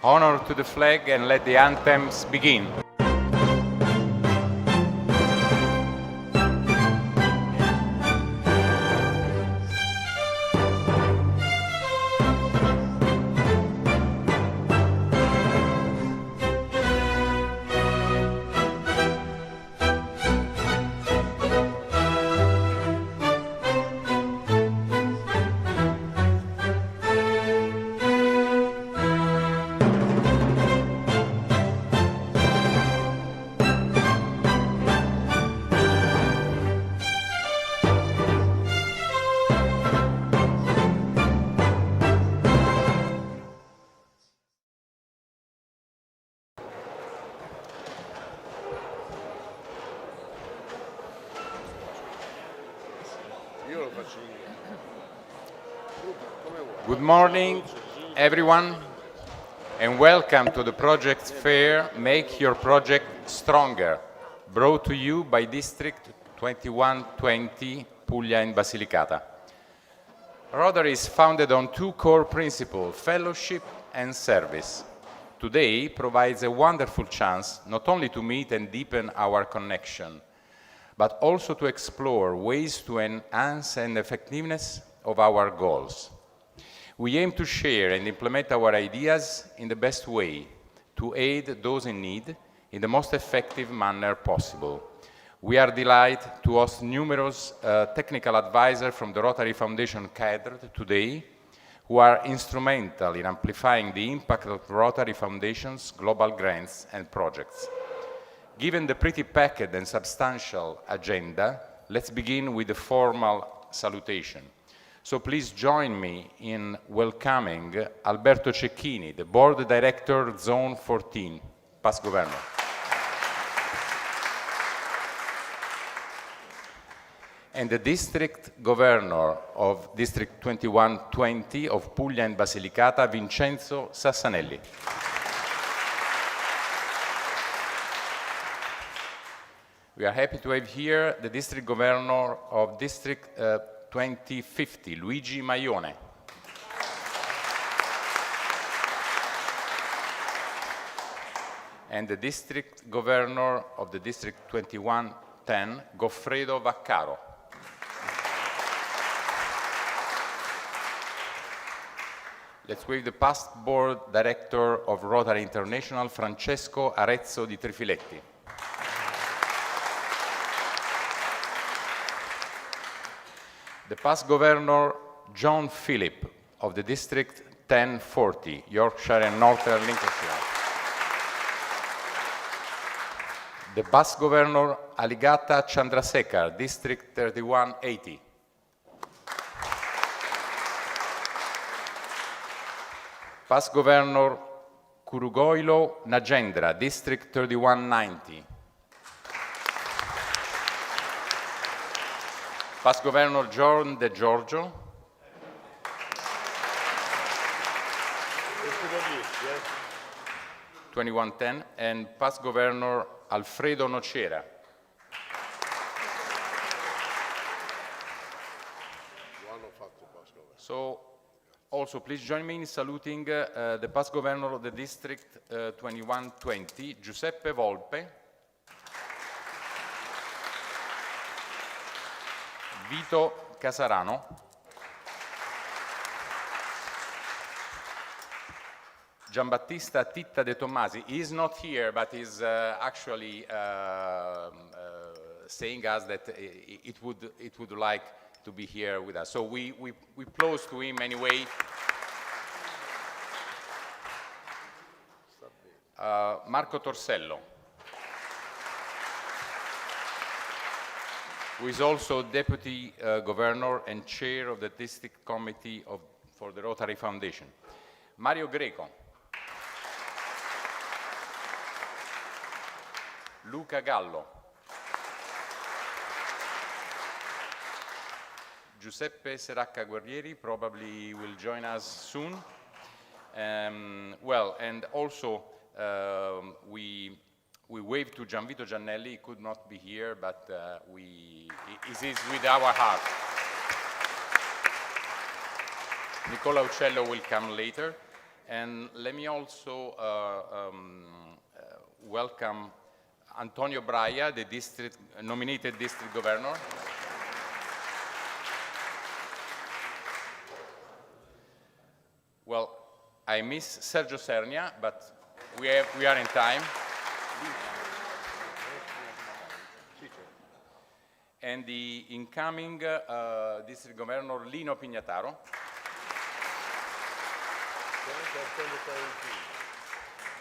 Honor to the flag and let the anthems begin. Good morning, everyone, and welcome to the project fair Make Your Project Stronger, brought to you by District 2120 Puglia in Basilicata. Rotary is founded on two core principles, fellowship and service. Today provides a wonderful chance not only to meet and deepen our connection, but also to explore ways to enhance the effectiveness of our goals. We aim to share and implement our ideas in the best way, to aid those in need in the most effective manner possible. We are delighted to host numerous technical advisors from the Rotary Foundation cadre today, who are instrumental in amplifying the impact of Rotary Foundation's global grants and projects. Given the pretty packed and substantial agenda, let's begin with the formal salutation. So please join me in welcoming Alberto Cecchini, the Board Director, Zone 14, Past Governor. And the District Governor of District 2120 of Puglia and Basilicata, Vincenzo Sassanelli. We are happy to have here the District Governor of District 2050, Luigi Maione. And the District Governor of the District 2110, Goffredo Vaccaro. Let's wave the past Board Director of Rotary International, Francesco Arezzo di Trifiletti. The past Governor, John Phillip, of the District 1040, Yorkshire and Northern Lincolnshire. The past Governor, Aligata Chandrasekhar, District 3180. Past Governor, Kurugoilo Nagendra, District 3190. Past Governor John De Giorgio. Yes. 2110, and past Governor Alfredo Nocera. So, also please join me in saluting the past Governor of the District 2120, Giuseppe Volpe. Vito Casarano. Giambattista Titta De Tommasi. He is not here, but is actually saying us that it would like to be here with us. So we applause to him anyway. Marco Torsello, who is also Deputy Governor and Chair of the District Committee for the Rotary Foundation. Mario Greco. Luca Gallo. Giuseppe Seracca Guerrieri probably will join us soon. Well, and also we wave to Gianvito Giannelli. He could not be here, but he is with our heart. Nicola Uccello will come later. And let me also welcome Antonio Braia, the nominated district governor. Well, I miss Sergio Sernia, but we are in time. And the incoming district governor, Lino Pignataro.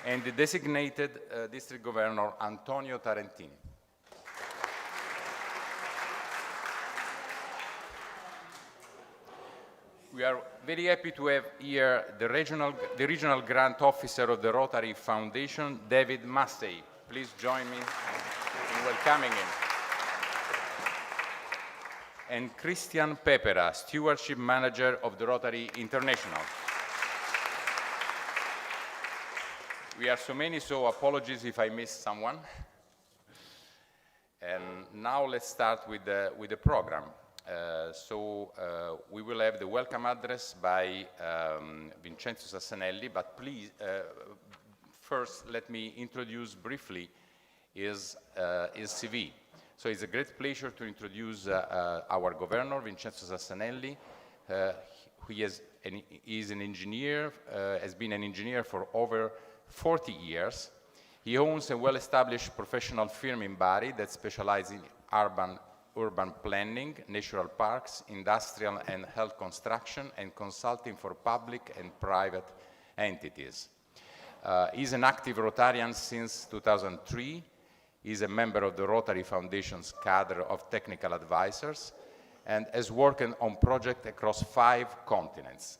And the designated district governor, Antonio Tarentini. We are very happy to have here the regional grant officer of the Rotary Foundation, David Massey. Please join me in welcoming him. And Christian Pepera, stewardship manager of the Rotary International. We are so many, so apologies if I missed someone. And now let's start with the program. We will have the welcome address by Vincenzo Sassanelli, but please, first let me introduce briefly his CV. So it's a great pleasure to introduce our governor, Vincenzo Sassanelli. He is an engineer, has been an engineer for over 40 years. He owns a well-established professional firm in Bari that specializes in urban planning, natural parks, industrial and health construction, and consulting for public and private entities. He's an active Rotarian since 2003. He's a member of the Rotary Foundation's cadre of technical advisors and has worked on projects across 5 continents.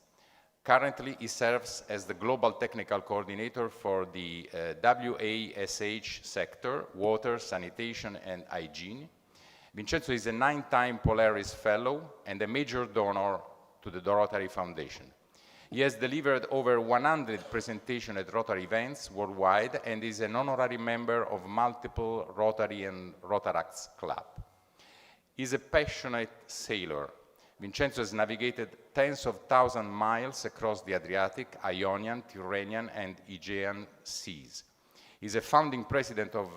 Currently, he serves as the Global Technical Coordinator for the WASH sector, water, sanitation, and hygiene. Vincenzo is a 9-time Polaris Fellow and a major donor to the Rotary Foundation. He has delivered over 100 presentations at Rotary events worldwide and is an honorary member of multiple Rotary and Rotaracts Club. He's a passionate sailor. Vincenzo has navigated tens of thousands of miles across the Adriatic, Ionian, Tyrrhenian, and Aegean seas. He's a founding president of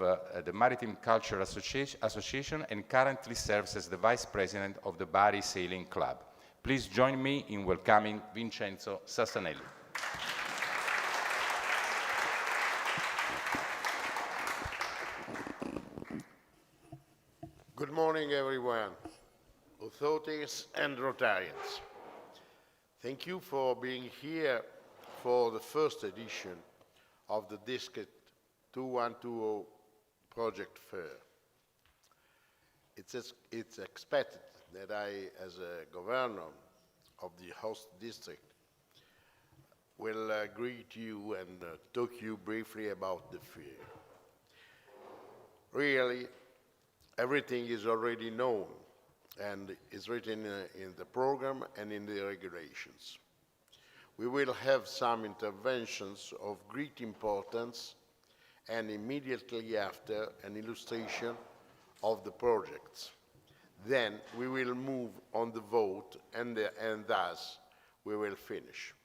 the Maritime Culture Association and currently serves as the vice president of the Bari Sailing Club. Please join me in welcoming Vincenzo Sassanelli. Good morning, everyone, authorities and Rotarians. Thank you for being here for the first edition of the District 2120 Project Fair. It's expected that I, as a governor of the host district, will greet you and talk to you briefly about the fair. Really, everything is already known and is written in the program and in the regulations. We will have some interventions of great importance and immediately after an illustration of the projects. Then we will move on the vote and thus we will finish.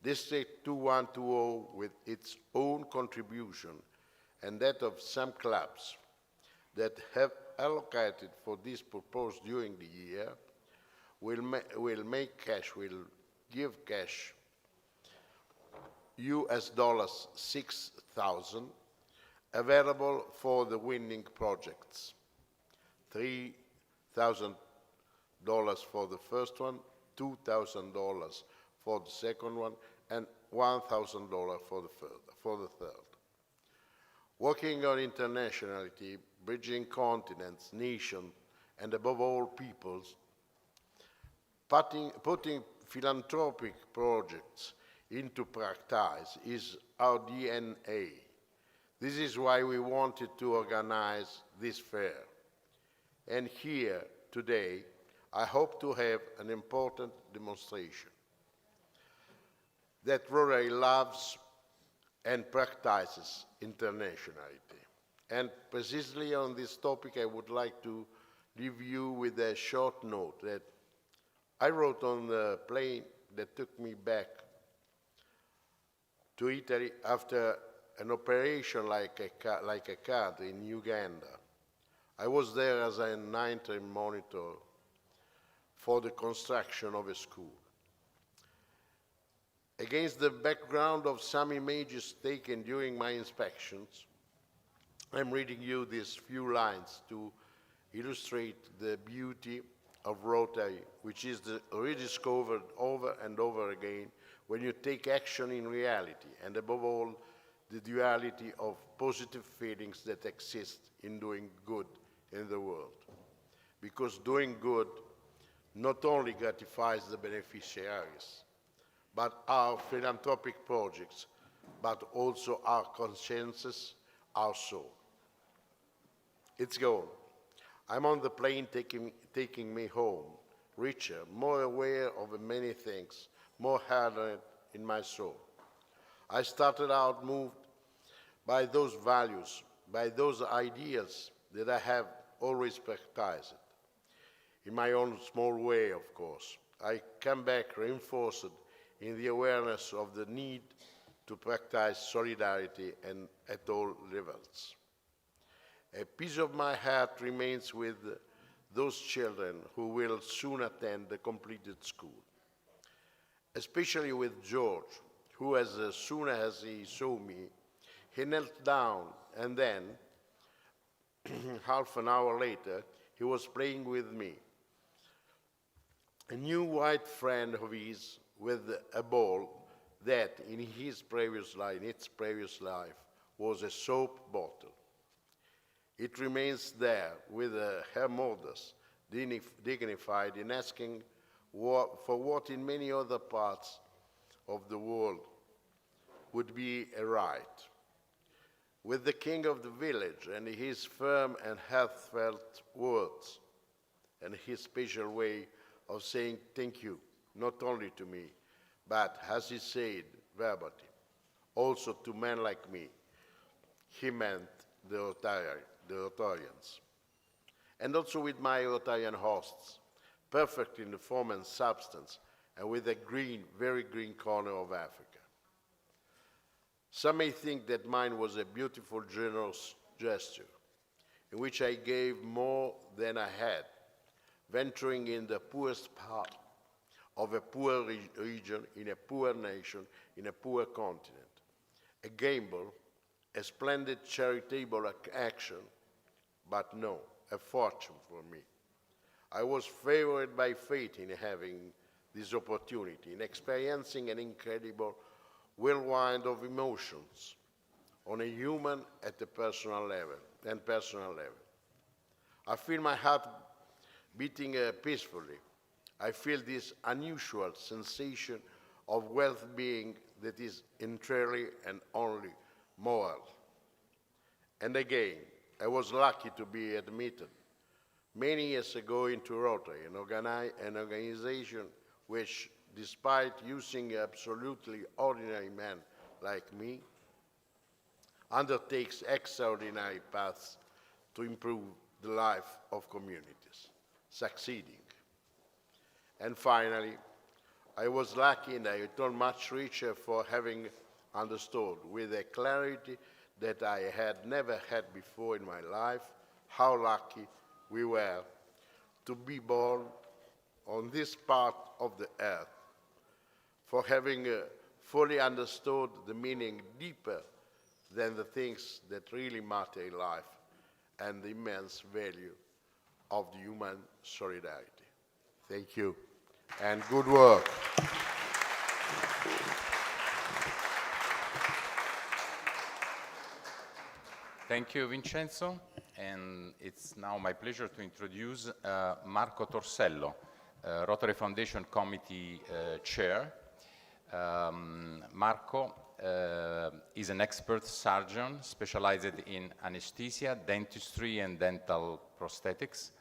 District 2120, with its own contribution and that of some clubs that have allocated for this purpose during the year, will give cash $6,000 available for the winning projects. $3,000 for the first one, $2,000 for the second one, and $1,000 for the third. Working on internationality, bridging continents, nations, and above all peoples, putting philanthropic projects into practice is our DNA. This is why we wanted to organize this fair. And here, today, I hope to have an important demonstration that Rotary loves and practices internationality. And precisely on this topic, I would like to leave you with a short note that I wrote on the plane that took me back to Italy after an operation like a cat in Uganda. I was there as an interim monitor for the construction of a school. Against the background of some images taken during my inspections, I'm reading you these few lines to illustrate the beauty of Rotary, which is rediscovered over and over again when you take action in reality, and above all, the duality of positive feelings that exist in doing good in the world. Because doing good not only gratifies the beneficiaries, but our philanthropic projects, but also our consciences, our soul. It's gone. I'm on the plane taking me home, richer, more aware of many things, more hardened in my soul. I started out moved by those values, by those ideas that I have always practiced. In my own small way, of course. I come back reinforced in the awareness of the need to practice solidarity and at all levels. A piece of my heart remains with those children who will soon attend the completed school, especially with George, who as soon as he saw me, he knelt down, and then, half an hour later, he was playing with me. A new white friend of his with a ball that in its previous life, was a soap bottle. It remains there with her modest, dignified in asking for what in many other parts of the world would be a right. With the king of the village and his firm and heartfelt words and his special way of saying thank you, not only to me, but as he said verbatim, also to men like me. He meant the Rotarians. And also with my Rotarian hosts, perfect in the form and substance, and with a green, very green corner of Africa. Some may think that mine was a beautiful, generous gesture, in which I gave more than I had, venturing in the poorest part of a poor region, in a poor nation, in a poor continent. A gamble, a splendid charitable action, but no, a fortune for me. I was favored by fate in having this opportunity, in experiencing an incredible whirlwind of emotions on a human at a personal level. I feel my heart beating peacefully. I feel this unusual sensation of well-being that is entirely and only moral. And again, I was lucky to be admitted many years ago into Rotary, an organization which, despite using absolutely ordinary men like me, undertakes extraordinary paths to improve the life of communities, succeeding. And finally, I was lucky and I returned much richer for having understood with a clarity that I had never had before in my life how lucky we were to be born on this part of the earth, for having fully understood the meaning deeper than the things that really matter in life and the immense value of the human solidarity. Thank you, and good work. Thank you, Vincenzo. And it's now my pleasure to introduce Marco Torsello, Rotary Foundation Committee Chair. Marco is an expert surgeon specialized in anesthesia, dentistry, and dental prosthetics.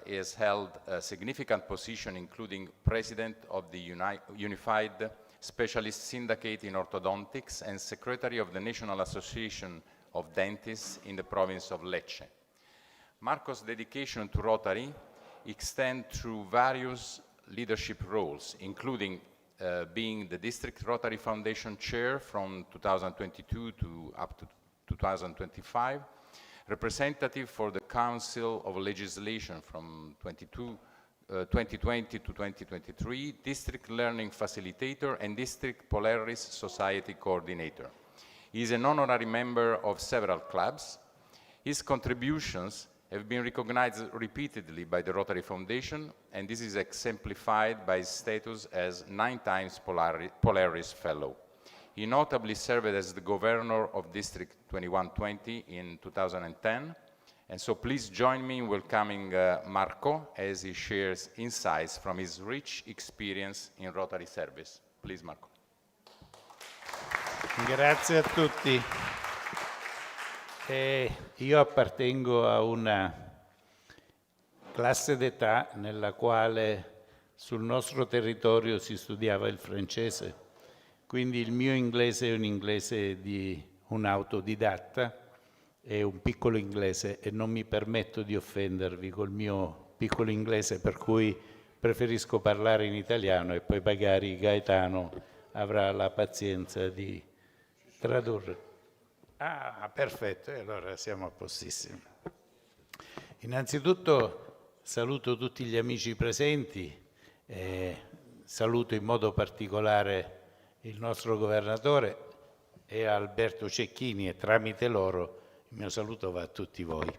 He has held a significant position, including president of the Unified Specialist Syndicate in Orthodontics and secretary of the National Association of Dentists in the province of Lecce. Marco's dedication to Rotary extends through various leadership roles, including being the District Rotary Foundation Chair from 2022 to up to 2025, representative for the Council of Legislation from 2020 to 2023, District Learning Facilitator, and District Polaris Society Coordinator. He is an honorary member of several clubs. His contributions have been recognized repeatedly by the Rotary Foundation, and this is exemplified by his status as 9 times Polaris Fellow. He notably served as the governor of District 2120 in 2010, and so please join me in welcoming Marco as he shares insights from his rich experience in Rotary service. Please, Marco. Grazie a tutti. Io appartengo a una classe d'età nella quale sul nostro territorio si studiava il francese, quindi il mio inglese è un inglese di un autodidatta, è un piccolo inglese e non mi permetto di offendervi col mio piccolo inglese, per cui preferisco parlare in italiano e poi magari Gaetano avrà la pazienza di tradurre. Ah, perfetto, e allora siamo a postissimo. Innanzitutto saluto tutti gli amici presenti, saluto in modo particolare il nostro governatore e Alberto Cecchini, e tramite loro il mio saluto va a tutti voi.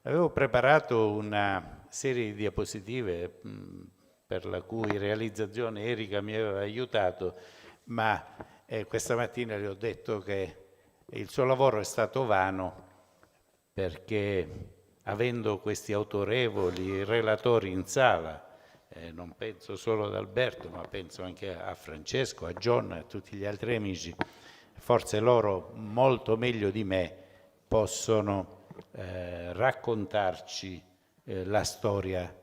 Avevo preparato una serie di diapositive per la cui realizzazione Erika mi aveva aiutato, ma questa mattina le ho detto che il suo lavoro è stato vano perché, avendo questi autorevoli relatori in sala, non penso solo ad Alberto, ma penso anche a Francesco, a John e a tutti gli altri amici, forse loro molto meglio di me possono raccontarci la storia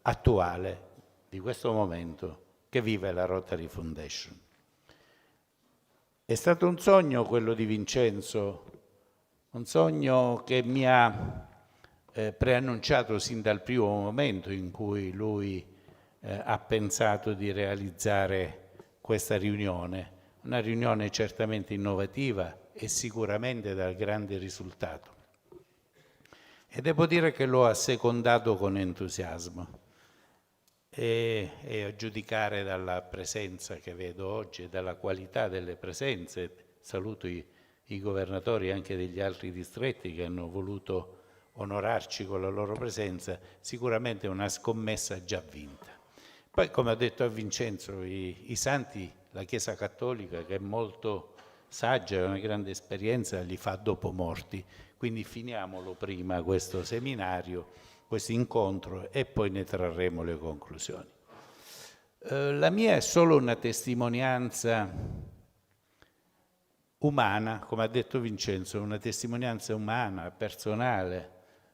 attuale di questo momento che vive la Rotary Foundation. È stato un sogno quello di Vincenzo, un sogno che mi ha preannunciato sin dal primo momento in cui lui ha pensato di realizzare questa riunione, una riunione certamente innovativa e sicuramente dal grande risultato. E devo dire che l'ho assecondato con entusiasmo. E a giudicare dalla presenza che vedo oggi e dalla qualità delle presenze, saluto i governatori anche degli altri distretti che hanno voluto onorarci con la loro presenza, sicuramente è una scommessa già vinta. Poi, come ho detto a Vincenzo, i santi, la Chiesa Cattolica, che è molto saggia, ha una grande esperienza, li fa dopo morti, quindi finiamolo prima questo seminario, questo incontro, e poi ne trarremo le conclusioni. La mia è solo una testimonianza umana, come ha detto Vincenzo, una testimonianza umana, personale,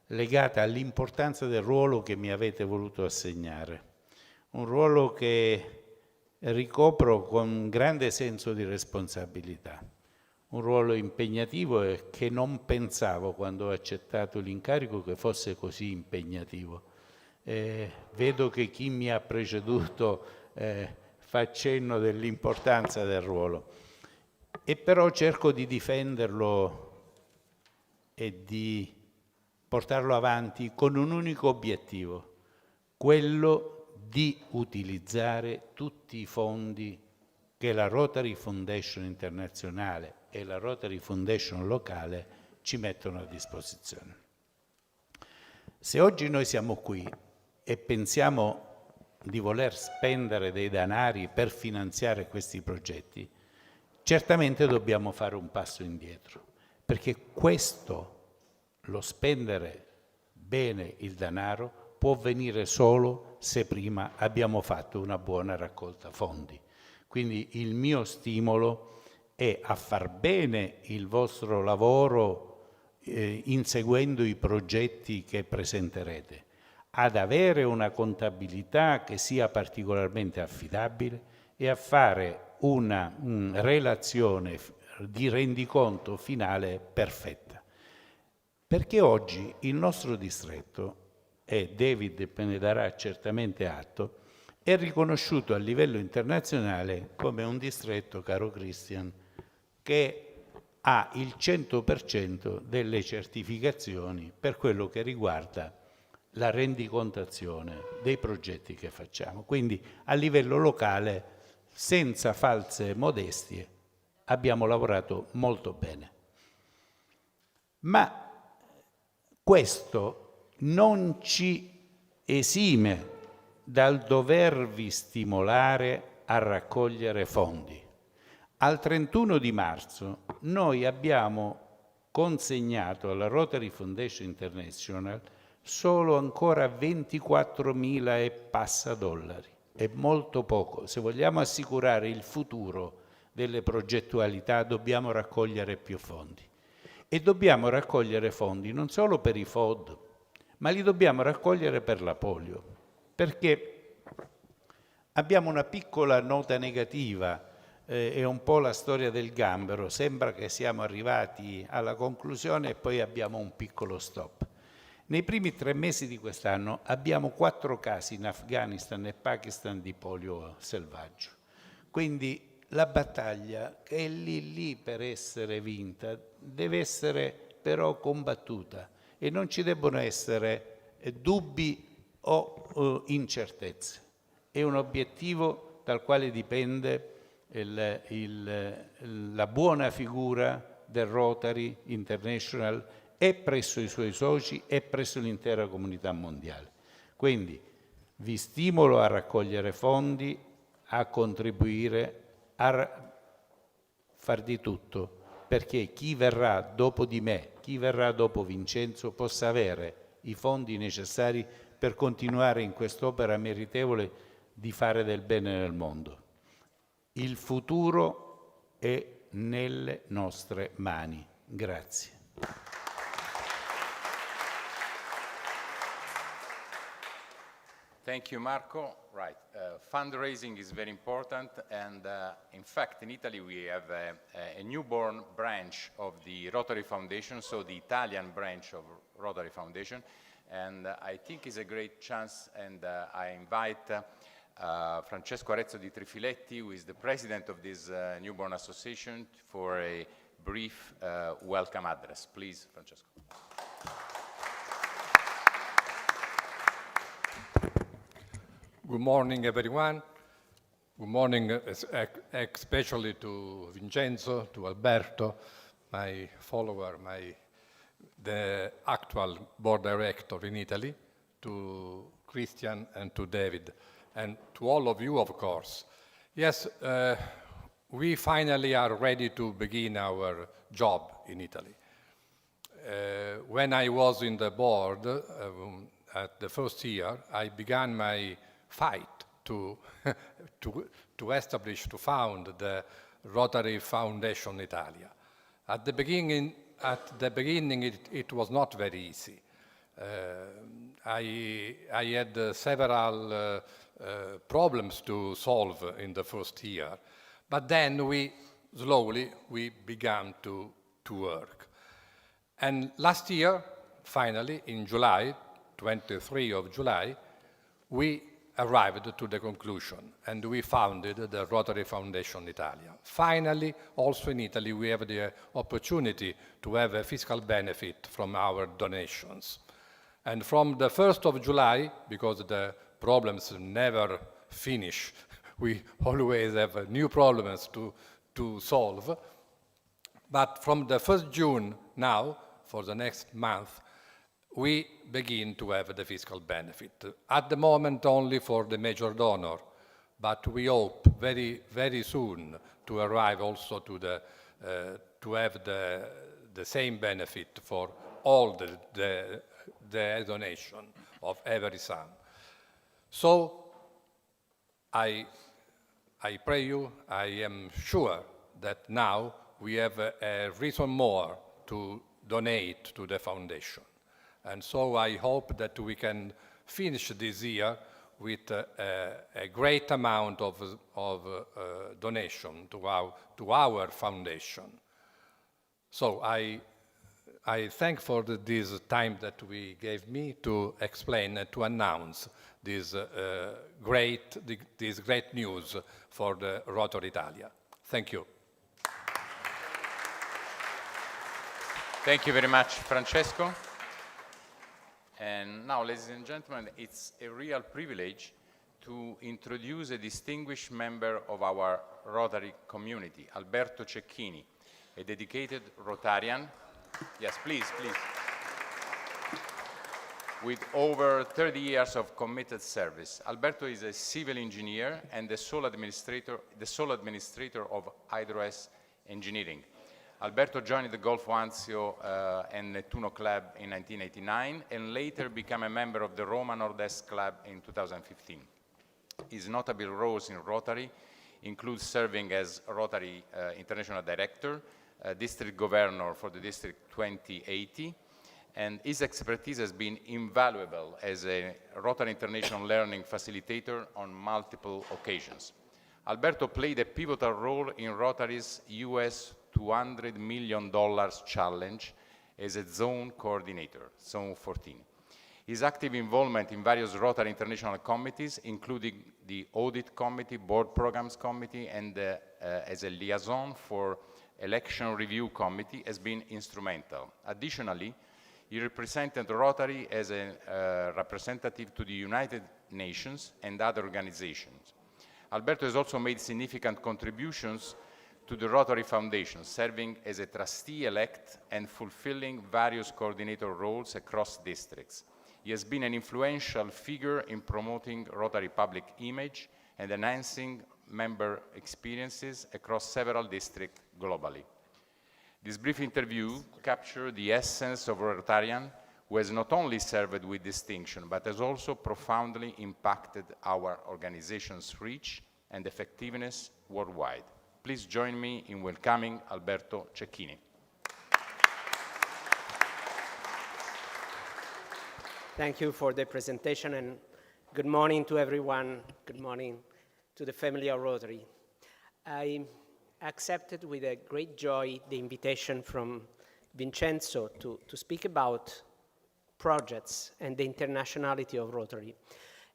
legata all'importanza del ruolo che mi avete voluto assegnare. Un ruolo che ricopro con grande senso di responsabilità. Un ruolo impegnativo e che non pensavo, quando ho accettato l'incarico, che fosse così impegnativo. Vedo che chi mi ha preceduto fa cenno dell'importanza del ruolo, e però cerco di difenderlo e di portarlo avanti con un unico obiettivo, quello di utilizzare tutti i fondi che la Rotary Foundation internazionale e la Rotary Foundation locale ci mettono a disposizione. Se oggi noi siamo qui e pensiamo di voler spendere dei denari per finanziare questi progetti, certamente dobbiamo fare un passo indietro, perché questo, lo spendere bene il denaro, può venire solo se prima abbiamo fatto una buona raccolta fondi. Quindi il mio stimolo è a far bene il vostro lavoro inseguendo i progetti che presenterete, ad avere una contabilità che sia particolarmente affidabile e a fare una relazione di rendiconto finale perfetta. Perché oggi il nostro distretto, e David me ne darà certamente atto, è riconosciuto a livello internazionale come un distretto, caro Christian, che ha il 100% delle certificazioni per quello che riguarda la rendicontazione dei progetti che facciamo. Quindi a livello locale, senza false modestie, abbiamo lavorato molto bene. Ma questo non ci esime dal dovervi stimolare a raccogliere fondi. Al 31 di marzo noi abbiamo consegnato alla Rotary Foundation International solo ancora 24.000 e passa dollari. È molto poco. Se vogliamo assicurare il futuro delle progettualità dobbiamo raccogliere più fondi. E dobbiamo raccogliere fondi non solo per i FOD, ma li dobbiamo raccogliere per la polio. Perché abbiamo una piccola nota negativa, è un po' la storia del gambero, sembra che siamo arrivati alla conclusione e poi abbiamo un piccolo stop. Nei primi 3 mesi di quest'anno abbiamo 4 casi in Afghanistan e Pakistan di polio selvaggio. Quindi la battaglia che è lì per essere vinta deve essere però combattuta e non ci debbono essere dubbi o incertezze. È un obiettivo dal quale dipende la buona figura del Rotary International e presso i suoi soci e presso l'intera comunità mondiale. Quindi vi stimolo a raccogliere fondi, a contribuire, a far di tutto perché chi verrà dopo di me, chi verrà dopo Vincenzo, possa avere i fondi necessari per continuare in quest'opera meritevole di fare del bene nel mondo. Il futuro è nelle nostre mani. Grazie. Thank you, Marco. Right, fundraising is very important, and in fact, in Italy we have a newborn branch of the Rotary Foundation, so the Italian branch of Rotary Foundation, and I think it's a great chance, and I invite Francesco Arezzo di Trifiletti, who is the president of this newborn association, for a brief welcome address. Please, Francesco. Good morning, everyone. Good morning, especially to Vincenzo, to Alberto, my follower, the actual board director in Italy, to Christian and to David, and to all of you, of course. Yes, we finally are ready to begin our job in Italy. When I was in the board at the first year, I began my fight to establish, to found the Rotary Foundation Italia. At the beginning, it was not very easy. I had several problems to solve in the first year, but then we began to work. And last year, finally, in July, 23 of July, we arrived to the conclusion, and we founded the Rotary Foundation Italia. Finally, also in Italy, we have the opportunity to have a fiscal benefit from our donations. And from the 1st of July, because the problems never finish, we always have new problems to solve. But from the 1st June now, for the next month, we begin to have the fiscal benefit. At the moment only for the major donor, but we hope very, very soon to arrive also to have the same benefit for all the donation of every son. So I pray you, I am sure that now we have a reason more to donate to the foundation. And so I hope that we can finish this year with a great amount of donation to our foundation. So I thank for this time that we gave me to explain and to announce this great news for the Rotary Italia. Thank you. Thank you very much, Francesco. And now, ladies and gentlemen, it's a real privilege to introduce a distinguished member of our Rotary community, Alberto Cecchini, a dedicated Rotarian. Yes, please, please. With over 30 years of committed service. Alberto is a civil engineer and the sole administrator of Hydro-S Engineering. Alberto joined the Golfo Anzio and Nettuno Club in 1989 and later became a member of the Roma Nord-Est Club in 2015. His notable roles in Rotary include serving as Rotary International Director, District Governor for the District 2080, and his expertise has been invaluable as a Rotary International Learning Facilitator on multiple occasions. Alberto played a pivotal role in Rotary's US $200 million challenge as a zone coordinator, Zone 14. His active involvement in various Rotary International committees, including the Audit Committee, Board Programs Committee, and as a liaison for Election Review Committee, has been instrumental. Additionally, he represented Rotary as a representative to the United Nations and other organizations. Alberto has also made significant contributions to the Rotary Foundation, serving as a trustee-elect and fulfilling various coordinator roles across districts. He has been an influential figure in promoting Rotary public image and enhancing member experiences across several districts globally. This brief interview captured the essence of a Rotarian who has not only served with distinction, but has also profoundly impacted our organization's reach and effectiveness worldwide. Please join me in welcoming Alberto Cecchini. Thank you for the presentation, and good morning to everyone. Good morning to the family of Rotary. I accepted with a great joy the invitation from Vincenzo to speak about projects and the internationality of Rotary.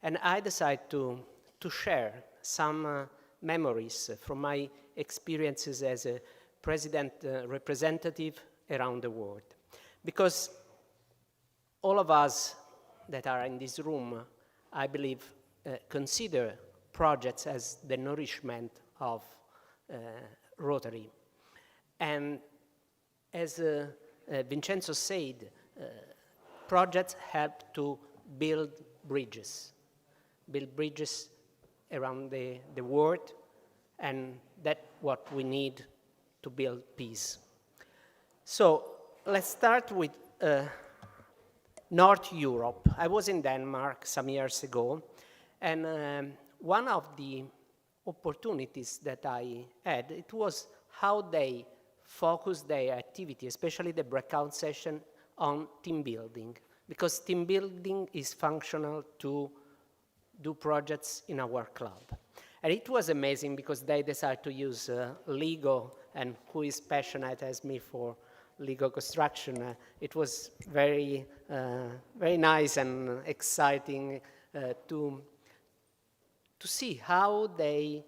And I decided to share some memories from my experiences as a president representative around the world. Because all of us that are in this room, I believe, consider projects as the nourishment of Rotary. And as Vincenzo said, projects help to build bridges around the world, and that's what we need to build peace. So let's start with North Europe. I was in Denmark some years ago, and one of the opportunities that I had, it was how they focused their activity, especially the breakout session, on team building, because team building is functional to do projects in our club. And it was amazing because they decided to use Lego, and who is passionate as me for Lego construction. It was very, very nice and exciting to see how they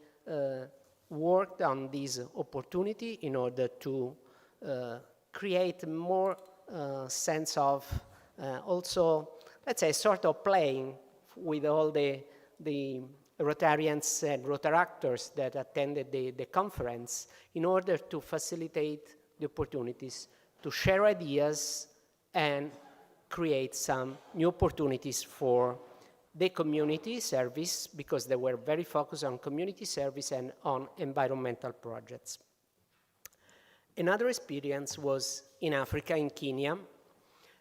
worked on this opportunity in order to create more sense of also, let's say, sort of playing with all the Rotarians and Rotaractors that attended the conference in order to facilitate the opportunities to share ideas and create some new opportunities for the community service, because they were very focused on community service and on environmental projects. Another experience was in Africa, in Kenya,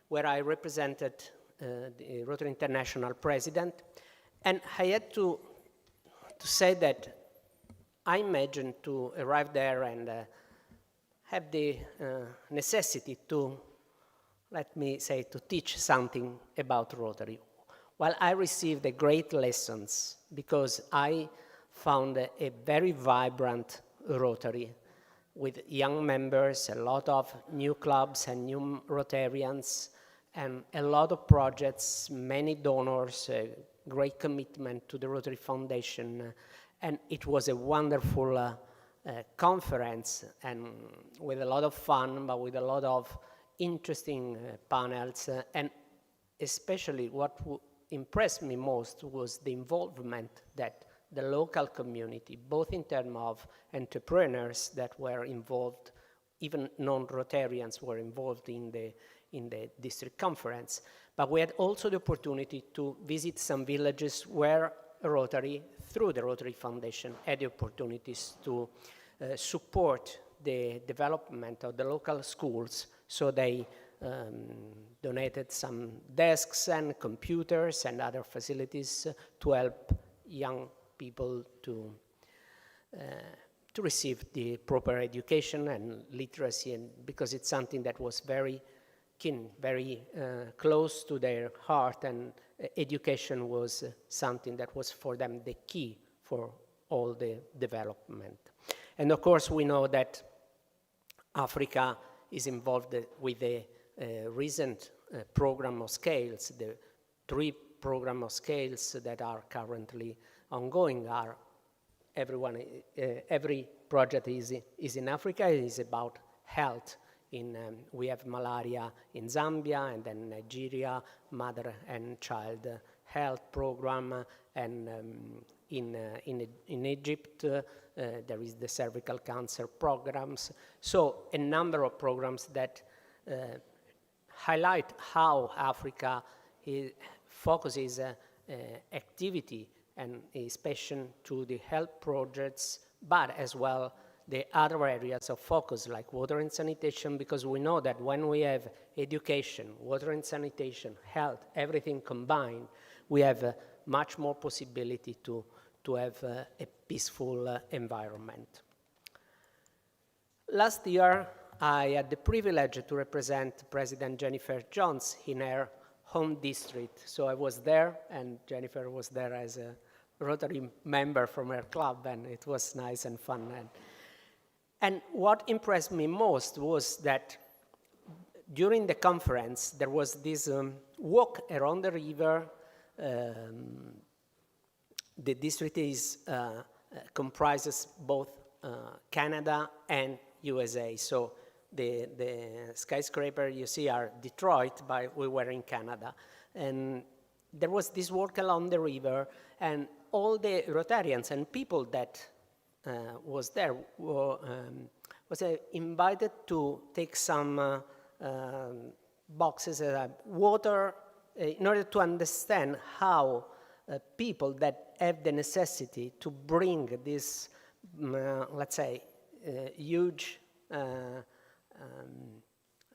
where I represented the Rotary International president, and I had to say that I imagined to arrive there and have the necessity to, let me say, to teach something about Rotary. Well, I received a great lessons because I found a very vibrant Rotary with young members, a lot of new clubs and new Rotarians, and a lot of projects, many donors, great commitment to the Rotary Foundation, and it was a wonderful conference, and with a lot of fun, but with a lot of interesting panels, and especially what impressed me most was the involvement that the local community, both in terms of entrepreneurs that were involved, even non-Rotarians were involved in the district conference. But we had also the opportunity to visit some villages where Rotary, through the Rotary Foundation, had the opportunities to support the development of the local schools. So they donated some desks and computers and other facilities to help young people to receive the proper education and literacy, and because it's something that was very keen, very close to their heart, and education was something that was for them the key for all the development. And of course we know that Africa is involved with the recent program of scales. The 3 program of scales that are currently ongoing are every project is in Africa. It is about health. We have malaria in Zambia, and then Nigeria, mother and child health program, and in Egypt there is the cervical cancer programs. So a number of programs that highlight how Africa focuses activity and is passion to the health projects, but as well the other areas of focus like water and sanitation, because we know that when we have education, water and sanitation, health, everything combined, we have much more possibility to have a peaceful environment. Last year, I had the privilege to represent President Jennifer Jones in her home district. So I was there, and Jennifer was there as a Rotary member from her club, and it was nice and fun. And what impressed me most was that during the conference, there was this walk around the river. The district comprises both Canada and USA. So the skyscraper you see are Detroit, but we were in Canada. And there was this walk along the river, and all the Rotarians and people that was there was invited to take some boxes of water in order to understand how people that have the necessity to bring this, let's say, huge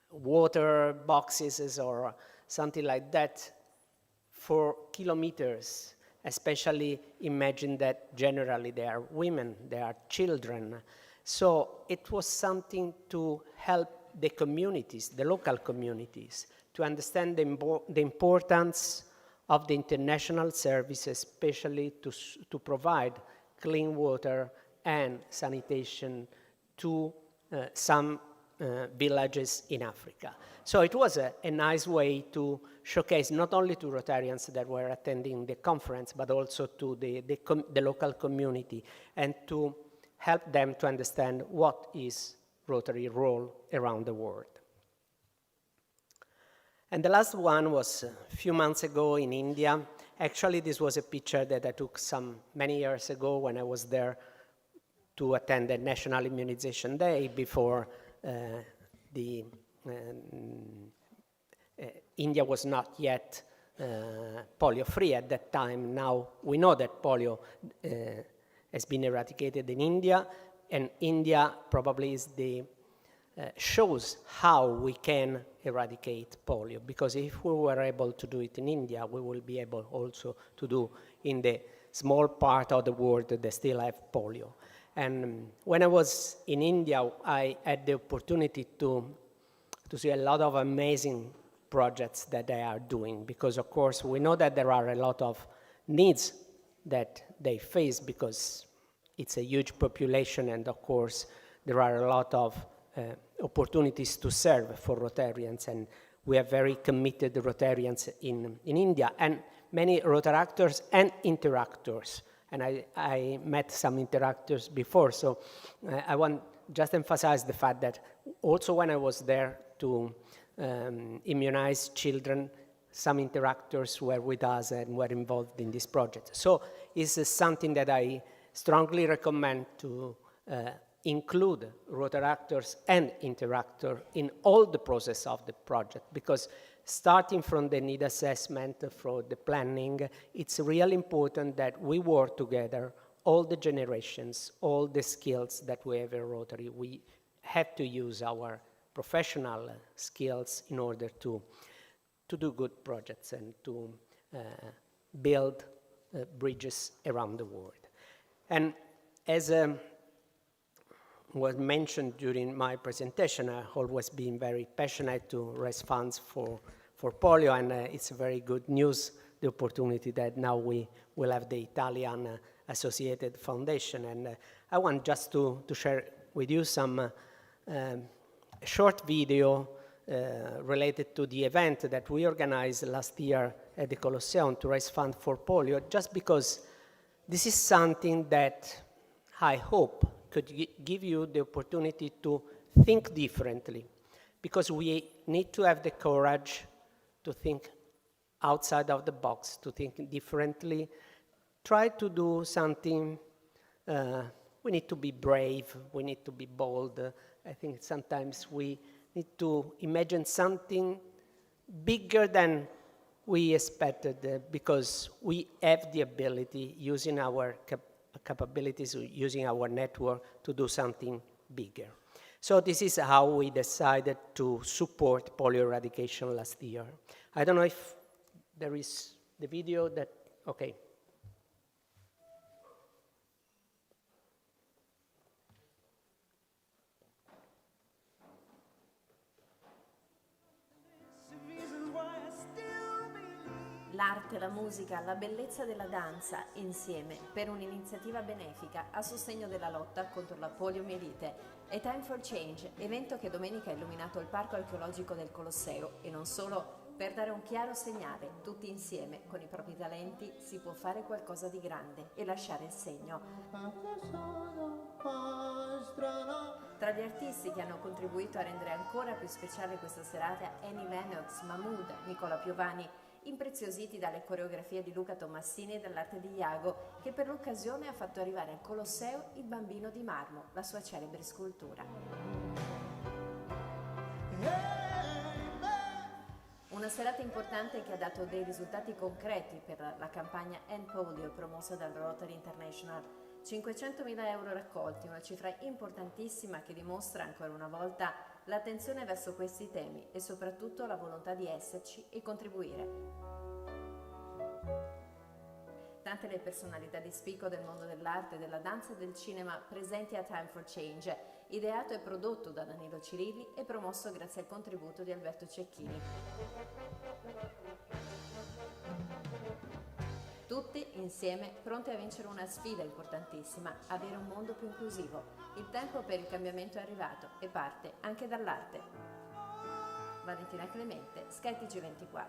water boxes or something like that for kilometers, especially imagine that generally they are women, they are children. So it was something to help the communities, the local communities, to understand the importance of the international service, especially to provide clean water and sanitation to some villages in Africa. So it was a nice way to showcase not only to Rotarians that were attending the conference, but also to the local community, and to help them to understand what is Rotary role around the world. And the last one was a few months ago in India. Actually, this was a picture that I took many years ago when I was there to attend the National Immunization Day before India was not yet polio-free at that time. Now we know that polio has been eradicated in India, and India probably is shows how we can eradicate polio, because if we were able to do it in India, we will be able also to do in the small part of the world that still have polio. And when I was in India, I had the opportunity to see a lot of amazing projects that they are doing, because of course we know that there are a lot of needs that they face, because it's a huge population, and of course there are a lot of opportunities to serve for Rotarians, and we are very committed Rotarians in India. And many Rotaractors and interactors. And I met some interactors before, so I want just emphasize the fact that also when I was there to immunize children, some interactors were with us and were involved in this project. So it's something that I strongly recommend to include Rotaractors and interactor in all the process of the project, because starting from the need assessment, from the planning, it's really important that we work together, all the generations, all the skills that we have in Rotary. We have to use our professional skills in order to do good projects and to build bridges around the world. And as was mentioned during my presentation, I've always been very passionate to raise funds for polio, and it's very good news, the opportunity that now we will have the Italian Associated Foundation. And I want just to share with you some short video related to the event that we organized last year at the Colosseum to raise funds for polio, just because this is something that I hope could give you the opportunity to think differently, because we need to have the courage to think outside of the box, to think differently, try to do something. We need to be brave, we need to be bold. I think sometimes we need to imagine something bigger than we expected, because we have the ability, using our capabilities, using our network, to do something bigger. So this is how we decided to support polio eradication last year. I don't know if there is the video that, okay. L'arte, la musica, la bellezza della danza insieme per un'iniziativa benefica a sostegno della lotta contro la poliomielite. A Time for Change, evento che domenica ha illuminato il parco archeologico del Colosseo, e non solo, per dare un chiaro segnale: tutti insieme, con i propri talenti, si può fare qualcosa di grande e lasciare il segno. Tra gli artisti che hanno contribuito a rendere ancora più speciale questa serata, Annie Lennox, Mahmood, Nicola Piovani, impreziositi dalle coreografie di Luca Tomassini e dall'arte di Iago, che per l'occasione ha fatto arrivare al Colosseo il Bambino di Marmo, la sua celebre scultura. Una serata importante che ha dato dei risultati concreti per la campagna End Polio promossa dal Rotary International. 500.000 euro raccolti, una cifra importantissima che dimostra ancora una volta l'attenzione verso questi temi e soprattutto la volontà di esserci e contribuire. Tante le personalità di spicco del mondo dell'arte, della danza e del cinema presenti a Time for Change, ideato e prodotto da Danilo Cirilli e promosso grazie al contributo di Alberto Cecchini. Tutti insieme pronti a vincere una sfida importantissima, avere un mondo più inclusivo. Il tempo per il cambiamento è arrivato e parte anche dall'arte. Valentina Clemente, Sky TG24.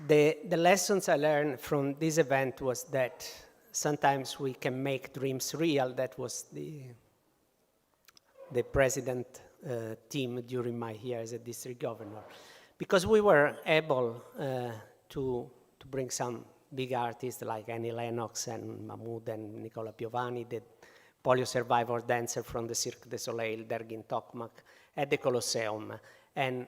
The lessons I learned from this event was that sometimes we can make dreams real. That was the president team during my year as a district governor, because we were able to bring some big artists like Annie Lennox and Mahmood and Nicola Piovani, the polio survivor dancer from the Cirque du Soleil, Dergin Tokmak, at the Colosseum, and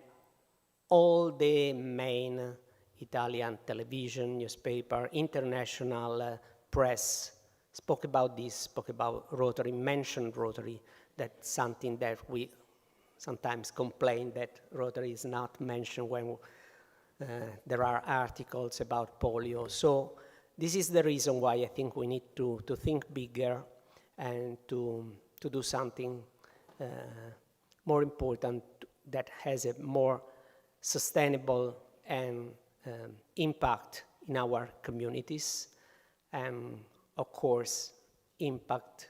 all the main Italian television, newspaper, international press spoke about this, spoke about Rotary, mentioned Rotary. That's something that we sometimes complain that Rotary is not mentioned when there are articles about polio. So this is the reason why I think we need to think bigger and to do something more important that has a more sustainable and impact in our communities, and of course impact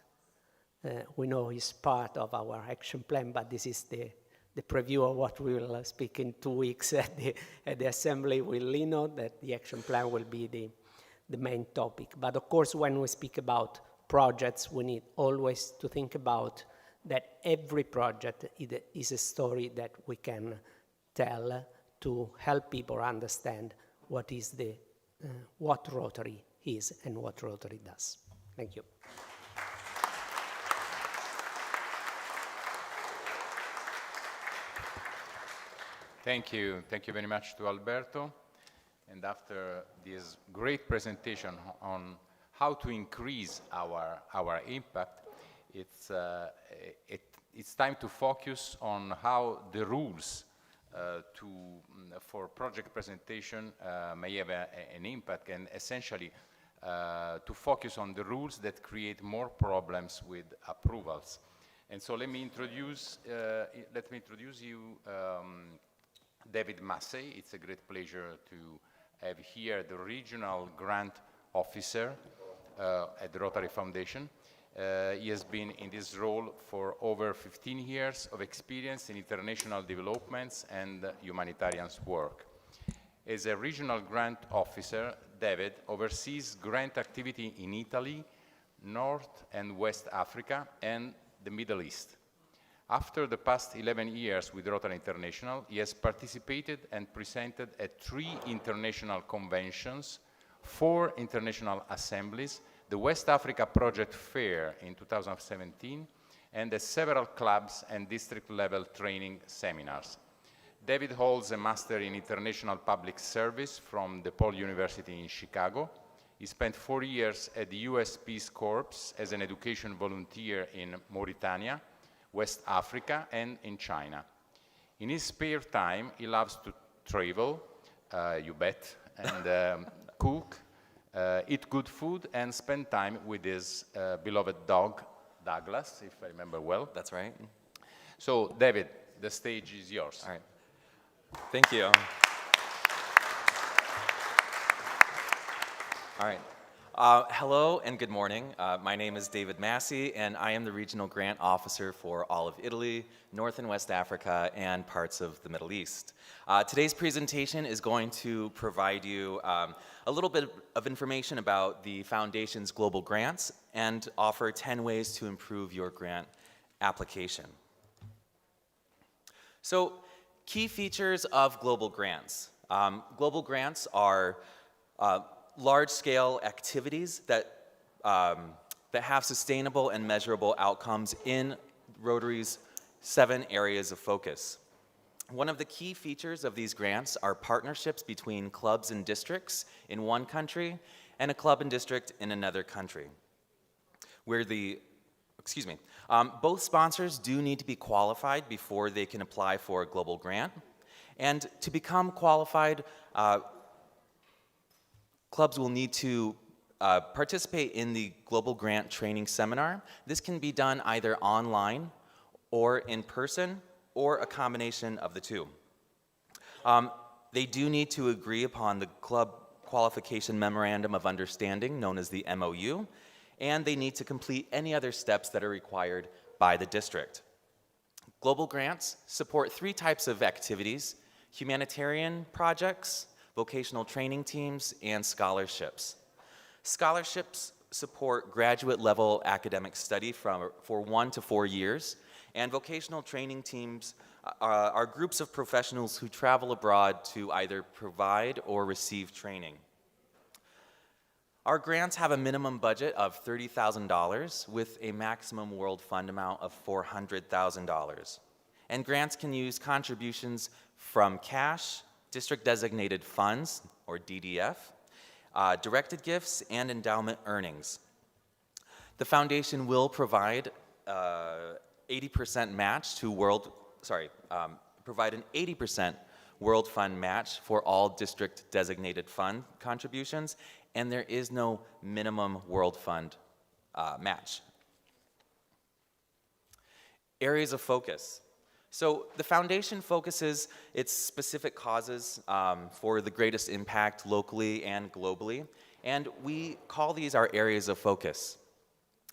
we know is part of our action plan, but this is the preview of what we will speak in 2 weeks at the assembly with Lino, that the action plan will be the main topic. But of course, when we speak about projects, we need always to think about that every project is a story that we can tell to help people understand what is what Rotary is and what Rotary does. Thank you. Thank you very much to Alberto. And after this great presentation on how to increase our impact, it's time to focus on how the rules for project presentation may have an impact, and essentially to focus on the rules that create more problems with approvals. And so let me introduce you David Massey. It's a great pleasure to have here the Regional Grant Officer at the Rotary Foundation. He has been in this role for over 15 years of experience in international developments and humanitarian work. As a Regional Grant Officer, David oversees grant activity in Italy, North and West Africa, and the Middle East. After the past 11 years with Rotary International, he has participated and presented at 3 international conventions, 4 international assemblies, the West Africa Project Fair in 2017, and at several clubs and district-level training seminars. David holds a Master in International Public Service from DePaul University in Chicago. He spent 4 years at the US Peace Corps as an education volunteer in Mauritania, West Africa, and in China. In his spare time, he loves to travel, you bet, and cook, eat good food, and spend time with his beloved dog, Douglas, if I remember well. That's right. So, David, the stage is yours. All right. Thank you. All right. Hello and good morning. My name is David Massey, and I am the Regional Grant Officer for all of Italy, North and West Africa, and parts of the Middle East. Today's presentation is going to provide you a little bit of information about the Foundation's global grants and offer 10 ways to improve your grant application. So, key features of global grants. Global grants are large-scale activities that have sustainable and measurable outcomes in Rotary's 7 areas of focus. One of the key features of these grants are partnerships between clubs and districts in one country and a club and district in another country. Both sponsors do need to be qualified before they can apply for a global grant. And to become qualified, clubs will need to participate in the Global Grant Training Seminar. This can be done either online or in person, or a combination of the two. They do need to agree upon the Club Qualification Memorandum of Understanding, known as the MOU, and they need to complete any other steps that are required by the district. Global grants support 3 types of activities: humanitarian projects, vocational training teams, and scholarships. Scholarships support graduate-level academic study for 1 to 4 years, and vocational training teams are groups of professionals who travel abroad to either provide or receive training. Our grants have a minimum budget of $30,000 with a maximum World Fund amount of $400,000. And grants can use contributions from cash, district-designated funds, or DDF, directed gifts, and endowment earnings. The Foundation will provide 80% match to provide an 80% World Fund match for all district-designated fund contributions, and there is no minimum World Fund match. Areas of focus. So the Foundation focuses its specific causes for the greatest impact locally and globally, and we call these our areas of focus.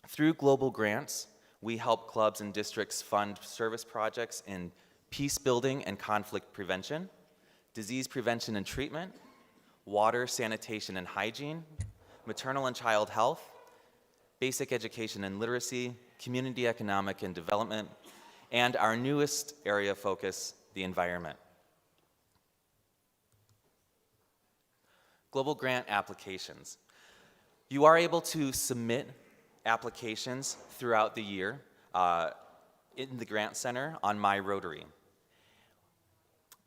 Through global grants, We help clubs and districts fund service projects in peace building and conflict prevention, disease prevention and treatment, water, sanitation and hygiene, maternal and child health, basic education and literacy, community economic and development, and our newest area of focus, the environment. Global grant applications. You are able to submit applications throughout the year in the Grant Center on My Rotary.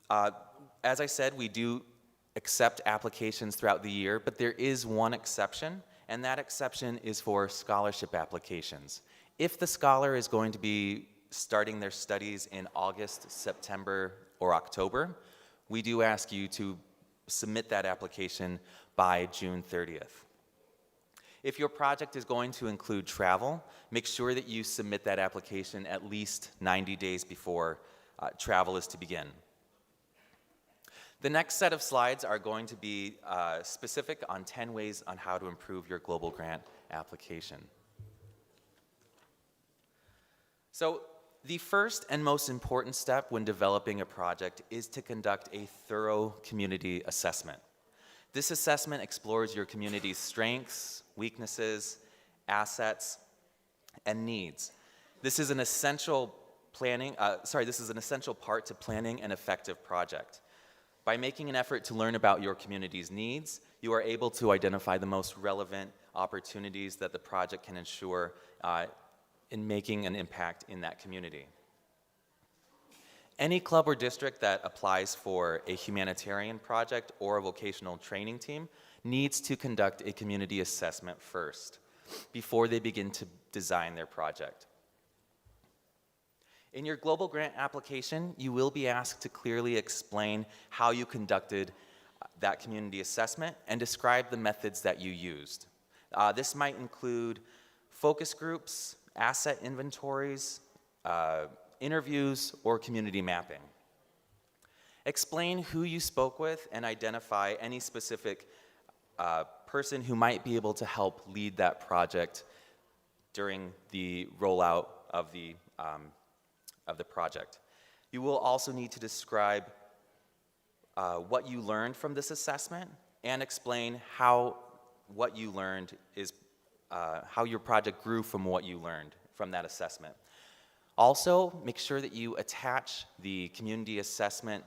As I said, we do accept applications throughout the year, but there is one exception, and that exception is for scholarship applications. If the scholar is going to be starting their studies in August, September, or October, we do ask you to submit that application by June 30th. If your project is going to include travel, make sure that you submit that application at least 90 days before travel is to begin. The next set of slides are going to be specific on 10 ways on how to improve your global grant application. So the first and most important step when developing a project is to conduct a thorough community assessment. This assessment explores your community's strengths, weaknesses, assets, and needs. This is an essential part to planning an effective project. By making an effort to learn about your community's needs, you are able to identify the most relevant opportunities that the project can ensure in making an impact in that community. Any club or district that applies for a humanitarian project or a vocational training team needs to conduct a community assessment first before they begin to design their project. In your global grant application, you will be asked to clearly explain how you conducted that community assessment and describe the methods that you used. This might include focus groups, asset inventories, interviews, or community mapping. Explain who you spoke with and identify any specific person who might be able to help lead that project during the rollout of the project. You will also need to describe what you learned from this assessment and explain how what you learned is how your project grew from what you learned from that assessment. Also, make sure that you attach the community assessment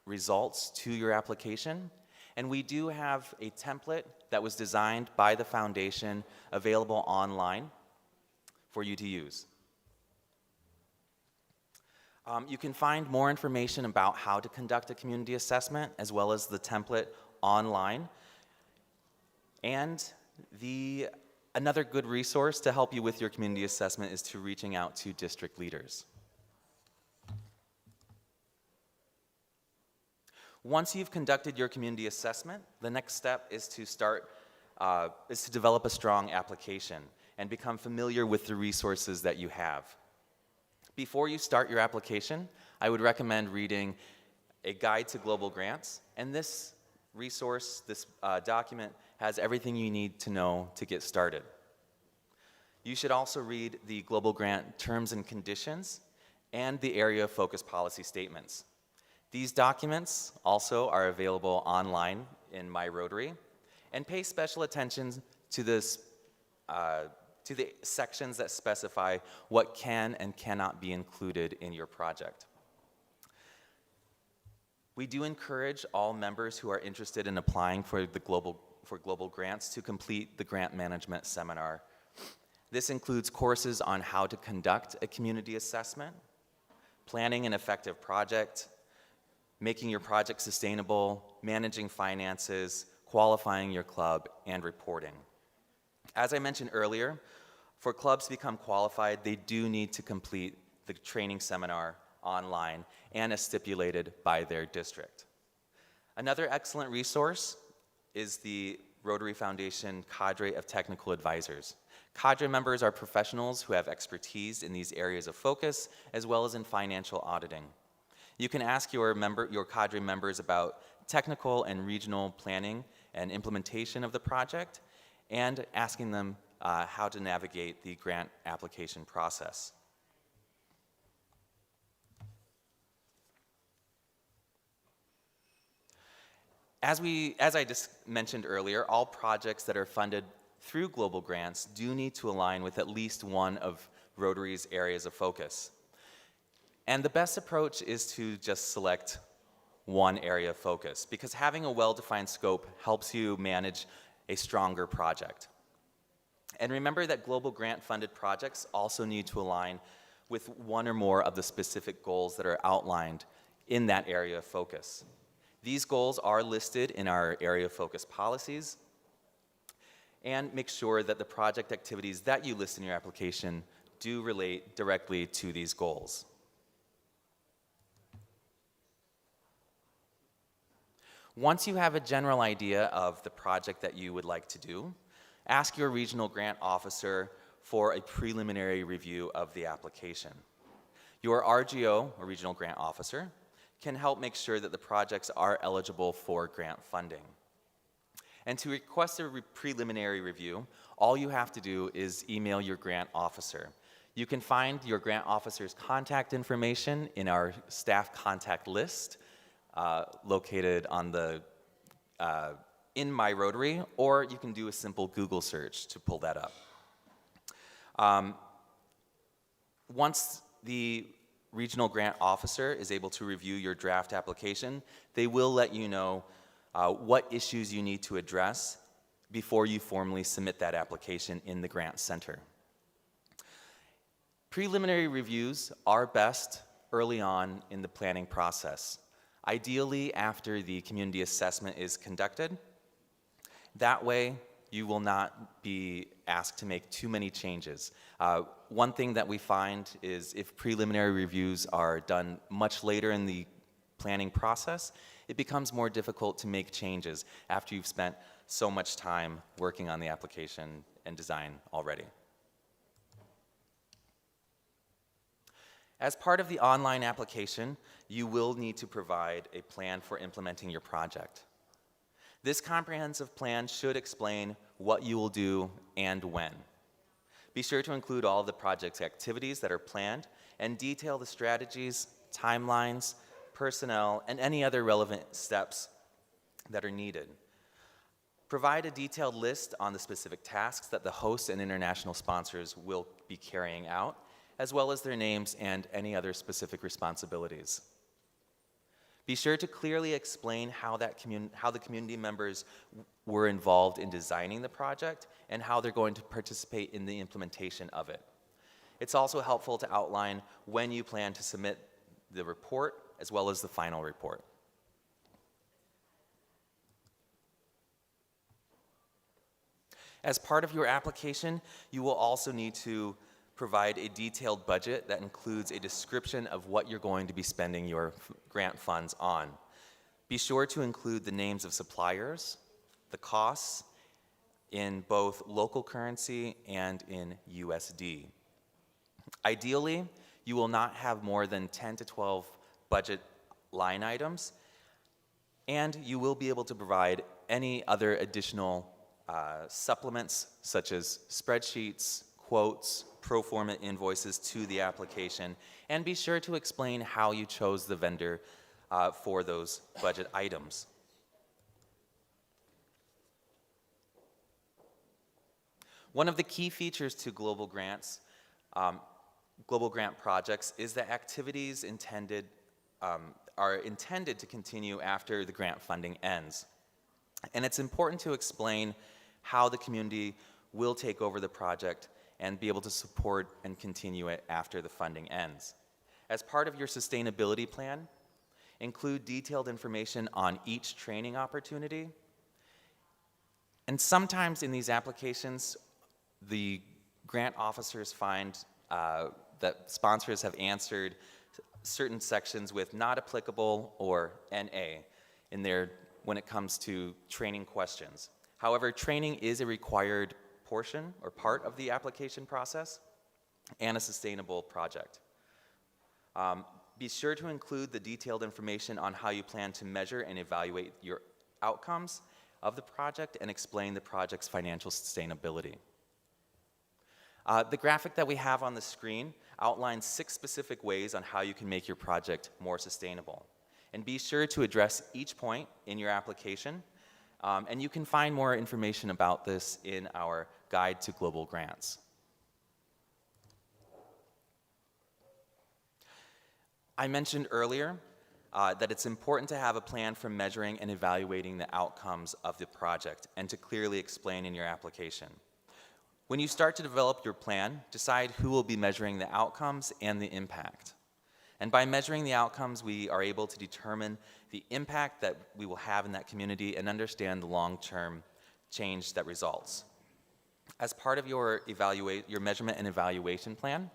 results to your application. And we do have a template that was designed by the foundation available online for you to use. You can find more information about how to conduct a community assessment as well as the template online. And another good resource to help you with your community assessment is to reaching out to district leaders. Once you've conducted your community assessment, the next step is to develop a strong application and become familiar with the resources that you have. Before you start your application, I would recommend reading A Guide to Global Grants, and this resource, this document, has everything you need to know to get started. You should also read the Global Grant Terms and Conditions and the Area of Focus Policy Statements. These documents also are available online in My Rotary, and pay special attention to the sections that specify what can and cannot be included in your project. We do encourage all members who are interested in applying for global grants to complete the grant management seminar. This includes courses on how to conduct a community assessment, planning an effective project, making your project sustainable, managing finances, qualifying your club, and reporting. As I mentioned earlier, for clubs to become qualified, they do need to complete the training seminar online and as stipulated by their district. Another excellent resource is the Rotary Foundation Cadre of Technical Advisors. Cadre members are professionals who have expertise in these areas of focus as well as in financial auditing. You can ask your cadre members about technical and regional planning and implementation of the project, and asking them how to navigate the grant application process. As I just mentioned earlier, all projects that are funded through global grants do need to align with at least one of Rotary's areas of focus. And the best approach is to just select one area of focus, because having a well-defined scope helps you manage a stronger project. And remember that global grant-funded projects also need to align with one or more of the specific goals that are outlined in that area of focus. These goals are listed in our area of focus policies, and make sure that the project activities that you list in your application do relate directly to these goals. Once you have a general idea of the project that you would like to do, ask your regional grant officer for a preliminary review of the application. Your RGO, or regional grant officer, can help make sure that the projects are eligible for grant funding. And to request a preliminary review, all you have to do is email your grant officer. You can find your grant officer's contact information in our staff contact list, located on the in My Rotary, or you can do a simple Google search to pull that up. Once the regional grant officer is able to review your draft application, they will let you know what issues you need to address before you formally submit that application in the grant center. Preliminary reviews are best early on in the planning process, ideally after the community assessment is conducted. That way, you will not be asked to make too many changes. One thing that we find is if preliminary reviews are done much later in the planning process, it becomes more difficult to make changes after you've spent so much time working on the application and design already. As part of the online application, you will need to provide a plan for implementing your project. This comprehensive plan should explain what you will do and when. Be sure to include all of the project's activities that are planned and detail the strategies, timelines, personnel, and any other relevant steps that are needed. Provide a detailed list on the specific tasks that the host and international sponsors will be carrying out, as well as their names and any other specific responsibilities. Be sure to clearly explain how the community members were involved in designing the project and how they're going to participate in the implementation of it. It's also helpful to outline when you plan to submit the report as well as the final report. As part of your application, you will also need to provide a detailed budget that includes a description of what you're going to be spending your grant funds on. Be sure to include the names of suppliers, the costs in both local currency and in USD. Ideally, you will not have more than 10 to 12 budget line items, and you will be able to provide any other additional supplements such as spreadsheets, quotes, pro forma invoices to the application, and be sure to explain how you chose the vendor for those budget items. One of the key features to global grant projects is that activities are intended to continue after the grant funding ends. And it's important to explain how the community will take over the project and be able to support and continue it after the funding ends. As part of your sustainability plan, include detailed information on each training opportunity. And sometimes in these applications, the grant officers find that sponsors have answered certain sections with not applicable or NA when it comes to training questions. However, training is a required portion or part of the application process and a sustainable project. Be sure to include the detailed information on how you plan to measure and evaluate your outcomes of the project and explain the project's financial sustainability. The graphic that we have on the screen outlines 6 specific ways on how you can make your project more sustainable. And be sure to address each point in your application, and you can find more information about this in our Guide to Global Grants. I mentioned earlier that it's important to have a plan for measuring and evaluating the outcomes of the project and to clearly explain in your application. When you start to develop your plan, decide who will be measuring the outcomes and the impact. And by measuring the outcomes, we are able to determine the impact that we will have in that community and understand the long-term change that results. As part of your measurement and evaluation plan,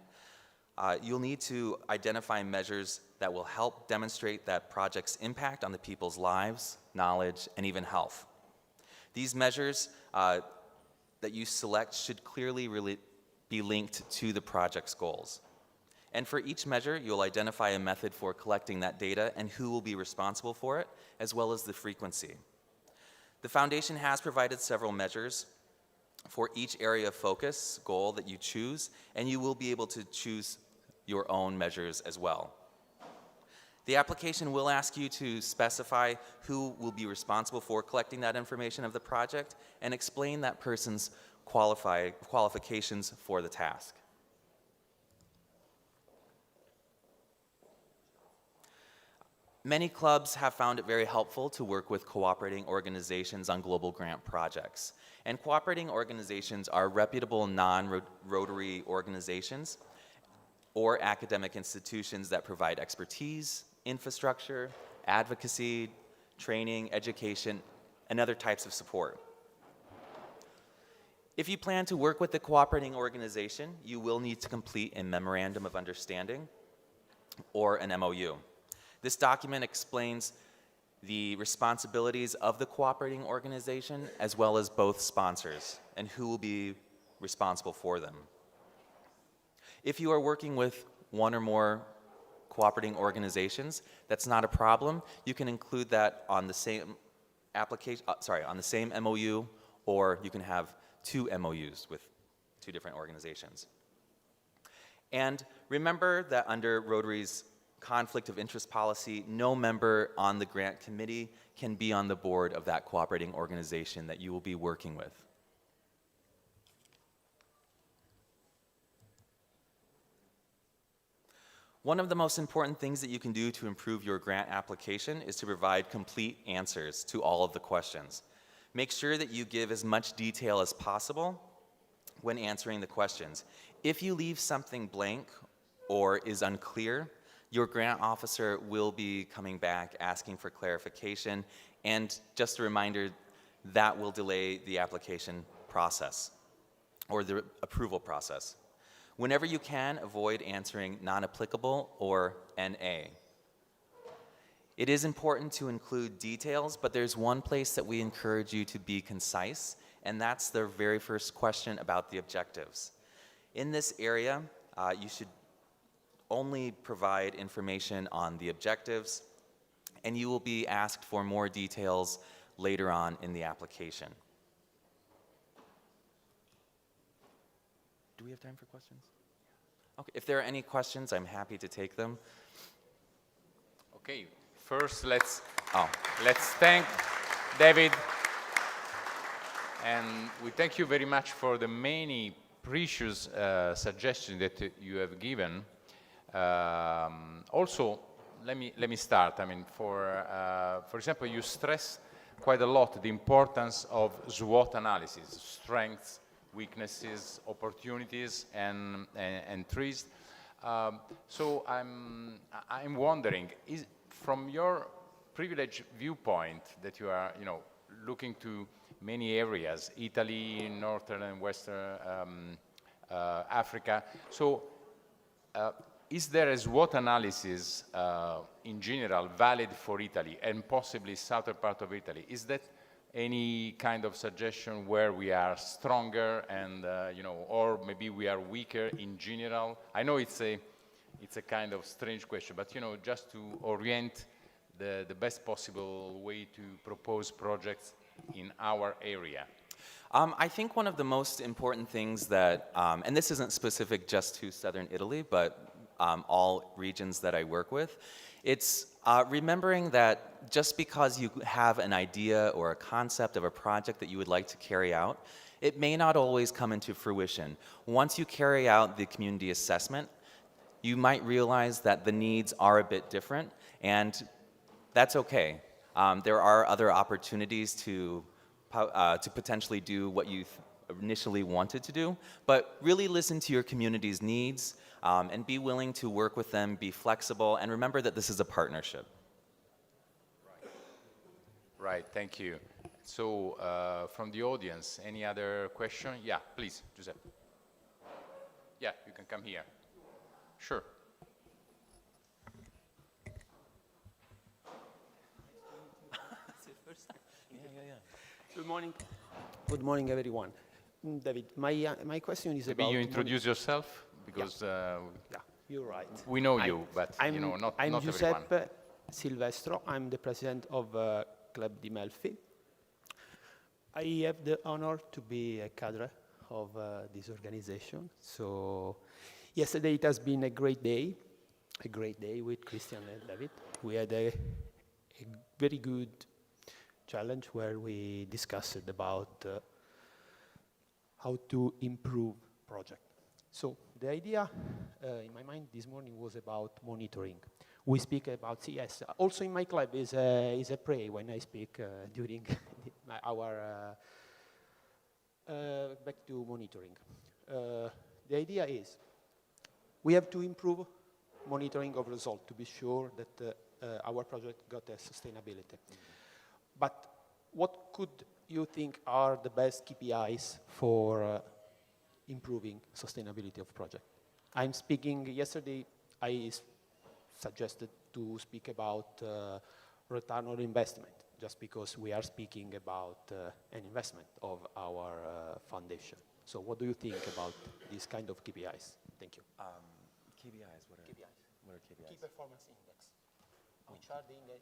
you'll need to identify measures that will help demonstrate that project's impact on the people's lives, knowledge, and even health. These measures that you select should clearly be linked to the project's goals. And for each measure, you'll identify a method for collecting that data and who will be responsible for it, as well as the frequency. The Foundation has provided several measures for each area of focus goal that you choose, and you will be able to choose your own measures as well. The application will ask you to specify who will be responsible for collecting that information of the project and explain that person's qualifications for the task. Many clubs have found it very helpful to work with cooperating organizations on global grant projects. And cooperating organizations are reputable non-Rotary organizations or academic institutions that provide expertise, infrastructure, advocacy, training, education, and other types of support. If you plan to work with the cooperating organization, you will need to complete a Memorandum of Understanding or an MOU. This document explains the responsibilities of the cooperating organization as well as both sponsors and who will be responsible for them. If you are working with one or more cooperating organizations, that's not a problem. You can include that on the same application, on the same MOU, or you can have 2 MOUs with 2 different organizations. And remember that under Rotary's conflict of interest policy, no member on the grant committee can be on the board of that cooperating organization that you will be working with. One of the most important things that you can do to improve your grant application is to provide complete answers to all of the questions. Make sure that you give as much detail as possible when answering the questions. If you leave something blank or is unclear, your grant officer will be coming back asking for clarification, and just a reminder, that will delay the application process or the approval process. Whenever you can, avoid answering non-applicable or NA. It is important to include details, but there's one place that we encourage you to be concise, and that's the very first question about the objectives. In this area, you should only provide information on the objectives, and you will be asked for more details later on in the application. Do we have time for questions? Okay, if there are any questions, I'm happy to take them. Okay, first let's thank David, and we thank you very much for the many precious suggestions that you have given. Also, let me start. I mean, for example, you stress quite a lot the importance of SWOT analysis: strengths, weaknesses, opportunities, and threats. So I'm wondering, from your privileged viewpoint that you are, looking to many areas, Italy, Northern and Western Africa. So. Is there a SWOT analysis in general valid for Italy and possibly southern part of Italy? Is that any kind of suggestion where we are stronger and or maybe we are weaker in general? I know it's a kind of strange question, but just to orient the best possible way to propose projects in our area. I think one of the most important things that, and this isn't specific just to Southern Italy, but all regions that I work with, it's remembering that just because you have an idea or a concept of a project that you would like to carry out, it may not always come into fruition. Once you carry out the community assessment, you might realize that the needs are a bit different, and that's okay. There are other opportunities to potentially do what you initially wanted to do, but really listen to your community's needs and be willing to work with them, be flexible, and remember that this is a partnership. Right, thank you. So, from the audience, any other question? Yeah, please, Giuseppe. Yeah, you can come here. Sure. Good morning. Good morning, everyone. David, my question is Maybe about... you introduce yourself, because Yeah, you're right. we know you, but you know, not I'm everyone. Giuseppe Silvestro. I'm the president of Club di Melfi. I have the honor to be a cadre of this organization. So yesterday it has been a great day with Christian and David. We had a very good challenge where we discussed about how to improve project. So the idea in my mind this morning was about monitoring. We speak about CS. Also in my club is a pray when I speak during our back to monitoring. The idea is we have to improve monitoring of results to be sure that our project got a sustainability. But what could you think are the best KPIs for improving sustainability of project? I'm speaking, yesterday I suggested to speak about return on investment, just because we are speaking about an investment of our foundation. So what do you think about these kind of KPIs? Thank you. KPIs, what are KPIs? Key performance index. Which are the index?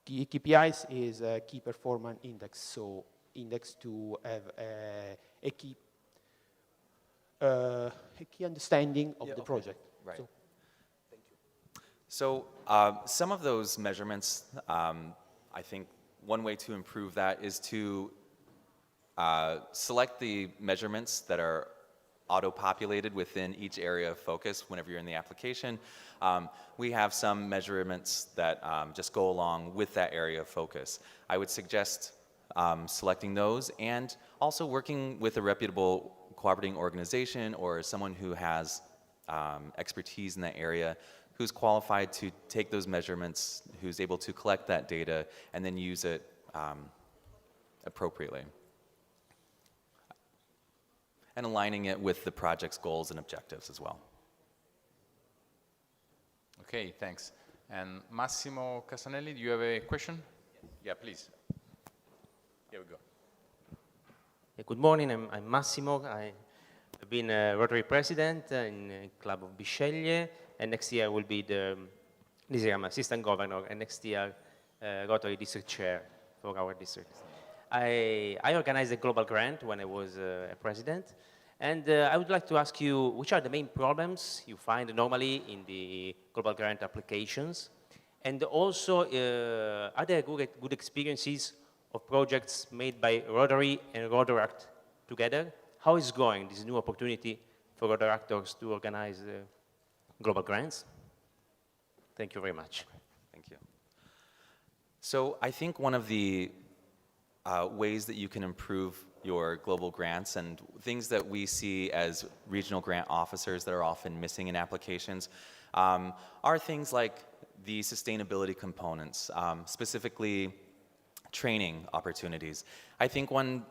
KPIs is a key performance index, so index to have a key understanding of the project. Right. So, So some of those measurements, I think one way to improve that is to select the measurements that are auto-populated within each area of focus whenever you're in the application. We have some measurements that just go along with that area of focus. I would suggest selecting those and also working with a reputable cooperating organization or someone who has expertise in that area, who's qualified to take those measurements, who's able to collect that data and then use it appropriately. And aligning it with the project's goals and objectives as well. Okay, thanks. And Massimo Casanelli, do you have a question? Yeah, please. Here we go. Good morning, I'm Massimo. I've been a Rotary President in the Club of Bisceglie, and next year I will be this year I'm Assistant Governor, and next year Rotary District Chair for our district. I organized a global grant when I was a president, and I would like to ask you, which are the main problems you find normally in the global grant applications? And also, are there good experiences of projects made by Rotary and Rotaract together? How is going this new opportunity for Rotaractors to organize global grants? Thank you very much. Thank you. So I think one of the ways that you can improve your global grants and things that we see as regional grant officers that are often missing in applications are things like the sustainability components, specifically training opportunities. I think one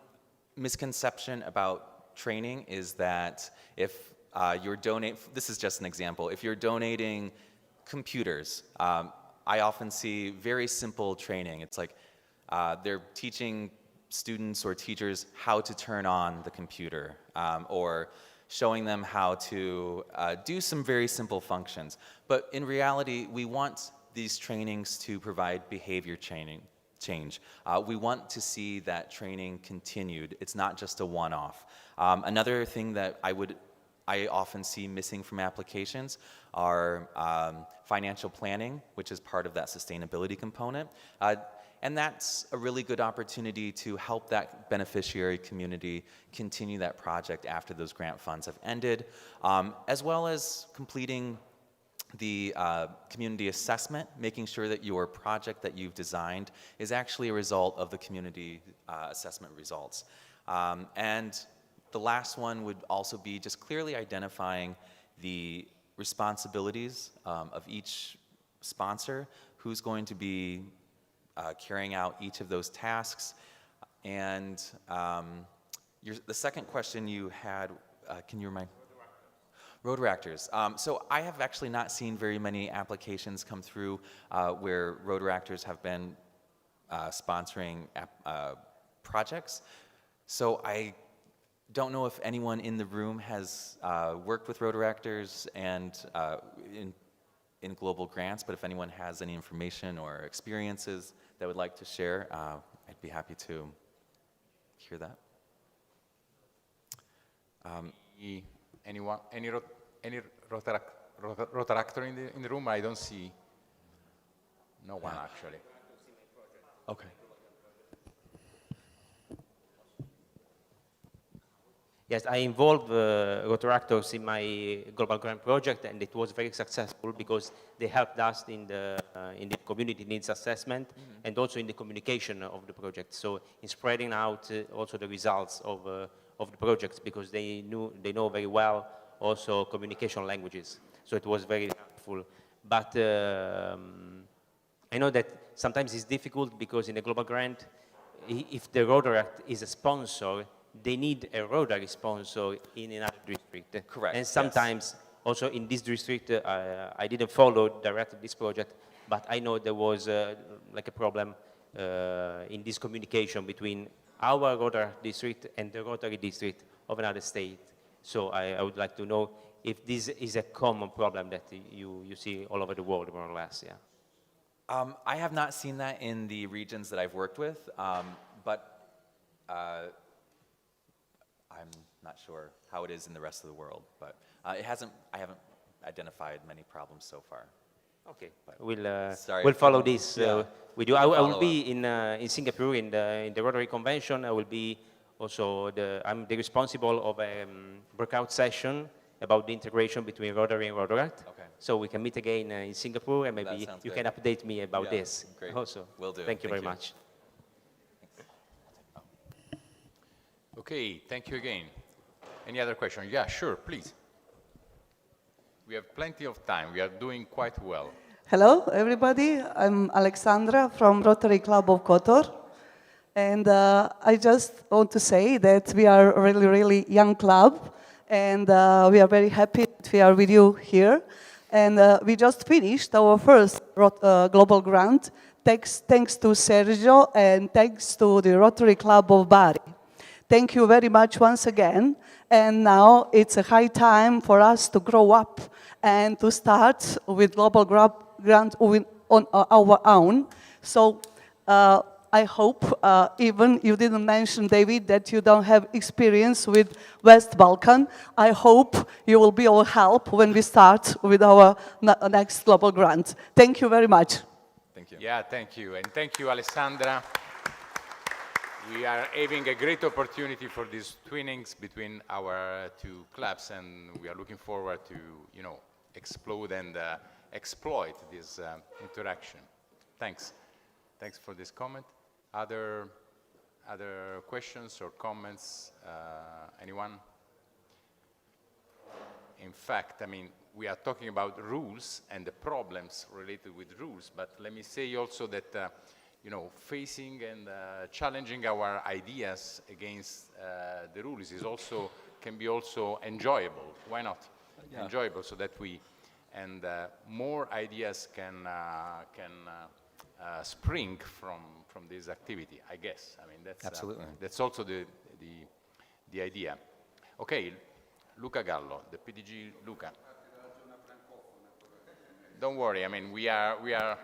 misconception about training is that if you're donating, this is just an example, if you're donating computers, I often see very simple training. It's like they're teaching students or teachers how to turn on the computer or showing them how to do some very simple functions. But in reality, we want these trainings to provide behavior training change. We want to see that training continued. It's not just a one-off. Another thing that I often see missing from applications are financial planning, which is part of that sustainability component. And that's a really good opportunity to help that beneficiary community continue that project after those grant funds have ended, as well as completing the community assessment, making sure that your project that you've designed is actually a result of the community assessment results. And the last one would also be just clearly identifying the responsibilities of each sponsor, who's going to be carrying out each of those tasks. And the second question you had, can you remind? Rotaractors. So I have actually not seen very many applications come through where Rotaractors have been sponsoring projects. So I don't know if anyone in the room has worked with Rotaractors and in global grants, but if anyone has any information or experiences that would like to share, I'd be happy to hear that. Anyone, any Rotaractor in the room? I don't see. No one actually. Okay. Yes, I involved Rotaractors in my global grant project, and it was very successful because they helped us in the community needs assessment and also in the communication of the project. So in spreading out also the results of the projects, because they know very well also communication languages. So it was very helpful. But I know that sometimes it's difficult because in a global grant, if the Rotaract is a sponsor, they need a Rotary sponsor in another district. Correct. And sometimes also in this district, I didn't follow directly this project, but I know there was like a problem in this communication between our Rotary district and the Rotary district of another state. So I would like to know if this is a common problem that you see all over the world, more or less, yeah. I have not seen that in the regions that I've worked with, but I'm not sure how it is in the rest of the world. But I haven't identified many problems so far. Okay, we'll Sorry, follow this yeah. with you. I will Follow be in Singapore in the Rotary Convention. I will be also I'm the responsible of a breakout session about the integration between Rotary and Rotaract. Okay. So we can meet again in Singapore, and maybe sounds you good. can update me about Yeah, this. great. Also, Will do. Thank you Thank very you. much. Okay, thank you again. Any other question? Yeah, sure, please. We have plenty of time. We are doing quite well. Hello, everybody. I'm Alexandra from Rotary Club of Kotor. And I just want to say that we are a really, really young club. And we are very happy that we are with you here. And we just finished our first global grant, thanks to Sergio and thanks to the Rotary Club of Bari. Thank you very much once again. And now it's a high time for us to grow up and to start with global grant on our own. So I hope, even you didn't mention, David, that you don't have experience with West Balkan. I hope you will be our help when we start with our next global grant. Thank you very much. Thank you. Yeah, thank you. And thank you, Alessandra. We are having a great opportunity for these twinnings between our two clubs, and we are looking forward to, explode and exploit this interaction. Thanks. Thanks for this comment. Other questions or comments? Anyone? In fact, we are talking about rules and the problems related with rules, but let me say also that facing and challenging our ideas against the rules can be also enjoyable. Why not? Yeah. Enjoyable, so that more ideas can spring from this activity. I guess. That's absolutely. That's also the idea. Okay, Luca Gallo, the PDG Luca. Don't worry. We are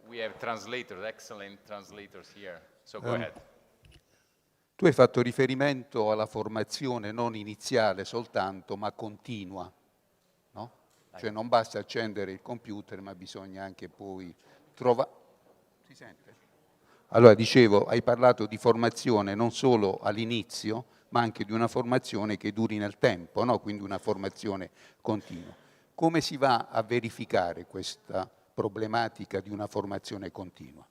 we have translators, excellent translators here. So go ahead. Tu hai fatto riferimento alla formazione non iniziale soltanto, ma continua, no? Cioè non basta accendere il computer, ma bisogna anche poi trovare... Si sente? Allora, dicevo, hai parlato di formazione non solo all'inizio, ma anche di una formazione che duri nel tempo, no? Quindi una formazione continua. Come si va a verificare questa problematica di una formazione continua?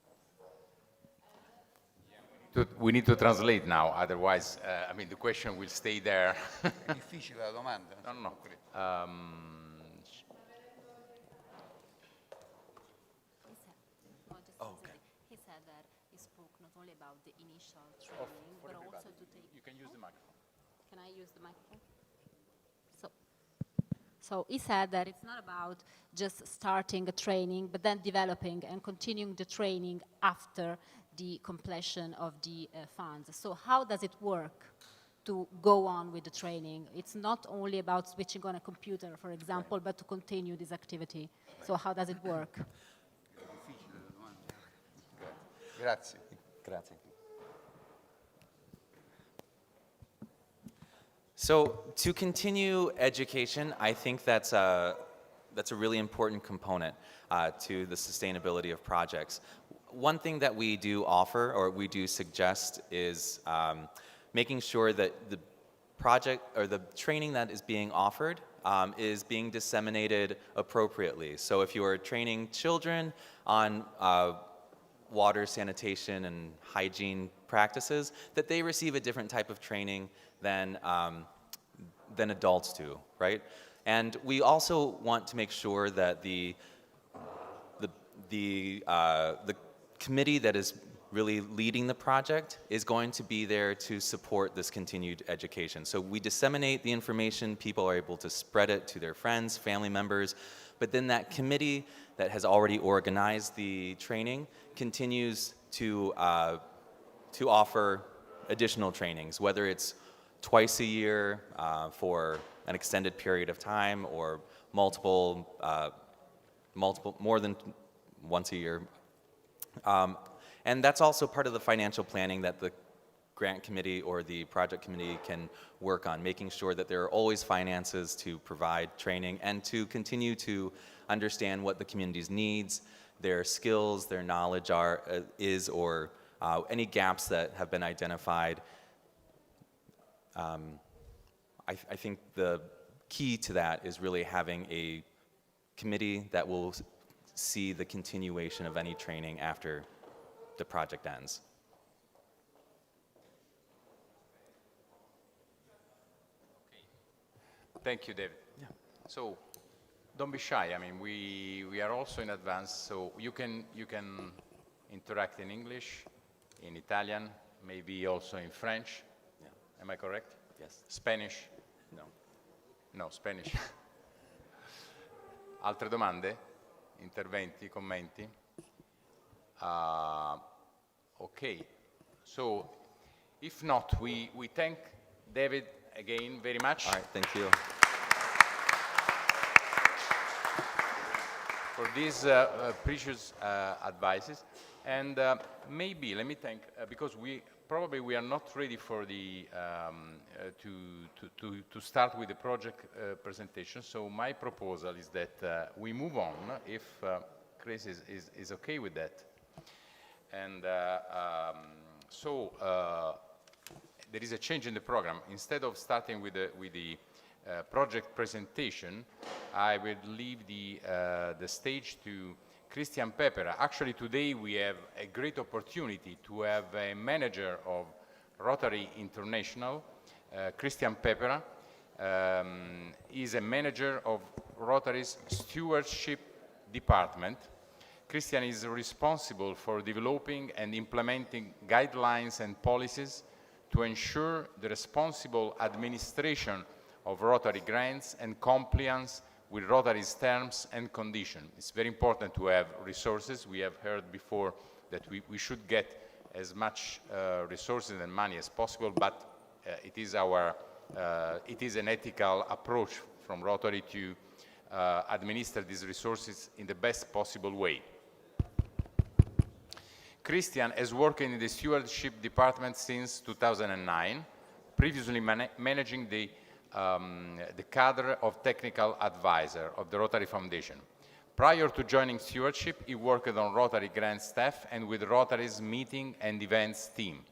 We need to translate now, otherwise, I mean, the question will stay there. È difficile la domanda? No. He said that he spoke not only about the initial training, but also to take... You can use the microphone. Can I use the microphone? So he said that it's not about just starting a training, but then developing and continuing the training after the completion of the funds. So how does it work to go on with the training? It's not only about switching on a computer, for example, but to continue this activity. So how does it work? Grazie. Grazie. So to continue education, I think that's a really important component to the sustainability of projects. One thing that we do offer, or we do suggest, is making sure that the project or the training that is being offered is being disseminated appropriately. So if you are training children on water, sanitation, and hygiene practices, that they receive a different type of training than adults do, right? And we also want to make sure that the committee that is really leading the project is going to be there to support this continued education. So we disseminate the information, people are able to spread it to their friends, family members, but then that committee that has already organized the training continues to offer additional trainings, whether it's twice a year for an extended period of time, or multiple, more than once a year. And that's also part of the financial planning that the grant committee or the project committee can work on, making sure that there are always finances to provide training and to continue to understand what the community's needs, their skills, their knowledge is, or any gaps that have been identified. I think the key to that is really having a committee that will see the continuation of any training after the project ends. Thank you, David. Yeah. So don't be shy. I mean, we are also in advance, so you can interact in English, in Italian, maybe also in French. Yeah. Am I correct? Yes. Spanish? No. No, Spanish. Altre domande? Interventi, commenti? Okay. So, if not, we thank David again very much. All right, thank you. For these precious advices. And maybe, let me thank, because we are not ready for the, to start with the project presentation. So my proposal is that we move on, if Chris is okay with that. And so there is a change in the program. Instead of starting with the project presentation, I will leave the stage to Christian Pepera. Actually, today we have a great opportunity to have a manager of Rotary International, Christian Pepera. Is a manager of Rotary's Stewardship Department. Christian is responsible for developing and implementing guidelines and policies to ensure the responsible administration of Rotary grants and compliance with Rotary's terms and conditions. It's very important to have resources. We have heard before that we should get as much resources and money as possible, but it is an ethical approach from Rotary to administer these resources in the best possible way. Christian has worked in the stewardship department since 2009, previously managing the cadre of technical advisor of the Rotary Foundation. Prior to joining stewardship, he worked on Rotary grant staff and with Rotary's meeting and events team.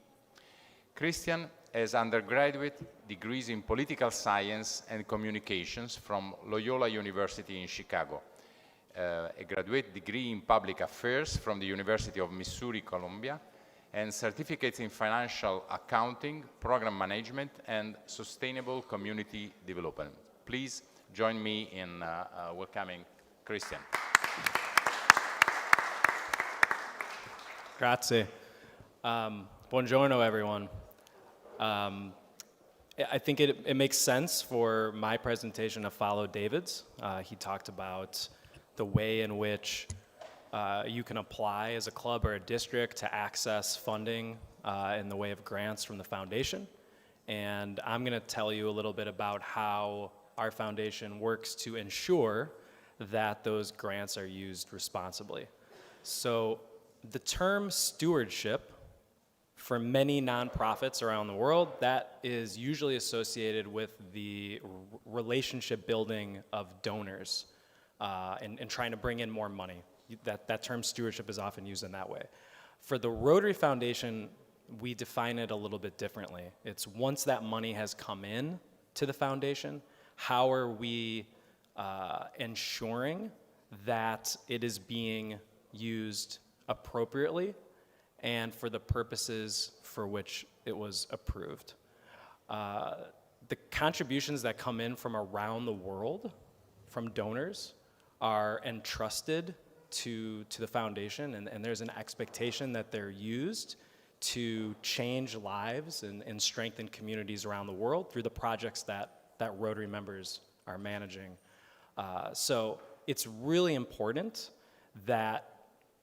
Christian has undergraduate degrees in political science and communications from Loyola University in Chicago, a graduate degree in public affairs from the University of Missouri, Columbia, and certificates in financial accounting, program management, and sustainable community development. Please join me in welcoming Christian. Grazie. Buongiorno, everyone. I think it makes sense for my presentation to follow David's. He talked about the way in which you can apply as a club or a district to access funding in the way of grants from the foundation. And I'm going to tell you a little bit about how our foundation works to ensure that those grants are used responsibly. So the term stewardship, for many nonprofits around the world, that is usually associated with the relationship building of donors and trying to bring in more money. That term stewardship is often used in that way. For the Rotary Foundation, we define it a little bit differently. It's once that money has come in to the foundation, how are we ensuring that it is being used appropriately and for the purposes for which it was approved. The contributions that come in from around the world, from donors, are entrusted to the foundation, and there's an expectation that they're used to change lives and strengthen communities around the world through the projects that Rotary members are managing. So it's really important that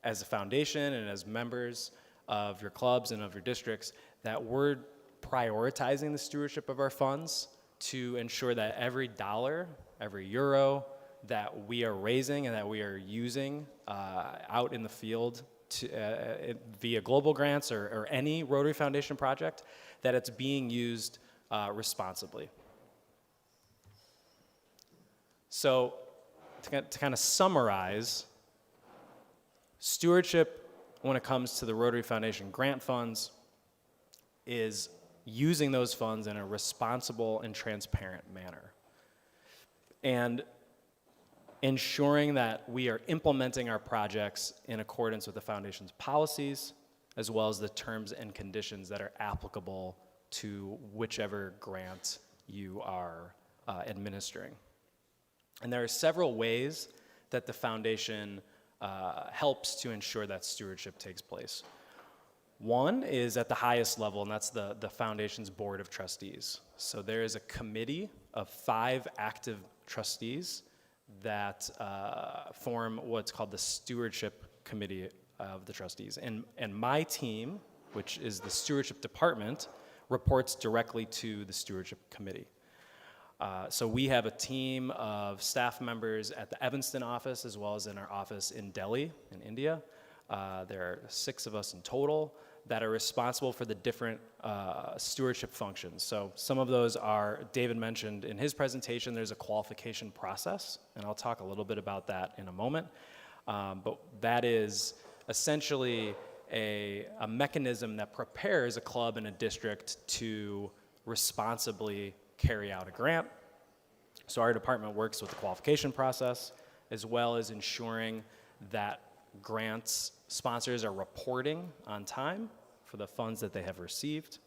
as a foundation and as members of your clubs and of your districts, that we're prioritizing the stewardship of our funds to ensure that every dollar, every euro that we are raising and that we are using out in the field to, via global grants or any Rotary Foundation project, that it's being used responsibly. So to kind of summarize, stewardship when it comes to the Rotary Foundation grant funds is using those funds in a responsible and transparent manner, and ensuring that we are implementing our projects in accordance with the Foundation's policies, as well as the terms and conditions that are applicable to whichever grant you are administering. And there are several ways that the Foundation helps to ensure that stewardship takes place. One is at the highest level, and that's the Foundation's Board of Trustees. So there is a committee of 5 active trustees that form what's called the Stewardship Committee of the Trustees. And my team, which is the Stewardship Department, reports directly to the Stewardship Committee. So we have a team of staff members at the Evanston office as well as in our office in Delhi in India. There are 6 of us in total that are responsible for the different stewardship functions. So some of those are, David mentioned in his presentation, there's a qualification process, and I'll talk a little bit about that in a moment. But that is essentially a mechanism that prepares a club and a district to responsibly carry out a grant. So our department works with the qualification process, as well as ensuring that grants sponsors are reporting on time for the funds that they have received.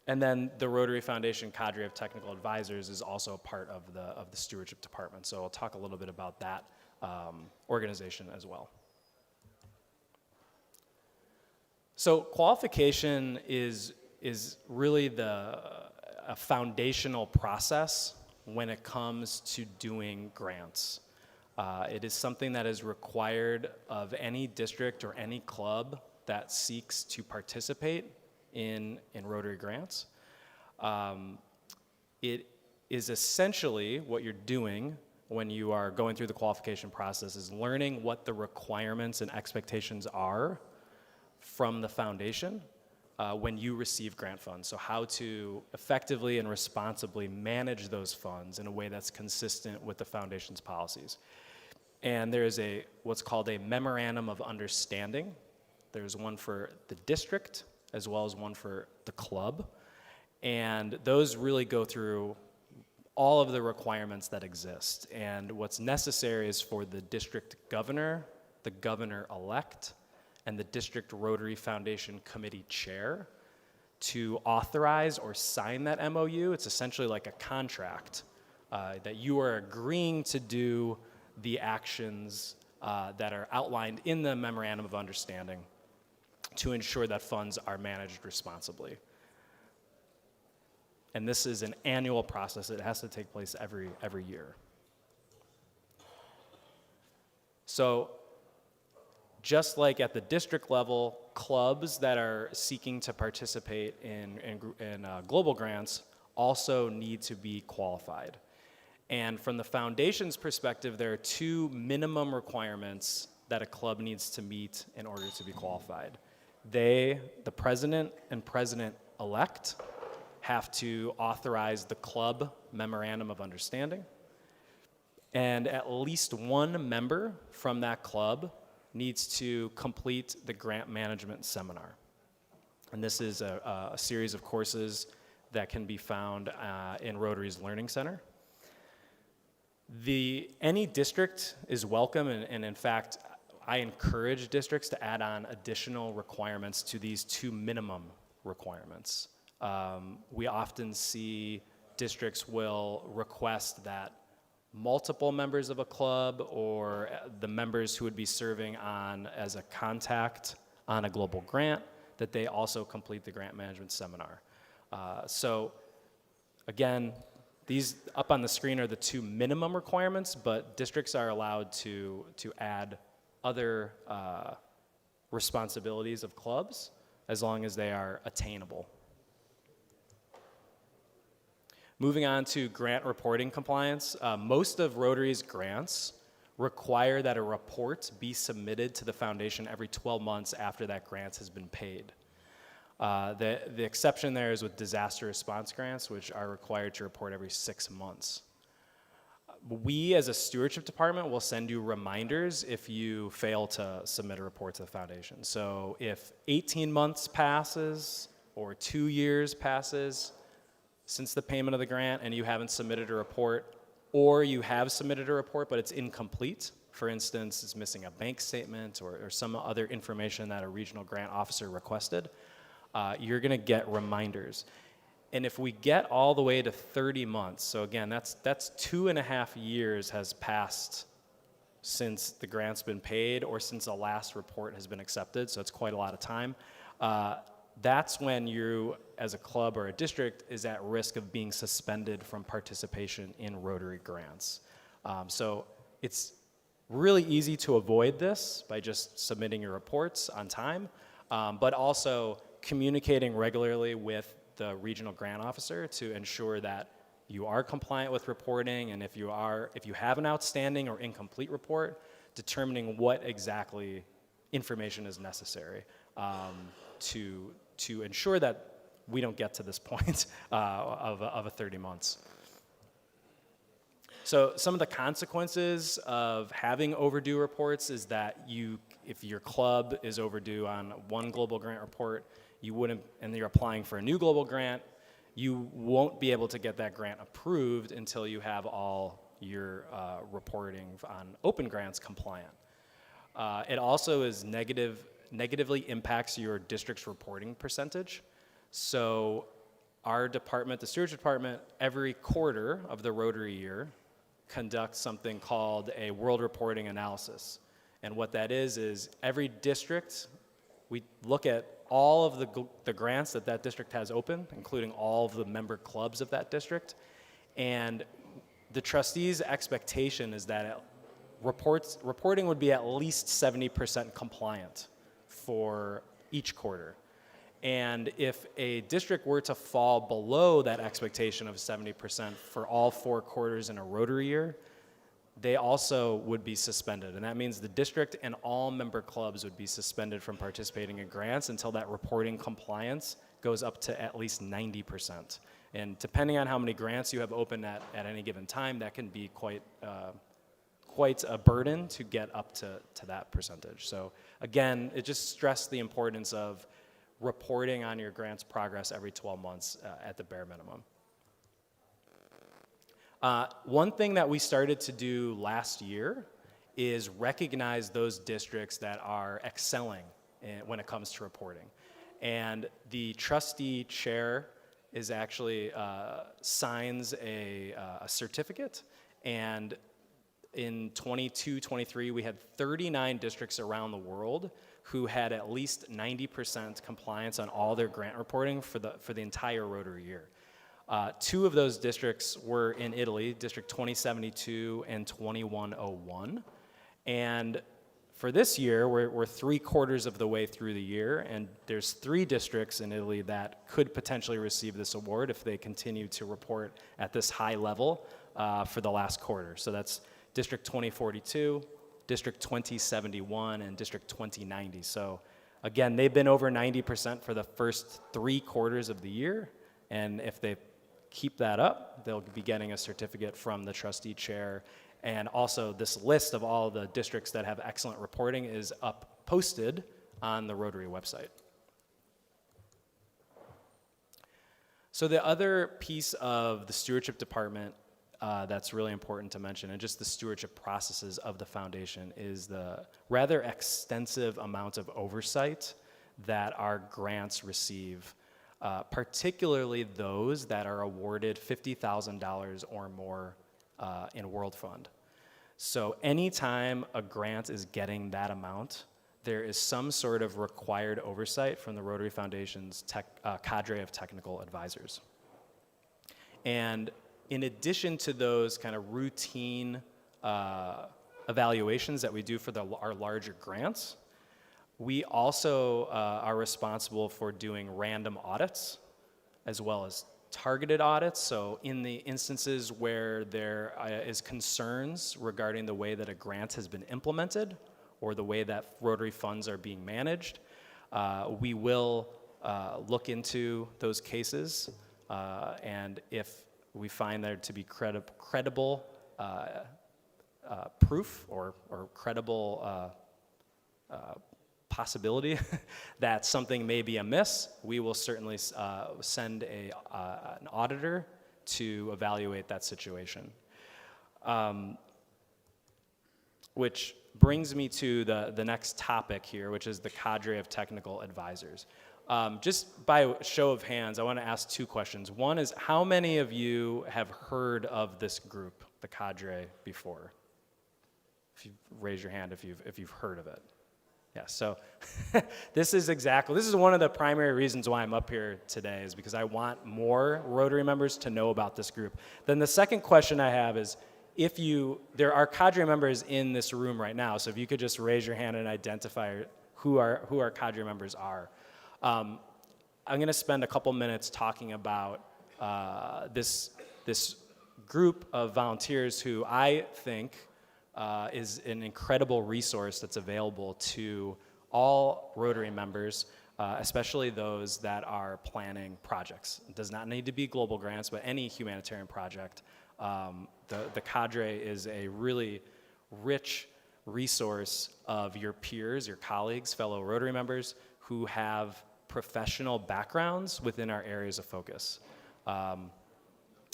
And then the Rotary Foundation cadre of technical advisors is also a part of the stewardship department. So I'll talk a little bit about that organization as well. So qualification is really a foundational process when it comes to doing grants. It is something that is required of any district or any club that seeks to participate in Rotary grants. It is essentially what you're doing when you are going through the qualification process is learning what the requirements and expectations are from the foundation when you receive grant funds. So how to effectively and responsibly manage those funds in a way that's consistent with the foundation's policies. And there's what's called a memorandum of understanding. There's one for the district as well as one for the club. And those really go through all of the requirements that exist. And what's necessary is for the district governor, the governor-elect, and the District Rotary Foundation Committee Chair to authorize or sign that MOU. It's essentially like a contract that you are agreeing to do the actions that are outlined in the Memorandum of Understanding to ensure that funds are managed responsibly. And this is an annual process. It has to take place every year. So just like at the district level, clubs that are seeking to participate in global grants also need to be qualified. And from the foundation's perspective, there are two minimum requirements that a club needs to meet in order to be qualified. The president and president-elect, have to authorize the club memorandum of understanding, and at least one member from that club needs to complete the grant management seminar. And this is a series of courses that can be found in Rotary's Learning Center. Any district is welcome, and in fact, I encourage districts to add on additional requirements to these two minimum requirements. We often see districts will request that multiple members of a club or the members who would be serving as a contact on a global grant, that they also complete the grant management seminar. So again, these up on the screen are the two minimum requirements, but districts are allowed to add other responsibilities of clubs as long as they are attainable. Moving on to grant reporting compliance, most of Rotary's grants require that a report be submitted to the foundation every 12 months after that grant has been paid. The exception there is with disaster response grants, which are required to report every 6 months. We, as a stewardship department, will send you reminders if you fail to submit a report to the foundation. So if 18 months passes or 2 years passes since the payment of the grant and you haven't submitted a report, or you have submitted a report but it's incomplete, for instance, it's missing a bank statement or some other information that a regional grant officer requested, you're gonna get reminders. And if we get all the way to 30 months, so again, that's 2.5 years has passed since the grant's been paid or since the last report has been accepted, so it's quite a lot of time. That's when you, as a club or a district, is at risk of being suspended from participation in Rotary grants. So it's really easy to avoid this by just submitting your reports on time, but also communicating regularly with the regional grant officer to ensure that you are compliant with reporting, and if you have an outstanding or incomplete report, determining what exactly information is necessary to ensure that we don't get to this point of a 30 months. So some of the consequences of having overdue reports is that if your club is overdue on one global grant report, and you're applying for a new global grant, you won't be able to get that grant approved until you have all your reporting on open grants compliant. It also is negatively impacts your district's reporting percentage. So our department, the stewardship department, every quarter of the Rotary year conducts something called a world reporting analysis. And what that is every district, we look at all of the grants that district has open, including all of the member clubs of that district. And the trustees' expectation is that reporting would be at least 70% compliant for each quarter. And if a district were to fall below that expectation of 70% for all 4 quarters in a Rotary year, they also would be suspended. And that means the district and all member clubs would be suspended from participating in grants until that reporting compliance goes up to at least 90%. And depending on how many grants you have open at any given time, that can be quite a burden to get up to that percentage. So again, it just stressed the importance of reporting on your grant's progress every 12 months at the bare minimum. One thing that we started to do last year is recognize those districts that are excelling when it comes to reporting. And the trustee chair is actually signs a certificate. And in 22-23, we had 39 districts around the world who had at least 90% compliance on all their grant reporting for the entire Rotary year. 2 of those districts were in Italy, District 2072 and 2101. And for this year, we're 3/4 of the way through the year, and there's 3 districts in Italy that could potentially receive this award if they continue to report at this high level for the last quarter. So that's District 2042, District 2071, and District 2090. So again, they've been over 90% for the first 3 quarters of the year, and if they keep that up, they'll be getting a certificate from the trustee chair. And also this list of all the districts that have excellent reporting is posted on the Rotary website. So the other piece of the stewardship department that's really important to mention, and just the stewardship processes of the foundation, is the rather extensive amount of oversight that our grants receive, particularly those that are awarded $50,000 or more in World Fund. So anytime a grant is getting that amount, there is some sort of required oversight from the Rotary Foundation's cadre of technical advisors. And in addition to those kind of routine evaluations that we do for our larger grants, we also are responsible for doing random audits as well as targeted audits. So in the instances where there is concerns regarding the way that a grant has been implemented or the way that Rotary funds are being managed, we will look into those cases, and if we find there to be credible proof or credible possibility that something may be amiss, we will certainly send an auditor to evaluate that situation. Which brings me to the next topic here, which is the cadre of technical advisors. Just by show of hands, I want to ask 2 questions. One is, how many of you have heard of this group, the cadre, before? If you raise your hand if you've heard of it. Yeah, so this is one of the primary reasons why I'm up here today, is because I want more Rotary members to know about this group. Then the second question I have is, there are cadre members in this room right now, so if you could just raise your hand and identify who our cadre members are. I'm going to spend a couple minutes talking about this group of volunteers who I think is an incredible resource that's available to all Rotary members, especially those that are planning projects. It does not need to be global grants, but any humanitarian project. The cadre is a really rich resource of your peers, your colleagues, fellow Rotary members who have professional backgrounds within our areas of focus.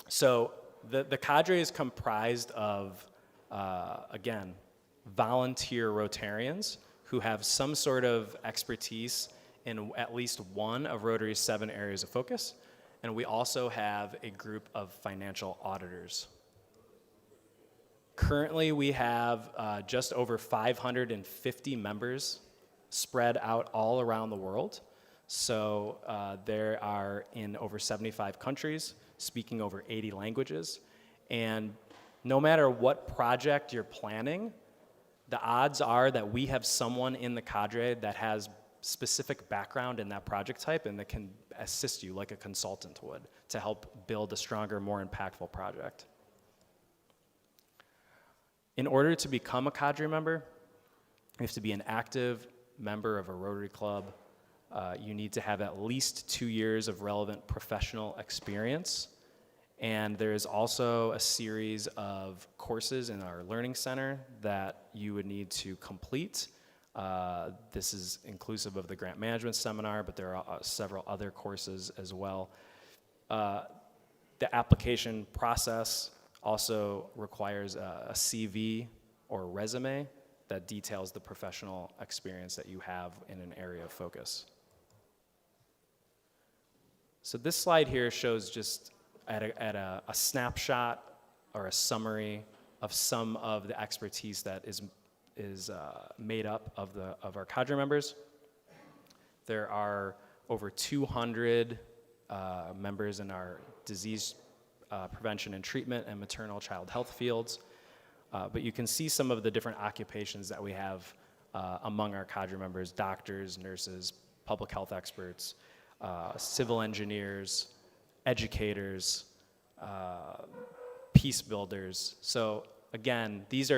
So the cadre is comprised of, again, volunteer Rotarians who have some sort of expertise in at least one of Rotary's 7 areas of focus. And we also have a group of financial auditors. Currently, we have just over 550 members spread out all around the world. So there are in over 75 countries, speaking over 80 languages. And no matter what project you're planning, the odds are that we have someone in the cadre that has specific background in that project type and that can assist you like a consultant would to help build a stronger, more impactful project. In order to become a cadre member, you have to be an active member of a Rotary Club. You need to have at least 2 years of relevant professional experience. And there is also a series of courses in our Learning Center that you would need to complete. This is inclusive of the Grant Management Seminar, but there are several other courses as well. The application process also requires a CV or resume that details the professional experience that you have in an area of focus. So this slide here shows just at a snapshot or a summary of some of the expertise that is made up of our cadre members. There are over 200 members in our disease prevention and treatment and maternal child health fields. But you can see some of the different occupations that we have among our cadre members: doctors, nurses, public health experts, civil engineers, educators, peace builders. So again, these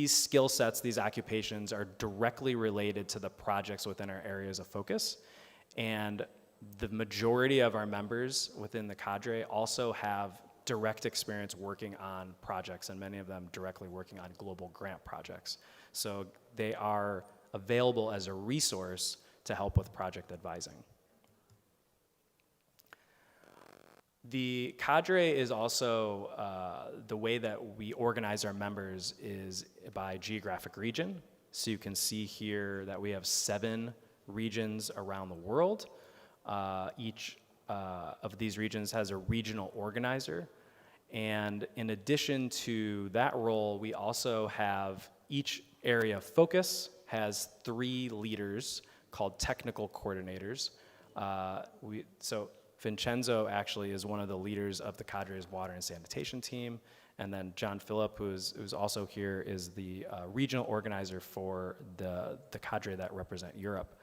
skill sets, these occupations are directly related to the projects within our areas of focus. And the majority of our members within the cadre also have direct experience working on projects, and many of them directly working on global grant projects. So they are available as a resource to help with project advising. The cadre is also, the way that we organize our members is by geographic region. So you can see here that we have 7 regions around the world. Each of these regions has a regional organizer. And in addition to that role, we also have each area of focus has 3 leaders called technical coordinators. So Vincenzo actually is one of the leaders of the cadre's water and sanitation team. And then John Phillip, who's also here, is the regional organizer for the cadre that represent Europe.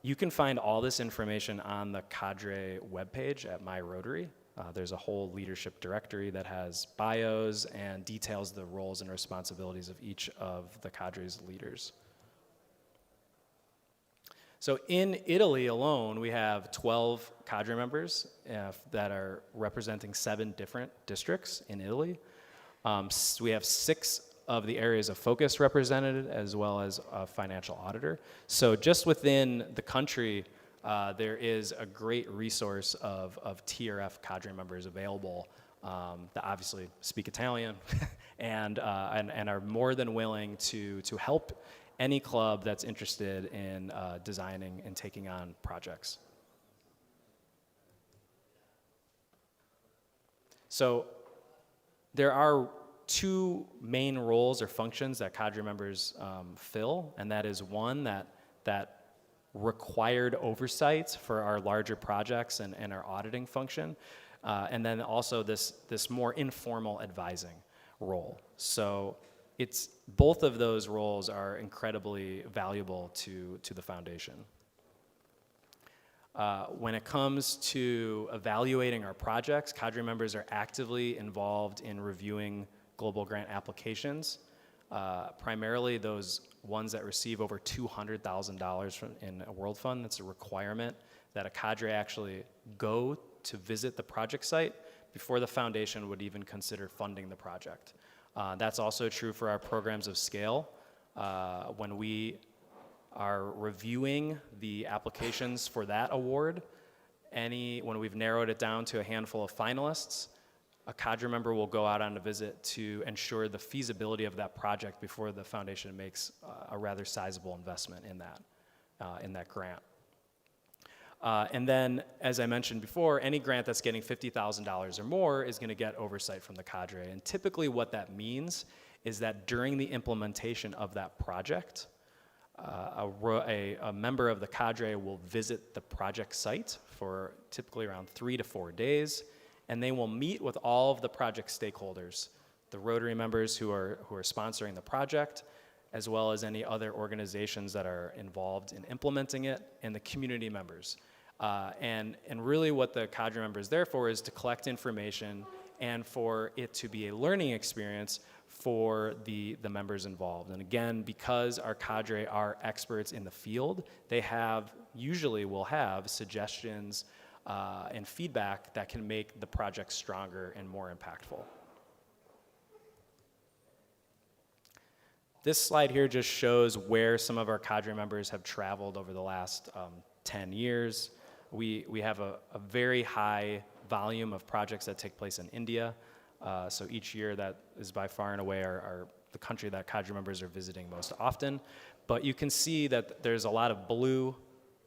You can find all this information on the cadre webpage at My Rotary. There's a whole leadership directory that has bios and details the roles and responsibilities of each of the cadre's leaders. So in Italy alone, we have 12 cadre members that are representing 7 different districts in Italy. We have 6 of the areas of focus represented, as well as a financial auditor. So just within the country, there is a great resource of TRF cadre members available that obviously speak Italian and are more than willing to help any club that's interested in designing and taking on projects. So there are 2 main roles or functions that cadre members fill, and that is one that required oversight for our larger projects and our auditing function, and then also this more informal advising role. So both of those roles are incredibly valuable to the foundation. When it comes to evaluating our projects, cadre members are actively involved in reviewing global grant applications, primarily those ones that receive over $200,000 in a World Fund. That's a requirement that a cadre actually go to visit the project site before the foundation would even consider funding the project. That's also true for our programs of scale. When we are reviewing the applications for that award, when we've narrowed it down to a handful of finalists, a cadre member will go out on a visit to ensure the feasibility of that project before the foundation makes a rather sizable investment in that grant. And then, as I mentioned before, any grant that's getting $50,000 or more is going to get oversight from the cadre. And typically what that means is that during the implementation of that project, a member of the cadre will visit the project site for typically around 3 to 4 days, and they will meet with all of the project stakeholders, the Rotary members who are sponsoring the project, as well as any other organizations that are involved in implementing it, and the community members. And really what the cadre member is there for is to collect information and for it to be a learning experience for the members involved. And again, because our cadre are experts in the field, they usually will have suggestions and feedback that can make the project stronger and more impactful. This slide here just shows where some of our cadre members have traveled over the last 10 years. We have a very high volume of projects that take place in India. So each year that is by far and away the country that cadre members are visiting most often. But you can see that there's a lot of blue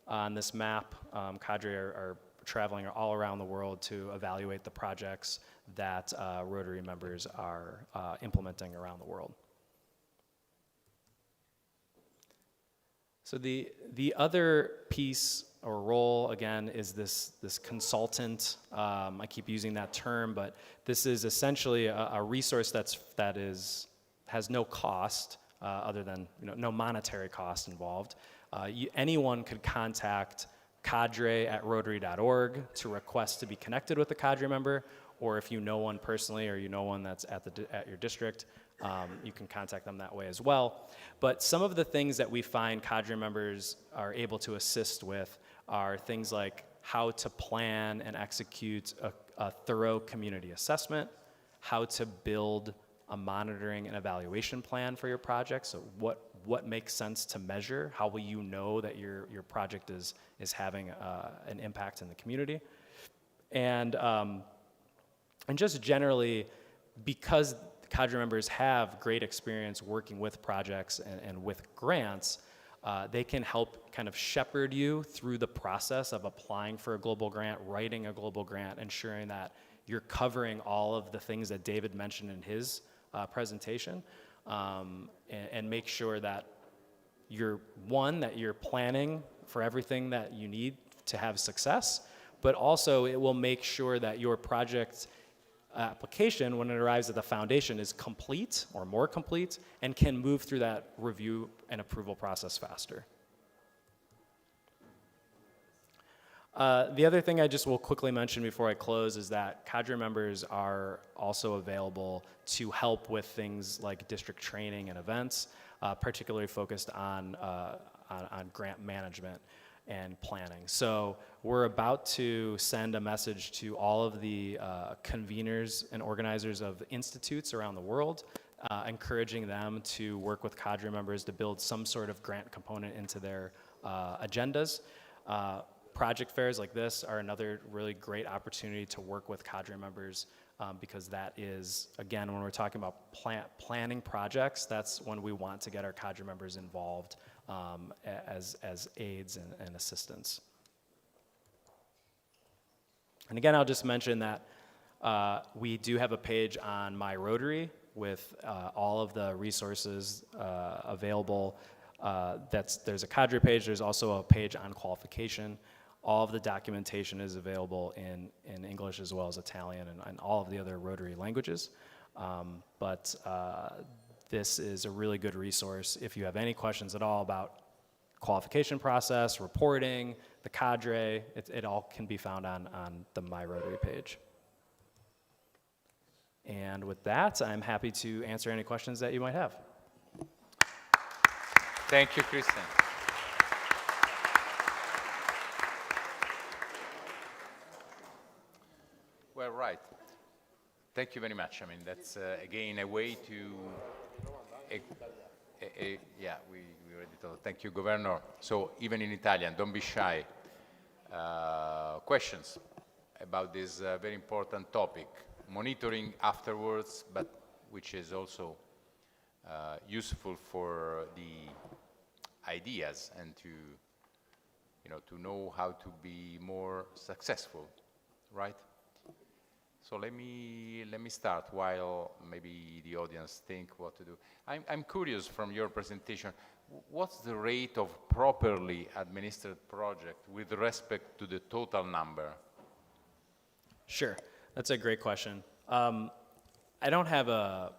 on this map. Cadre are traveling all around the world to evaluate the projects that Rotary members are implementing around the world. So the other piece or role, again, is this consultant. I keep using that term, but this is essentially a resource that has no cost other than no monetary cost involved. Anyone could contact cadre@rotary.org to request to be connected with a cadre member, or if you know one personally or you know one that's at your district, you can contact them that way as well. But some of the things that we find cadre members are able to assist with are things like how to plan and execute a thorough community assessment, how to build a monitoring and evaluation plan for your project. So what makes sense to measure? How will you know that your project is having an impact in the community? And just generally, because cadre members have great experience working with projects and with grants, they can help kind of shepherd you through the process of applying for a global grant, writing a global grant, ensuring that you're covering all of the things that David mentioned in his presentation, and make sure that you're planning for everything that you need to have success, but also it will make sure that your project application, when it arrives at the foundation, is complete or more complete and can move through that review and approval process faster. The other thing I just will quickly mention before I close is that cadre members are also available to help with things like district training and events, particularly focused on grant management and planning. So we're about to send a message to all of the conveners and organizers of institutes around the world, encouraging them to work with cadre members to build some sort of grant component into their agendas. Project fairs like this are another really great opportunity to work with cadre members, because that is, again, when we're talking about planning projects, that's when we want to get our cadre members involved as aides and assistants. And again, I'll just mention that we do have a page on My Rotary with all of the resources available. There's a cadre page. There's also a page on qualification. All of the documentation is available in English as well as Italian and all of the other Rotary languages. But this is a really good resource if you have any questions at all about qualification process, reporting, the cadre. It all can be found on the My Rotary page. And with that, I'm happy to answer any questions that you might have. Thank you, Christian. Well, right. Thank you very much. I mean, that's, again, a way to... yeah, we already told. Thank you, Governor. So, even in Italian, don't be shy. Questions about this very important topic. Monitoring afterwards, but which is also useful for the ideas and to know how to be more successful, right? So let me start while maybe the audience think what to do. I'm curious from your presentation, what's the rate of properly administered project with respect to the total number? Sure, that's a great question. I don't have a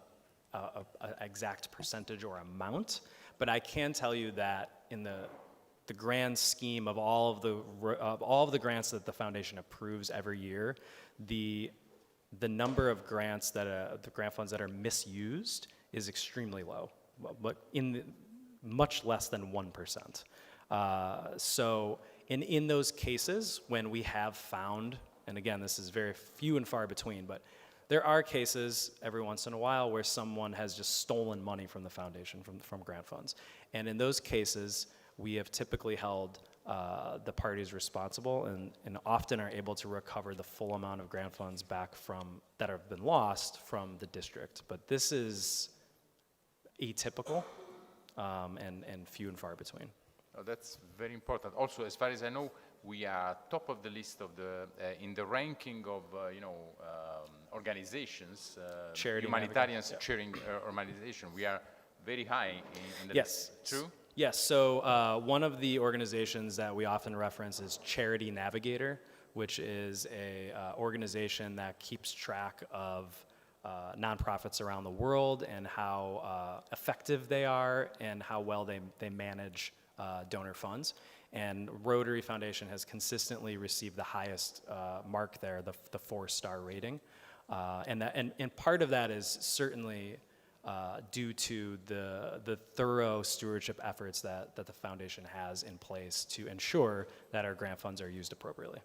exact percentage or amount, but I can tell you that in the grand scheme of all of the grants that the foundation approves every year, the the number of grants that the grant funds that are misused is extremely low, but much less than 1%. So in those cases, when we have found, and again, this is very few and far between, but there are cases every once in a while where someone has just stolen money from the foundation, from grant funds. And in those cases, we have typically held the parties responsible and often are able to recover the full amount of grant funds back that have been lost from the district. But this is atypical and few and far between. Oh, that's very important. Also, as far as I know, we are top of the list of in the ranking of organizations, Charity humanitarian Navigator. sharing organization. We are very high in the Yes. list. True? Yes, so one of the organizations that we often reference is Charity Navigator, which is a organization that keeps track of nonprofits around the world and how effective they are and how well they manage donor funds. And Rotary Foundation has consistently received the highest mark there, the 4-star rating. And part of that is certainly due to the thorough stewardship efforts that the foundation has in place to ensure that our grant funds are used appropriately.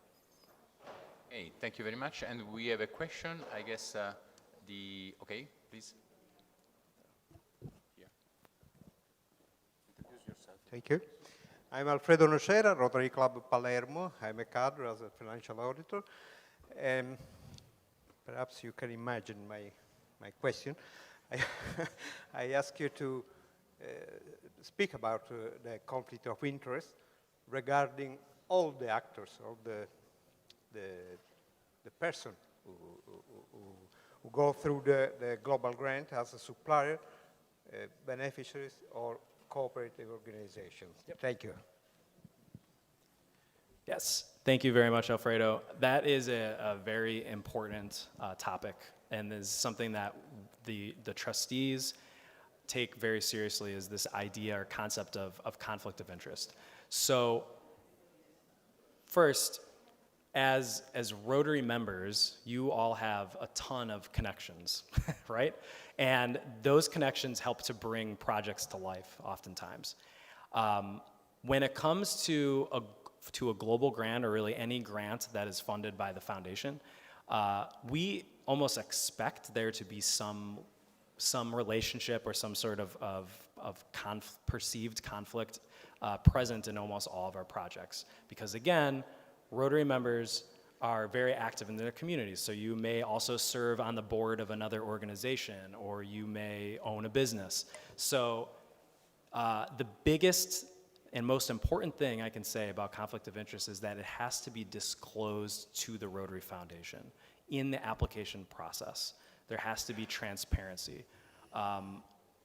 Hey, thank you very much. And we have a question, I guess, okay, please. Here. Introduce yourself. Thank you. I'm Alfredo Nocera, Rotary Club Palermo. I'm a cadre as a financial auditor. Perhaps you can imagine my question. I ask you to speak about the conflict of interest regarding all the actors, all the person who go through the global grant as a supplier, beneficiaries, or cooperative organizations. Yep. Thank you. Yes, thank you very much, Alfredo. That is a very important topic and is something that the trustees take very seriously, is this idea or concept of conflict of interest. So first, as Rotary members, you all have a ton of connections, right? And those connections help to bring projects to life oftentimes. When it comes to a global grant, or really any grant that is funded by the foundation, we almost expect there to be some relationship or some sort of perceived conflict present in almost all of our projects. Because again, Rotary members are very active in their communities. So you may also serve on the board of another organization, or you may own a business. So the biggest and most important thing I can say about conflict of interest is that it has to be disclosed to the Rotary Foundation in the application process. There has to be transparency.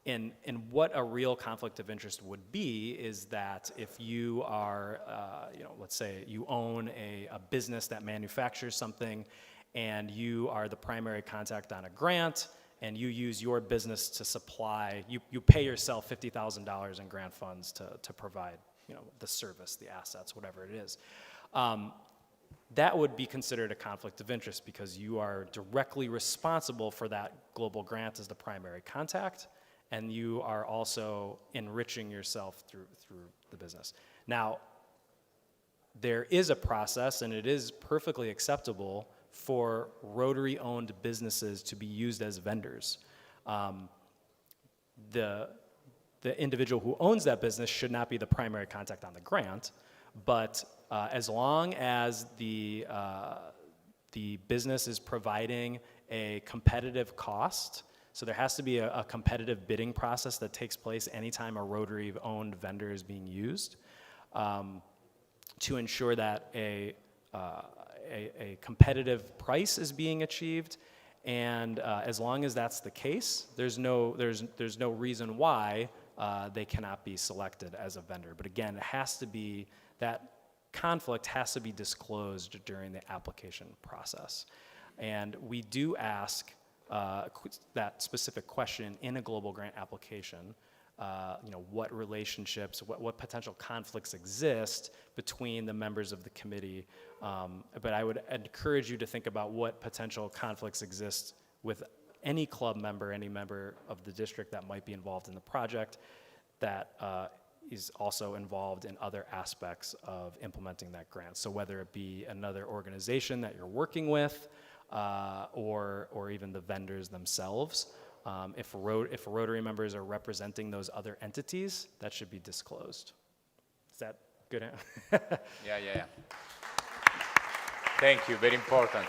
And what a real conflict of interest would be is that if you are, let's say you own a business that manufactures something, and you are the primary contact on a grant, and you use your business to supply, you pay yourself $50,000 in grant funds to provide, the service, the assets, whatever it is. That would be considered a conflict of interest because you are directly responsible for that global grant as the primary contact, and you are also enriching yourself through the business. Now, there is a process, and it is perfectly acceptable for Rotary-owned businesses to be used as vendors. The individual who owns that business should not be the primary contact on the grant, but as long as the business is providing a competitive cost, so there has to be a competitive bidding process that takes place anytime a Rotary-owned vendor is being used to ensure that a competitive price is being achieved. And as long as that's the case, there's no reason why they cannot be selected as a vendor. But again, that conflict has to be disclosed during the application process. And we do ask that specific question in a global grant application what relationships, what potential conflicts exist between the members of the committee. But I would encourage you to think about what potential conflicts exist with any club member, any member of the district that might be involved in the project that is also involved in other aspects of implementing that grant. So whether it be another organization that you're working with, or even the vendors themselves. If Rotary members are representing those other entities, that should be disclosed. Is that good? Yeah. Thank you, very important.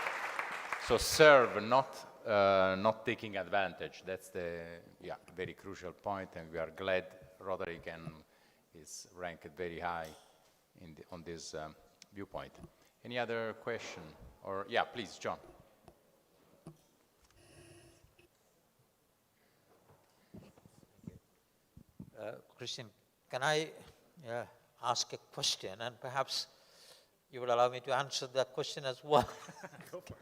So serve, not taking advantage. That's the very crucial point, and we are glad Rotary is ranked very high on this viewpoint. Any other question? Or please, John. Christian, can I ask a question, and perhaps you would allow me to answer that question as well? Go for it.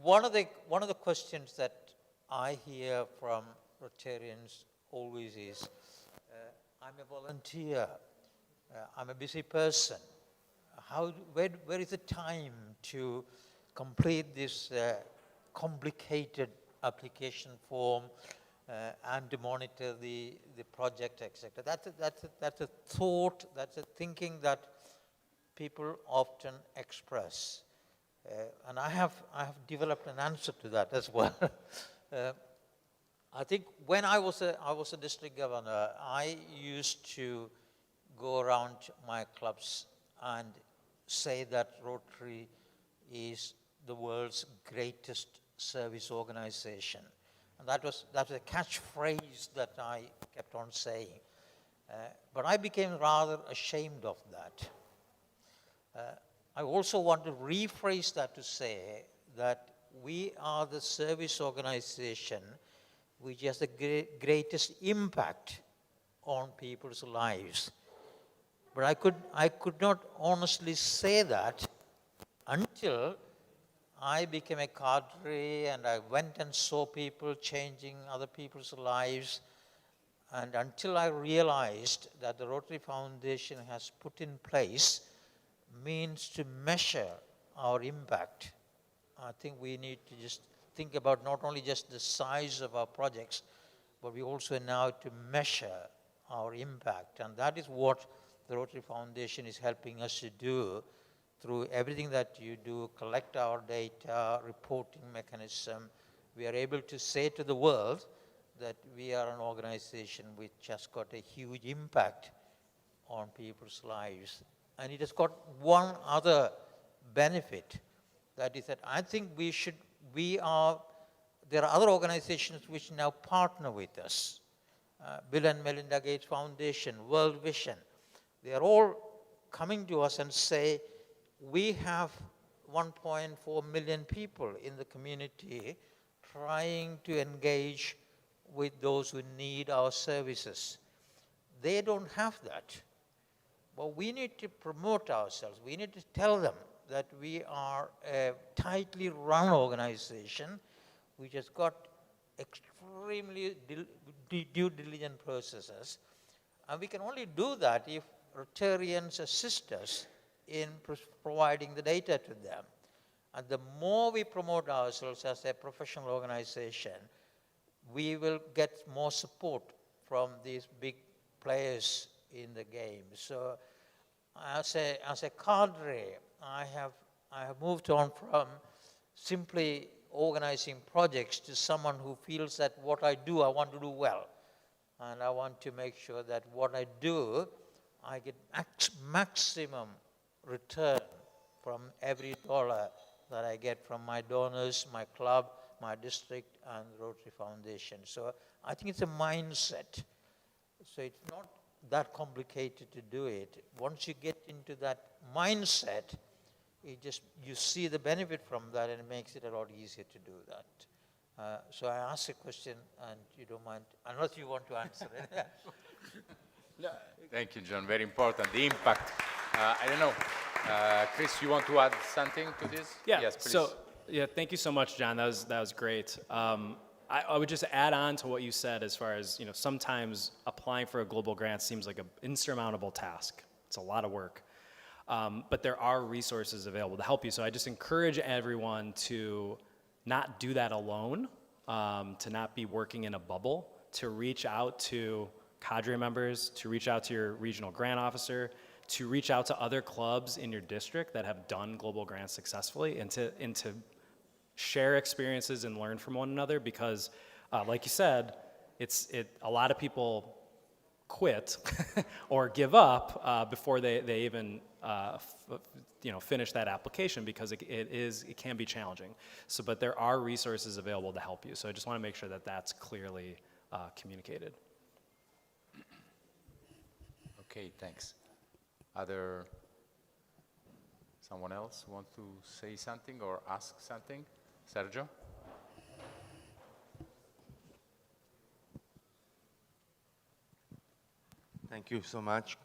One of the questions that I hear from Rotarians always is, I'm a volunteer, I'm a busy person. Where is the time to complete this complicated application form and to monitor the project, etc.? That's a thought, that's a thinking that people often express. And I have developed an answer to that as well. I think when I was a district governor, I used to go around my clubs and say that Rotary is the world's greatest service organization. And that was a catchphrase that I kept on saying. But I became rather ashamed of that. I also want to rephrase that to say that we are the service organization which has the greatest impact on people's lives. But I could not honestly say that until I became a cadre and I went and saw people changing other people's lives, and until I realized that the Rotary Foundation has put in place means to measure our impact. I think we need to just think about not only just the size of our projects, but we also now to measure our impact. And that is what the Rotary Foundation is helping us to do through everything that you do, collect our data, reporting mechanism. We are able to say to the world that we are an organization which has got a huge impact on people's lives. And it has got one other benefit, that is that I think there are other organizations which now partner with us. Bill and Melinda Gates Foundation, World Vision, they are all coming to us and say, we have 1.4 million people in the community trying to engage with those who need our services. They don't have that. But we need to promote ourselves. We need to tell them that we are a tightly run organization which has got extremely due diligence processes. And we can only do that if Rotarians assist us in providing the data to them. And the more we promote ourselves as a professional organization, we will get more support from these big players in the game. So as a cadre, I have moved on from simply organizing projects to someone who feels that what I do, I want to do well. And I want to make sure that what I do, I get maximum return from every dollar that I get from my donors, my club, my district, and Rotary Foundation. So I think it's a mindset. So it's not that complicated to do it. Once you get into that mindset, you see the benefit from that, and it makes it a lot easier to do that. So I asked a question, and you don't mind, unless you want to answer it. No. Thank you, John. Very important. The impact. I don't know. Chris, you want to add something to this? Yeah. Yes, please. So, thank you so much, John. That was great. I would just add on to what you said as far as, sometimes applying for a global grant seems like an insurmountable task. It's a lot of work. But there are resources available to help you. So I just encourage everyone to not do that alone, to not be working in a bubble, to reach out to cadre members, to reach out to your regional grant officer, to reach out to other clubs in your district that have done global grants successfully, and to share experiences and learn from one another, because like you said, a lot of people quit or give up before they even finish that application, because it can be challenging. So, but there are resources available to help you. So I just want to make sure that that's clearly communicated. Okay, thanks. Someone else want to say something or ask something? Sergio? Thank you so much.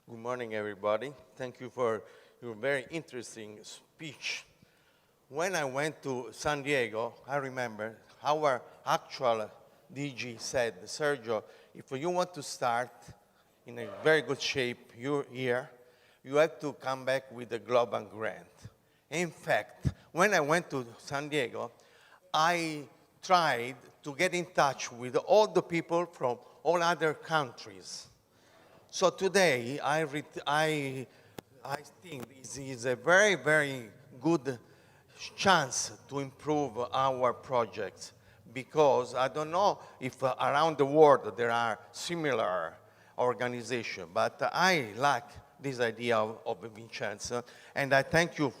Good morning, everybody. Thank you for your very interesting speech. When I went to San Diego, I remember our actual DG said, Sergio, if you want to start in a very good shape here, you have to come back with a global grant. In fact, when I went to San Diego, I tried to get in touch with all the people from all other countries. So today, I think this is a very, very good chance to improve our projects, because I don't know if around the world there are similar organizations, but I like this idea of Vincenzo, and I thank you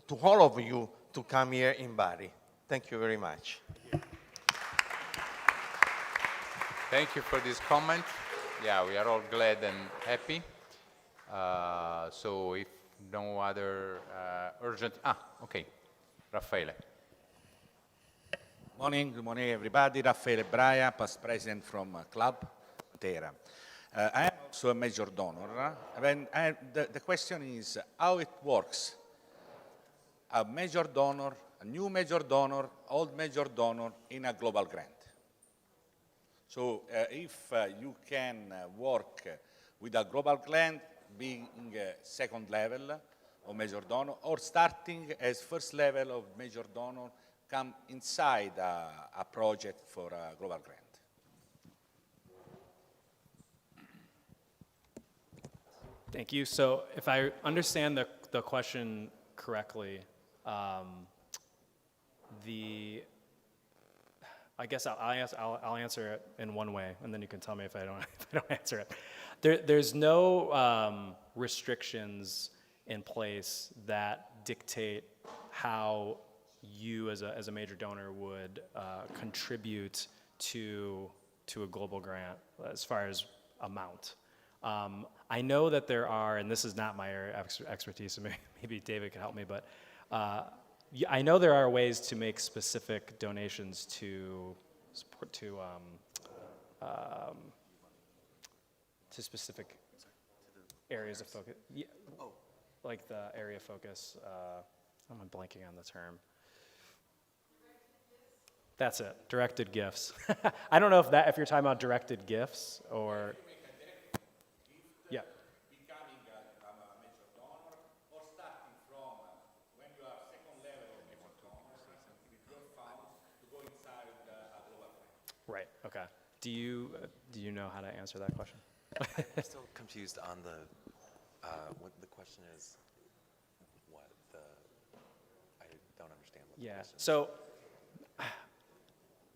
to all of you to come here in Bari. Thank you very much. Thank you for this comment. Yeah, we are all glad and happy. So if no other urgent... okay. Raffaele. Good morning, everybody. Raffaele Braia, past president from Club Matera. I am also a major donor. The question is how it works. A major donor, a new major donor, old major donor in a global grant. So if you can work with a global grant, being second level of major donor, or starting as first level of major donor, come inside a project for a global grant. Thank you. So if I understand the question correctly, I guess I'll answer it in one way, and then you can tell me if I don't answer it. There's no restrictions in place that dictate how you as a major donor would contribute to a global grant as far as amount. I know that there are, and this is not my area of expertise, so maybe David can help me, but I know there are ways to make specific donations to specific areas of focus. Yeah, like the area of focus. I'm blanking on the term. That's it. Directed gifts. I don't know if you're talking about directed gifts or. Yeah. Becoming a major donor, or starting from when you are second level of major donor, with your funds to go inside a global grant. Right. Okay. Do you know how to answer that question? I'm still confused on what the question is. I don't understand what the question is. So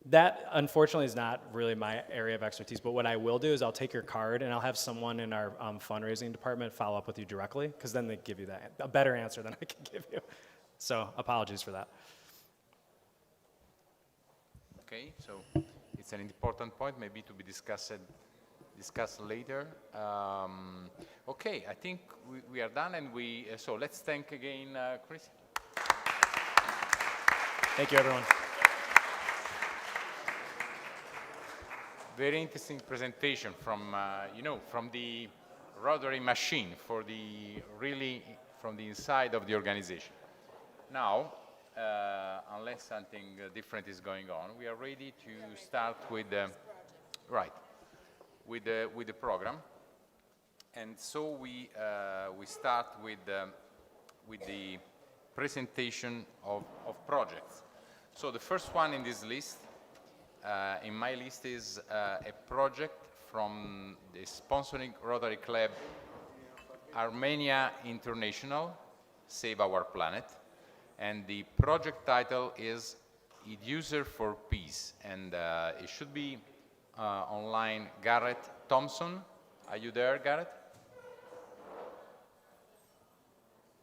that unfortunately is not really my area of expertise, but what I will do is I'll take your card and I'll have someone in our fundraising department follow up with you directly, because then they give you a better answer than I can give you. So apologies for that. Okay, so it's an important point, maybe to be discussed later. Okay, I think we are done, and so let's thank again Chris. Thank you, everyone. Very interesting presentation from from the Rotary machine, from the inside of the organization. Now, unless something different is going on, we are ready to start with with the program. And so we start with the presentation of projects. So the first one in this list, in my list, is a project from the sponsoring Rotary Club Armenia International, Save Our Planet. And the project title is Eduser for Peace. And it should be online. Garrett Thompson, are you there, Garrett?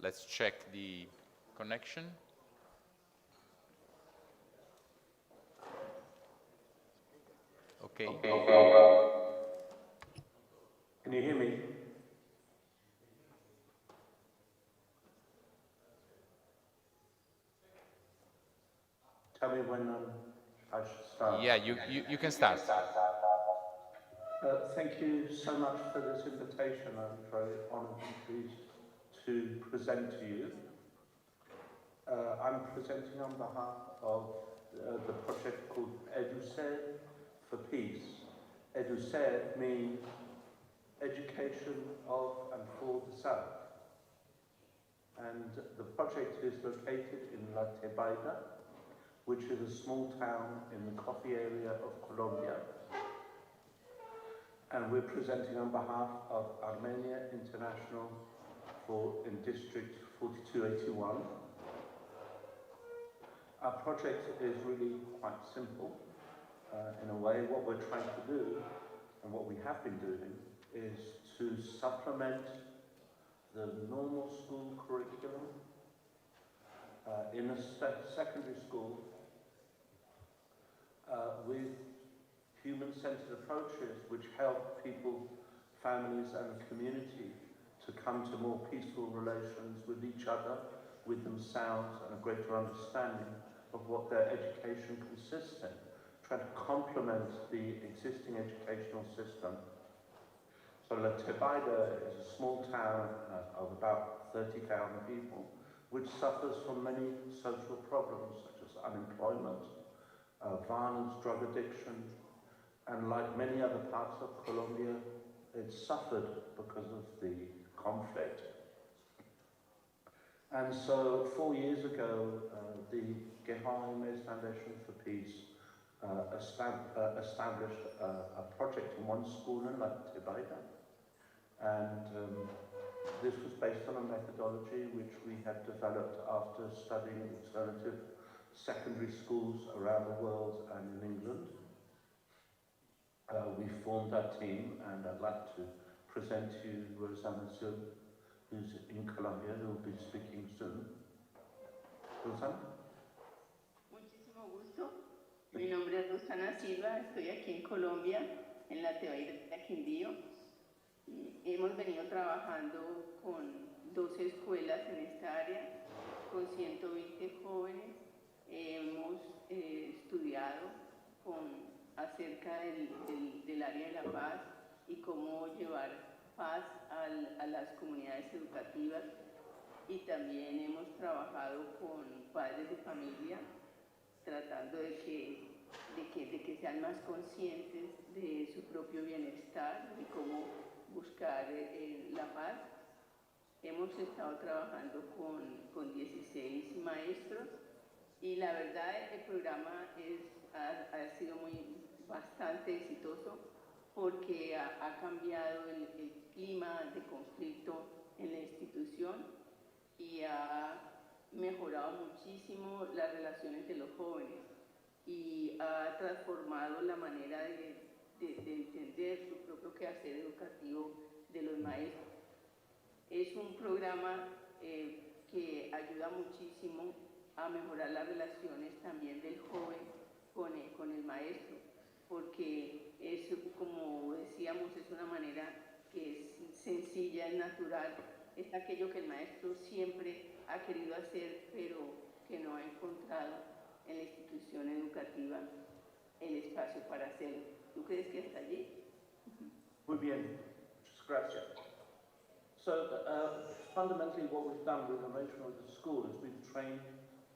Let's check the connection. Okay. Can you hear me? Tell me when I should start. Yeah, you can start. Thank you so much for this invitation. I'm very honoured and pleased to present to you. I'm presenting on behalf of the project called Eduser for Peace. Eduser means education of and for the South. And the project is located in La Tebaida, which is a small town in the coffee area of Colombia. And we're presenting on behalf of Armenia International in District 4281. Our project is really quite simple. In a way, what we're trying to do, and what we have been doing, is to supplement the normal school curriculum in a secondary school with human-centered approaches which help people, families and the community to come to more peaceful relations with each other, with themselves, and a greater understanding of what their education consists in, trying to complement the existing educational system. So La Tebaida is a small town of about 30,000 people, which suffers from many social problems such as unemployment, violence, drug addiction, and like many other parts of Colombia, it suffered because of the conflict. And so 4 years ago, the Geheime Foundation for Peace established a project in one school in La Tebaida. And this was based on a methodology which we had developed after studying alternative secondary schools around the world and in England. We formed our team, and I'd like to present to you Rosanna Sil, who's in Colombia, who will be speaking soon. Rosanna? Muchísimo gusto. Mi nombre es Rosana Silva, estoy aquí en Colombia, en la Tebaida Quindío. Hemos venido trabajando con 12 escuelas en esta área, con 120 jóvenes. Hemos estudiado acerca del área de la paz y cómo llevar paz a las comunidades educativas, y también hemos trabajado con padres de familia tratando de que sean más conscientes de su propio bienestar y cómo buscar la paz. Hemos estado trabajando con 16 maestros y la verdad el programa ha sido bastante exitoso porque ha cambiado el clima de conflicto en la institución y ha mejorado muchísimo las relaciones de los jóvenes y ha transformado la manera de entender su propio quehacer educativo de los maestros. Es un programa que ayuda muchísimo a mejorar las relaciones también del joven con el maestro, porque es, como decíamos, es una manera que es sencilla, es natural, es aquello que el maestro siempre ha querido hacer, pero que no ha encontrado en la institución educativa el espacio para hacerlo. ¿Tú crees que hasta allí? Muy bien, muchas gracias. So fundamentally what we've done with arrangement of the school is we've trained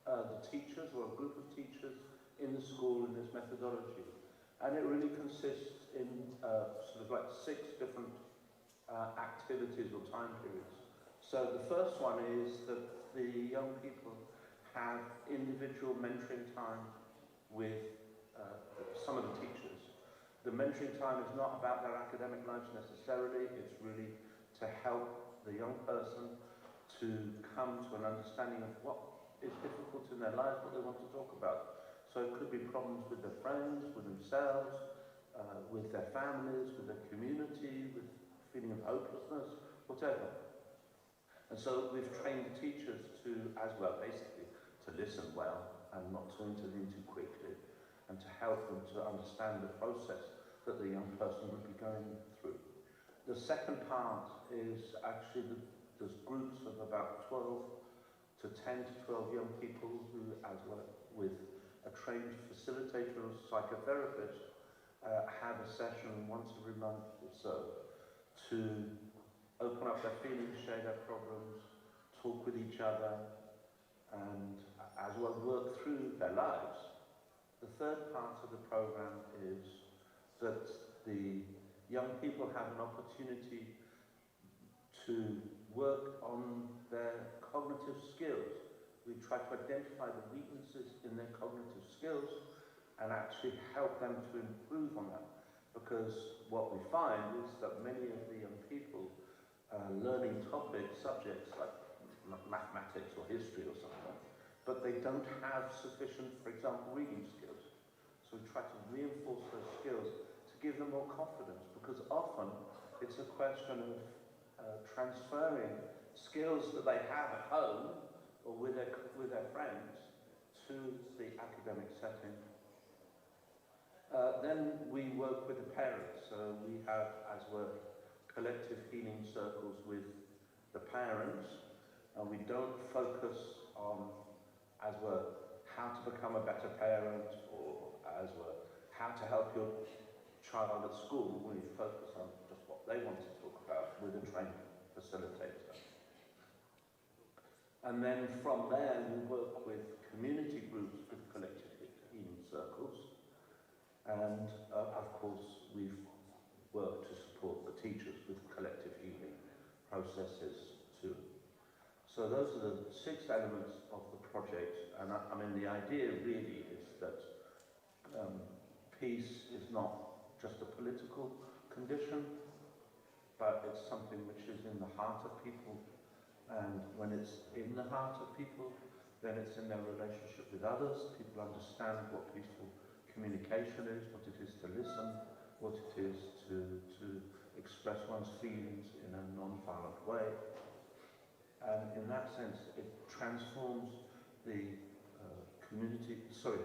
the teachers or a group of teachers in the school in this methodology. And it really consists in sort of like 6 different activities or time periods. So the first one is that the young people have individual mentoring time with some of the teachers. The mentoring time is not about their academic lives necessarily, it's really to help the young person to come to an understanding of what is difficult in their lives, what they want to talk about. So it could be problems with their friends, with themselves, with their families, with their community, with feeling of hopelessness, whatever. And so we've trained the teachers to, as well, basically, to listen well and not to intervene too quickly, and to help them to understand the process that the young person would be going through. The second part is actually there's groups of about 12 to 10 to 12 young people who, as well with a trained facilitator or psychotherapist, have a session once every month or so to open up their feelings, share their problems, talk with each other, and as well work through their lives. The third part of the program is that the young people have an opportunity to work on their cognitive skills. We try to identify the weaknesses in their cognitive skills and actually help them to improve on that. Because what we find is that many of the young people learning topics, subjects like mathematics or history or something, but they don't have sufficient, for example, reading skills. So we try to reinforce those skills to give them more confidence, because often it's a question of transferring skills that they have at home or with their friends to the academic setting. Then we work with the parents. So we have, as well, collective healing circles with the parents, and we don't focus on, as well, how to become a better parent or, as well, how to help your child at school. We focus on just what they want to talk about with a trained facilitator. And then from there, we work with community groups with collective healing circles. And of course, we've worked to support the teachers with collective healing processes too. So those are the 6 elements of the project. And I mean, the idea really is that peace is not just a political condition, but it's something which is in the heart of people. And when it's in the heart of people, then it's in their relationship with others. People understand what peaceful communication is, what it is to listen, what it is to express one's feelings in a non-violent way. And in that sense, it transforms the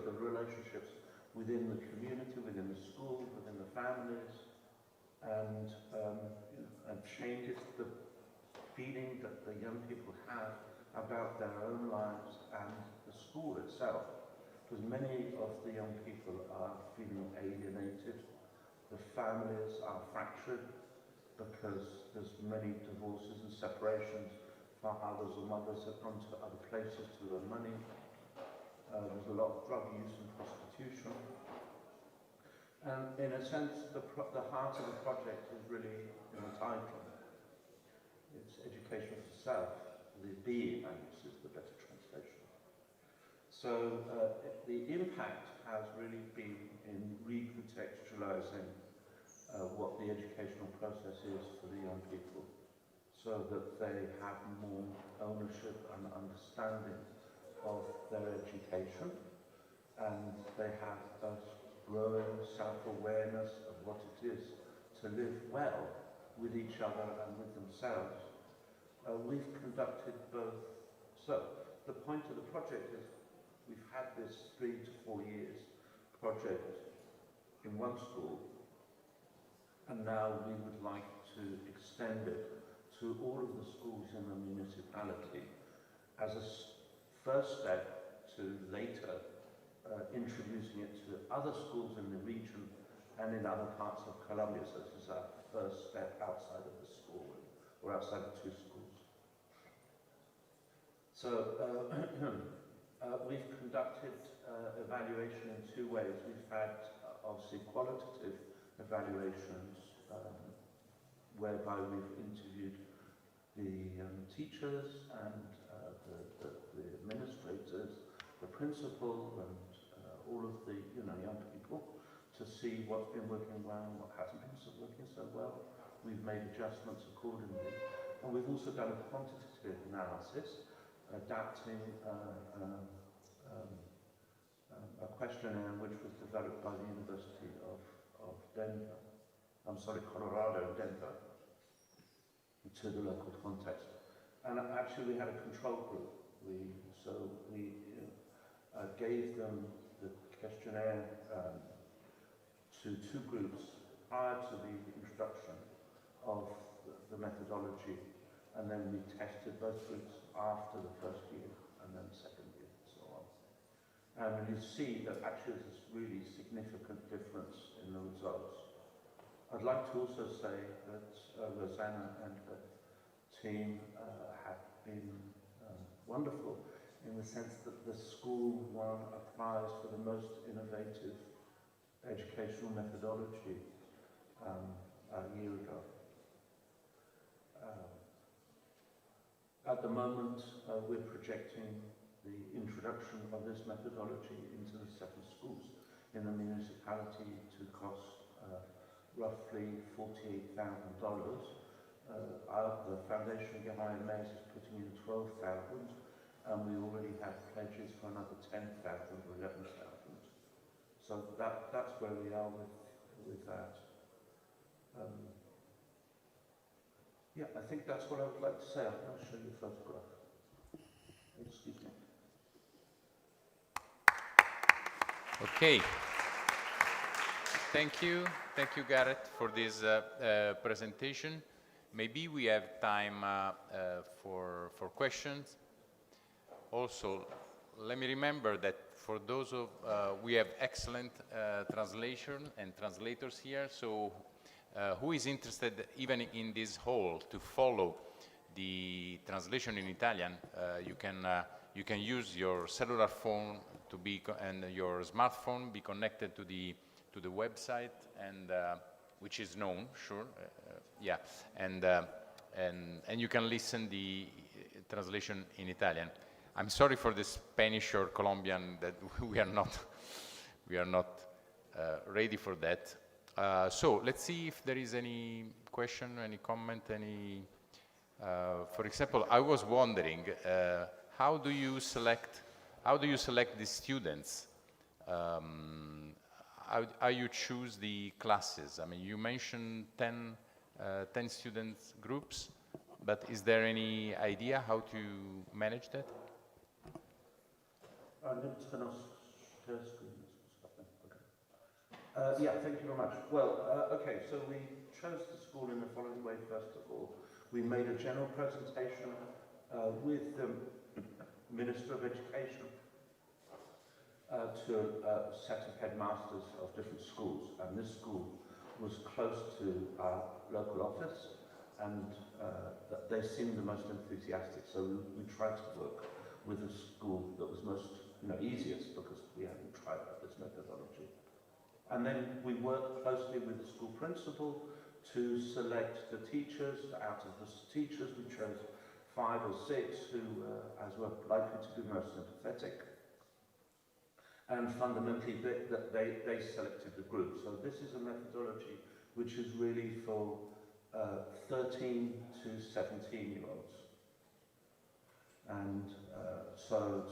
the relationships within the community, within the school, within the families, and changes the feeling that the young people have about their own lives and the school itself. Because many of the young people are feeling alienated, the families are fractured because there's many divorces and separations. Fathers or mothers have gone to other places to earn money. There's a lot of drug use and prostitution. And in a sense, the heart of the project is really in the title. It's education for self, the being, I guess, is the better translation. So the impact has really been in recontextualizing what the educational process is for the young people, so that they have more ownership and understanding of their education, and they have a growing self-awareness of what it is to live well with each other and with themselves. We've conducted both. So the point of the project is we've had this 3 to 4 years project in one school, and now we would like to extend it to all of the schools in the municipality as a first step to later introducing it to other schools in the region and in other parts of Colombia. So this is our first step outside of the school, or outside of 2 schools. So We've conducted evaluation in two ways. We've had obviously qualitative evaluations whereby we've interviewed the teachers and the administrators, the principal and all of the young people to see what's been working well and what hasn't been working so well. We've made adjustments accordingly. And we've also done a quantitative analysis, adapting a questionnaire which was developed by the University of Denver, Colorado, Denver, to the local context. And actually we had a control group. We gave them the questionnaire to two groups prior to the introduction of the methodology, and then we tested both groups after the first year and then the second year and so on. And you see that actually there's a really significant difference in the results. I'd like to also say that Rosanna and her team have been wonderful in the sense that the school won a prize for the most innovative educational methodology a year ago. At the moment, we're projecting the introduction of this methodology into the 7 schools in the municipality to cost roughly $48,000. The Foundation Geheim Mays is putting in 12,000, and we already have pledges for another 10,000 or 11,000. So that's where we are with that. Yeah, I think that's what I would like to say. I'll show you a photograph. Excuse me. Okay. Thank you, Gareth, for this presentation. Maybe we have time for questions. Also, let me remember that for those of we have excellent translation and translators here. So, who is interested, even in this hall, to follow the translation in Italian? You can use your cellular phone to be and your smartphone be connected to the website, and which is known, sure, yeah, and you can listen the translation in Italian. I'm sorry for the Spanish or Colombian that we are not ready for that. So let's see if there is any question, any comment, any. For example, I was wondering, how do you select the students? How you choose the classes? I mean, you mentioned 10 student groups, but is there any idea how to manage that? Yeah, thank you very much. Well, okay, so we chose the school in the following way. First of all, we made a general presentation with the Minister of Education to a set of headmasters of different schools, and this school was close to our local office, and they seemed the most enthusiastic, so we tried to work with a school that was most, easiest, because we hadn't tried out this methodology. And then we worked closely with the school principal to select the teachers. Out of the teachers, we chose 5 or 6 who were likely to be most sympathetic. And fundamentally, they selected the group. So this is a methodology which is really for 13 to 17-year-olds. And so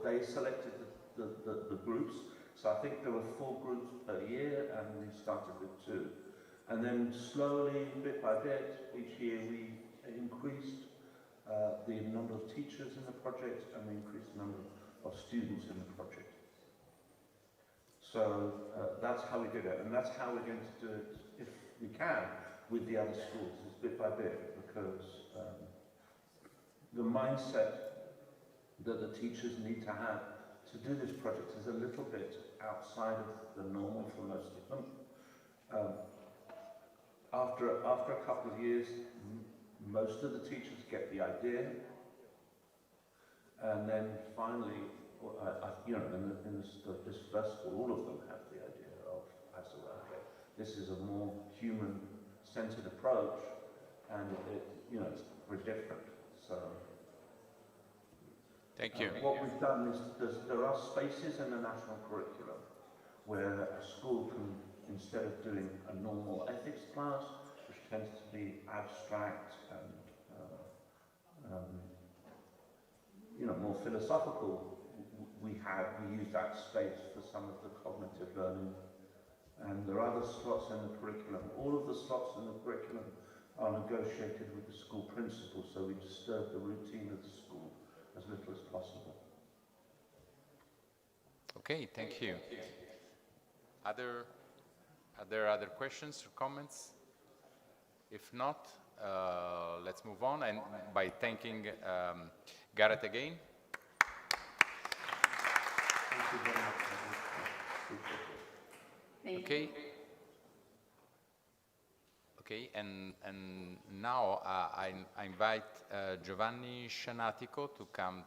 they selected the groups. So I think there were 4 groups per year, and we started with 2. And then slowly, bit by bit, each year we increased the number of teachers in the project, and we increased the number of students in the project. So that's how we did it, and that's how we're going to do it, if we can, with the other schools, is bit by bit, because the mindset that the teachers need to have to do this project is a little bit outside of the normal for most of them. After a couple of years, most of the teachers get the idea, and then finally you know, in this first school, all of them have the idea of, I said, okay, this is a more human-centered approach, and you know, it's very different. So, thank you. What we've done is there are spaces in the national curriculum where a school can, instead of doing a normal ethics class, which tends to be abstract and you know, more philosophical, we use that space for some of the cognitive learning. And there are other slots in the curriculum. All of the slots in the curriculum are negotiated with the school principal, so we disturb the routine of the school as little as possible. Okay, thank you. Are there other questions or comments? If not, let's move on, and by thanking Gareth again. Thank you very much. Okay. Okay, and now I invite Giovanni Scianatico to come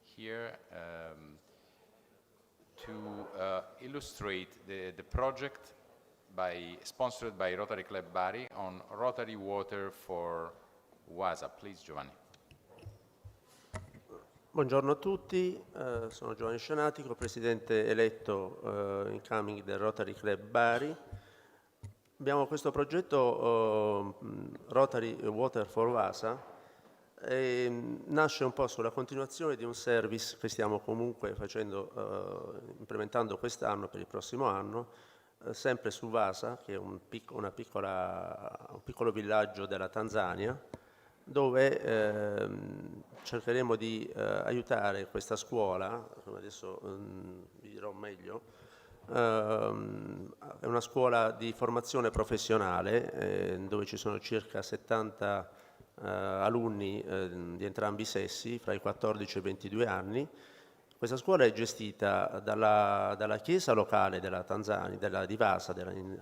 here to illustrate the project sponsored by Rotary Club Bari on Rotary Water for Wasa. Please, Giovanni. Buongiorno a tutti, sono Giovanni Scianatico, presidente eletto incoming del Rotary Club Bari. Abbiamo questo progetto Rotary Water for Wasa e nasce un po' sulla continuazione di un service che stiamo comunque implementando quest'anno per il prossimo anno, sempre su Wasa, che è un piccolo villaggio della Tanzania, dove cercheremo di aiutare questa scuola, come adesso vi dirò meglio. È una scuola di formazione professionale dove ci sono circa 70 alunni di entrambi i sessi, fra i 14 e i 22 anni. Questa scuola è gestita dalla chiesa locale della Tanzania, di Wasa,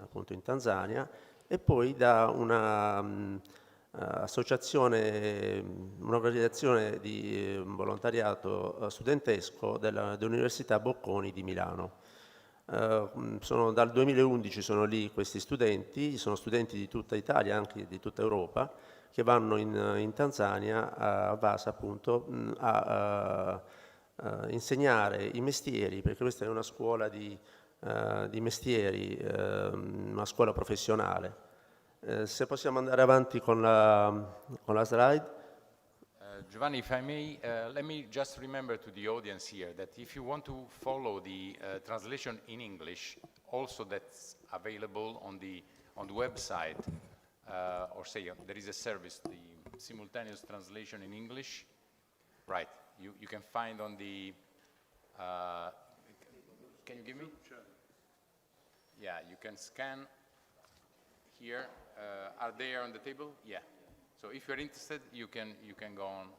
appunto in Tanzania, e poi da un'organizzazione di volontariato studentesco dell'Università Bocconi di Milano. Dal 2011 sono lì questi studenti, sono studenti di tutta Italia, anche di tutta Europa, che vanno in Tanzania, a Wasa appunto, a insegnare i mestieri, perché questa è una scuola di mestieri, una scuola professionale. Se possiamo andare avanti con la slide. Giovanni, if I may, let me just remember to the audience here that if you want to follow the translation in English, also that's available on the website, or say there is a service, the simultaneous translation in English, right? You can find on the. Can you give me? Sure. Yeah, you can scan here. Are they on the table? Yeah. So if you're interested, you can go on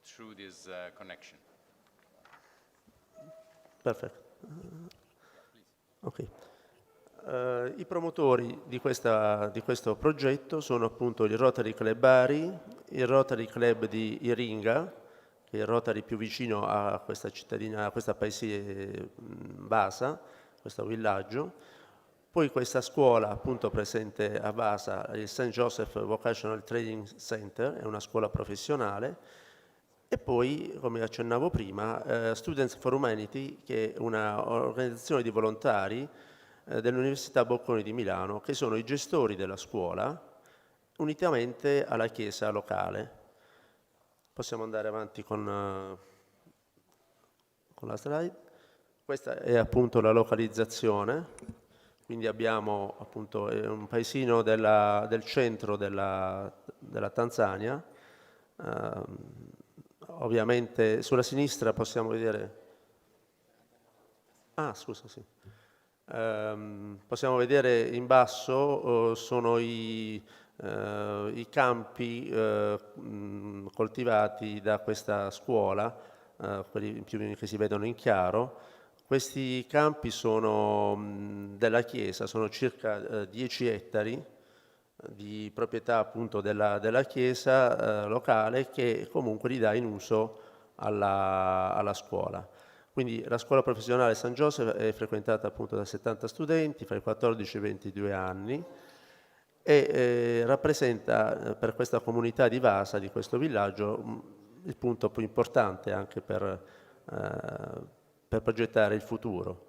through this connection. Perfetto. Okay. I promotori di questo progetto sono appunto il Rotary Club Bari, il Rotary Club di Iringa, che è il Rotary più vicino a questa cittadina, a questa paese Wasa, questo villaggio. Poi questa scuola appunto presente a Wasa, il St. Joseph Vocational Training Center, è una scuola professionale, e poi, come accennavo prima, Students for Humanity, che è un'organizzazione di volontari dell'Università Bocconi di Milano, che sono i gestori della scuola, unitamente alla chiesa locale. Possiamo andare avanti con la slide. Questa è appunto la localizzazione. Quindi abbiamo appunto un paesino del centro della Tanzania. Ovviamente sulla sinistra possiamo vedere. Possiamo vedere in basso sono i campi coltivati da questa scuola, quelli che si vedono in chiaro. Questi campi sono della chiesa, sono circa 10 ettari di proprietà appunto della chiesa locale, che comunque li dà in uso alla scuola. Quindi la scuola professionale San Joseph è frequentata appunto da 70 studenti fra i 14 e i 22 anni e rappresenta per questa comunità di Vasa, di questo villaggio, il punto più importante anche per progettare il futuro.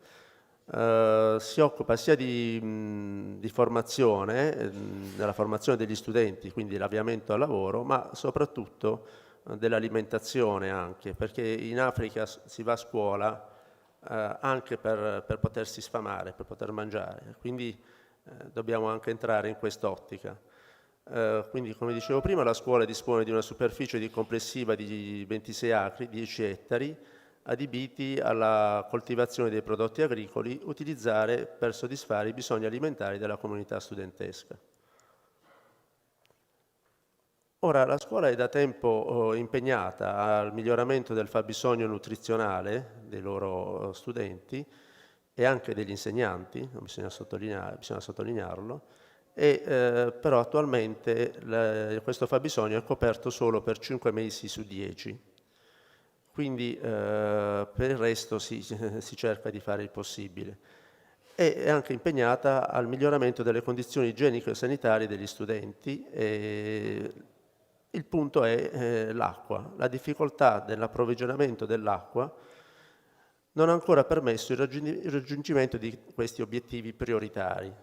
Si occupa sia di formazione, della formazione degli studenti, quindi l'avviamento al lavoro, ma soprattutto dell'alimentazione anche, perché in Africa si va a scuola anche per potersi sfamare, per poter mangiare, quindi dobbiamo anche entrare in quest'ottica. Quindi, come dicevo prima, la scuola dispone di una superficie complessiva di 26 acri, 10 ettari, adibiti alla coltivazione dei prodotti agricoli, utilizzare per soddisfare i bisogni alimentari della comunità studentesca. Ora, la scuola è da tempo impegnata al miglioramento del fabbisogno nutrizionale dei loro studenti e anche degli insegnanti, bisogna sottolinearlo, però attualmente questo fabbisogno è coperto solo per 5 mesi su 10. Quindi per il resto si cerca di fare il possibile. È anche impegnata al miglioramento delle condizioni igieniche e sanitarie degli studenti. Il punto è l'acqua. La difficoltà dell'approvvigionamento dell'acqua non ha ancora permesso il raggiungimento di questi obiettivi prioritari.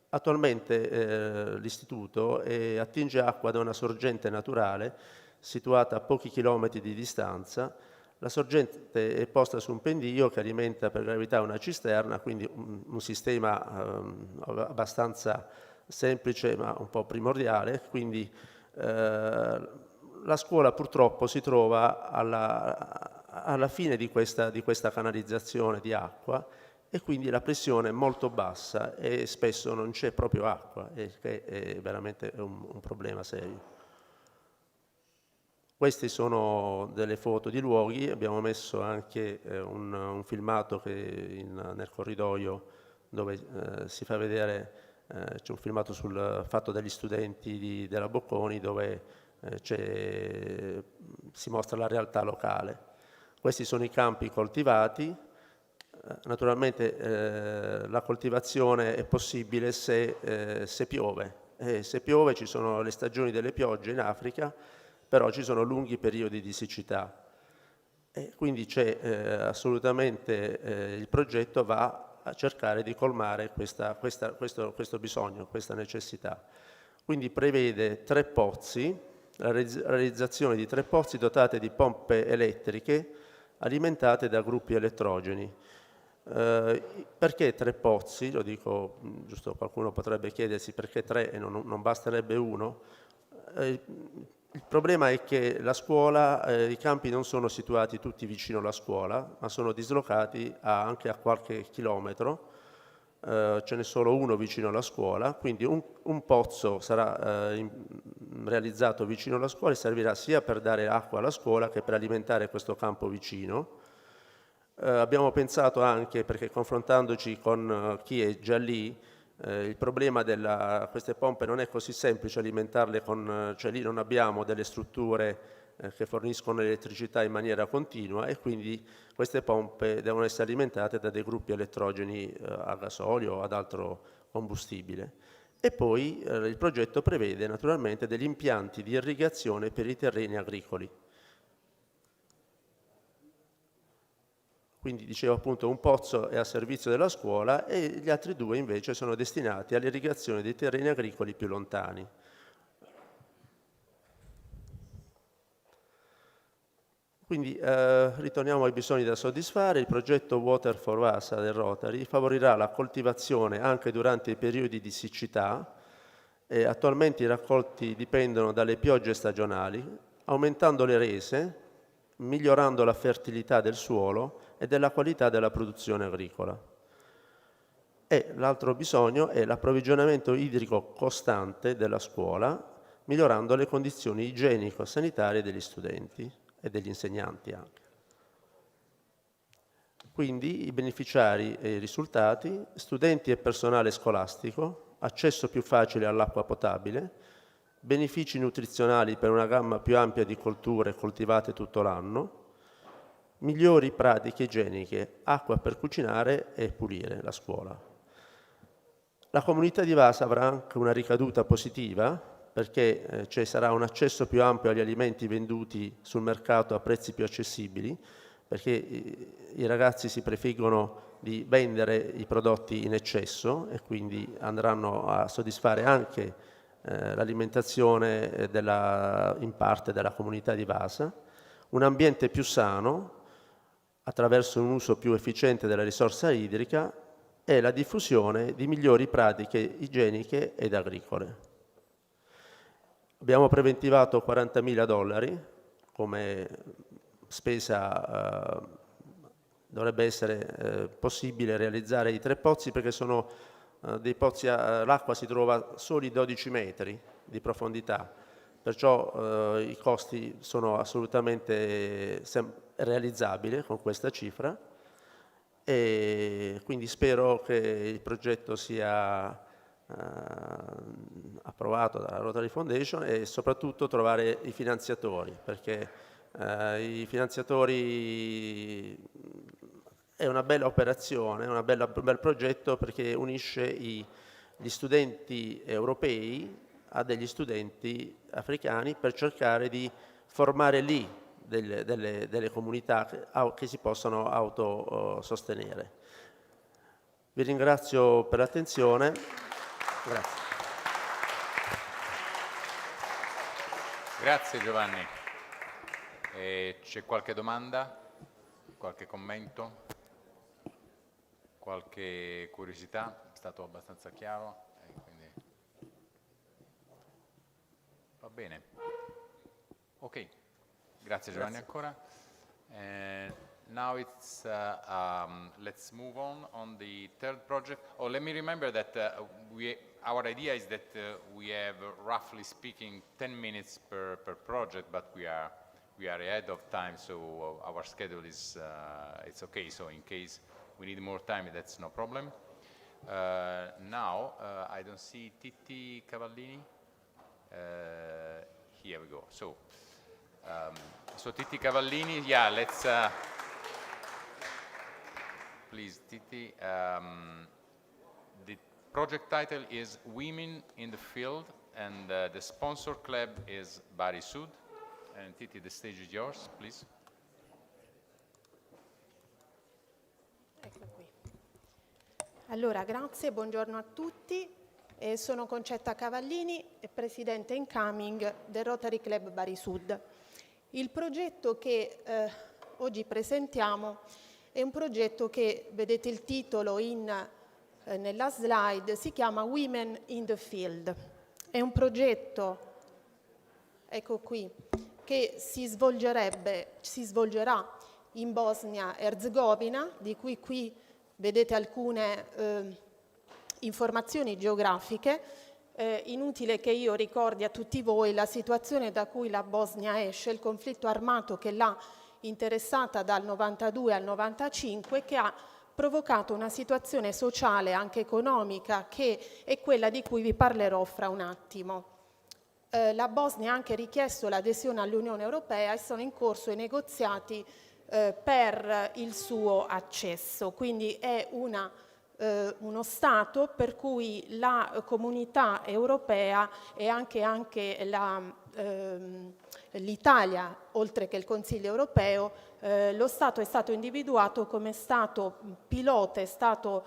Attualmente l'istituto attinge acqua da una sorgente naturale situata a pochi chilometri di distanza. La sorgente è posta su un pendio che alimenta per gravità una cisterna, quindi un sistema abbastanza semplice ma un po' primordiale. Quindi la scuola purtroppo si trova alla fine di questa canalizzazione di acqua e quindi la pressione è molto bassa e spesso non c'è proprio acqua, che è veramente un problema serio. Queste sono delle foto di luoghi, abbiamo messo anche un filmato nel corridoio dove si fa vedere, c'è un filmato fatto dagli studenti della Bocconi dove si mostra la realtà locale. Questi sono i campi coltivati. Naturalmente la coltivazione è possibile se piove. Se piove ci sono le stagioni delle piogge in Africa, però ci sono lunghi periodi di siccità. Quindi c'è assolutamente il progetto va a cercare di colmare questo bisogno, questa necessità. Quindi prevede 3 pozzi, la realizzazione di 3 pozzi dotate di pompe elettriche alimentate da gruppi elettrogeni. Perché 3 pozzi? Lo dico, giusto, qualcuno potrebbe chiedersi perché 3 e non basterebbe uno. Il problema è che la scuola, i campi non sono situati tutti vicino alla scuola, ma sono dislocati anche a qualche chilometro. Ce n'è solo uno vicino alla scuola, quindi un pozzo sarà realizzato vicino alla scuola e servirà sia per dare acqua alla scuola che per alimentare questo campo vicino. Abbiamo pensato anche, perché confrontandoci con chi è già lì, il problema di queste pompe non è così semplice alimentarle cioè lì non abbiamo delle strutture che forniscono elettricità in maniera continua e quindi queste pompe devono essere alimentate da dei gruppi elettrogeni a gasolio o ad altro combustibile. E poi il progetto prevede naturalmente degli impianti di irrigazione per i terreni agricoli. Quindi dicevo appunto un pozzo è a servizio della scuola e gli altri 2 invece sono destinati all'irrigazione dei terreni agricoli più lontani. Quindi ritorniamo ai bisogni da soddisfare. Il progetto Water for Vasa del Rotary favorirà la coltivazione anche durante i periodi di siccità. Attualmente i raccolti dipendono dalle piogge stagionali, aumentando le rese, migliorando la fertilità del suolo e della qualità della produzione agricola. E l'altro bisogno è l'approvvigionamento idrico costante della scuola, migliorando le condizioni igienico-sanitarie degli studenti e degli insegnanti anche. Quindi i beneficiari e i risultati: studenti e personale scolastico, accesso più facile all'acqua potabile, benefici nutrizionali per una gamma più ampia di colture coltivate tutto l'anno, migliori pratiche igieniche, acqua per cucinare e pulire la scuola. La comunità di Vasa avrà anche una ricaduta positiva perché ci sarà un accesso più ampio agli alimenti venduti sul mercato a prezzi più accessibili, perché i ragazzi si prefiggono di vendere i prodotti in eccesso e quindi andranno a soddisfare anche l'alimentazione in parte della comunità di Vasa, un ambiente più sano attraverso un uso più efficiente della risorsa idrica e la diffusione di migliori pratiche igieniche ed agricole. Abbiamo preventivato $40.000 come spesa, dovrebbe essere possibile realizzare i 3 pozzi perché sono dei pozzi, l'acqua si trova soli 12 metri di profondità, perciò i costi sono assolutamente realizzabili con questa cifra e quindi spero che il progetto sia approvato dalla Rotary Foundation e soprattutto trovare i finanziatori, perché i finanziatori è una bella operazione, un bel progetto perché unisce gli studenti europei a degli studenti africani per cercare di formare lì delle comunità che si possano autosostenere. Vi ringrazio per l'attenzione. Grazie. Grazie Giovanni. C'è qualche domanda? Qualche commento? Qualche curiosità? È stato abbastanza chiaro? Quindi... Va bene. Ok. Grazie Giovanni ancora. Now it's let's move on the third project. Oh, let me remember that our idea is that we have roughly speaking 10 minutes per project, but we are ahead of time, so our schedule is it's okay. So in case we need more time, that's no problem. Now I don't see Titti Cavallini. Here we go. So Titti Cavallini, yeah, let's. Please, Titti. The project title is Women in the Field, and the sponsor club is Bari Sud. And Titti, the stage is yours, please. Ecco qui. Allora, grazie, buongiorno a tutti. Sono Concetta Cavallini, presidente incoming del Rotary Club Bari Sud. Il progetto che oggi presentiamo è un progetto che, vedete il titolo nella slide, si chiama Women in the Field. È un progetto, ecco qui, che si svolgerà in Bosnia-Erzegovina, di cui qui vedete alcune informazioni geografiche. Inutile che io ricordi a tutti voi la situazione da cui la Bosnia esce, il conflitto armato che l'ha interessata dal 92 al 95, che ha provocato una situazione sociale, anche economica, che è quella di cui vi parlerò fra un attimo. La Bosnia ha anche richiesto l'adesione all'Unione Europea e sono in corso i negoziati per il suo accesso, quindi è uno Stato per cui la comunità europea e anche l'Italia, oltre che il Consiglio europeo, lo Stato è stato individuato come Stato pilota, è stato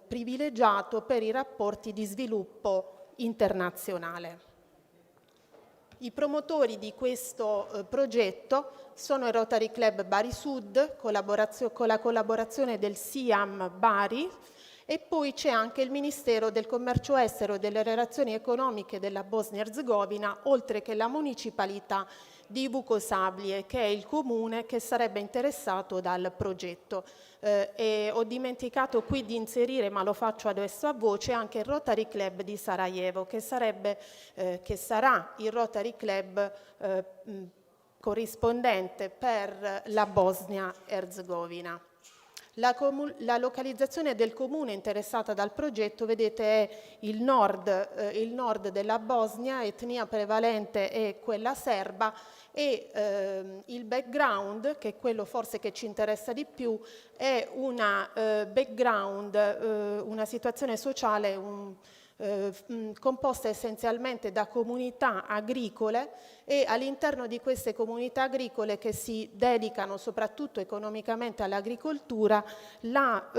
privilegiato per i rapporti di sviluppo internazionale. I promotori di questo progetto sono il Rotary Club Bari Sud, con la collaborazione del SIAM Bari, e poi c'è anche il Ministero del Commercio Estero e delle Relazioni Economiche della Bosnia-Erzegovina, oltre che la municipalità di Vukosablje, che è il comune che sarebbe interessato dal progetto. E ho dimenticato qui di inserire, ma lo faccio adesso a voce, anche il Rotary Club di Sarajevo, che sarà il Rotary Club corrispondente per la Bosnia-Erzegovina. La localizzazione del comune interessata dal progetto, vedete, è il nord della Bosnia, etnia prevalente è quella serba, e il background, che è quello forse che ci interessa di più, è una situazione sociale composta essenzialmente da comunità agricole, e all'interno di queste comunità agricole, che si dedicano soprattutto economicamente all'agricoltura, la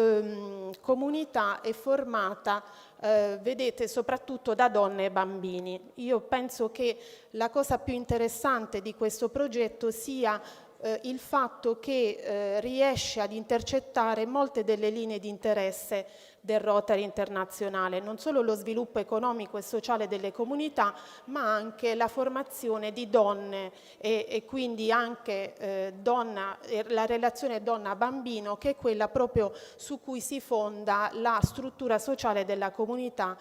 comunità è formata, vedete, soprattutto da donne e bambini. Io penso che la cosa più interessante di questo progetto sia il fatto che riesce ad intercettare molte delle linee di interesse del Rotary internazionale, non solo lo sviluppo economico e sociale delle comunità, ma anche la formazione di donne e quindi anche la relazione donna-bambino, che è quella proprio su cui si fonda la struttura sociale della comunità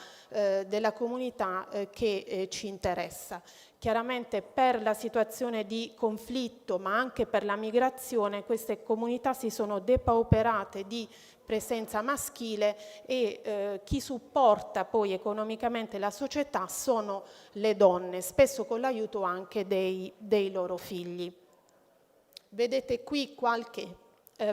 che ci interessa. Chiaramente per la situazione di conflitto, ma anche per la migrazione, queste comunità si sono depauperate di presenza maschile, e chi supporta poi economicamente la società sono le donne, spesso con l'aiuto anche dei loro figli. Vedete qui qualche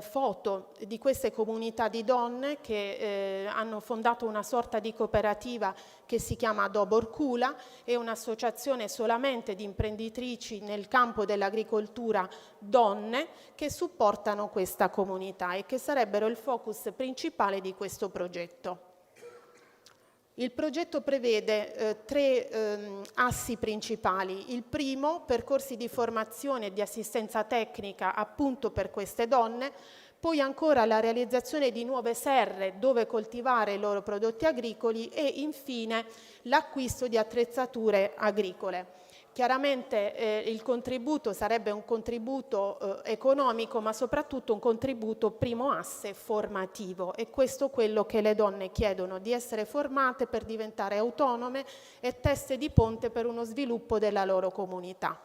foto di queste comunità di donne che hanno fondato una sorta di cooperativa che si chiama Dobor Kula, è un'associazione solamente di imprenditrici nel campo dell'agricoltura donne che supportano questa comunità e che sarebbero il focus principale di questo progetto. Il progetto prevede tre assi principali. Il primo, percorsi di formazione e di assistenza tecnica appunto per queste donne, poi ancora la realizzazione di nuove serre dove coltivare i loro prodotti agricoli e infine l'acquisto di attrezzature agricole. Chiaramente il contributo sarebbe un contributo economico, ma soprattutto un contributo primo asse formativo, e questo è quello che le donne chiedono, di essere formate per diventare autonome e teste di ponte per uno sviluppo della loro comunità.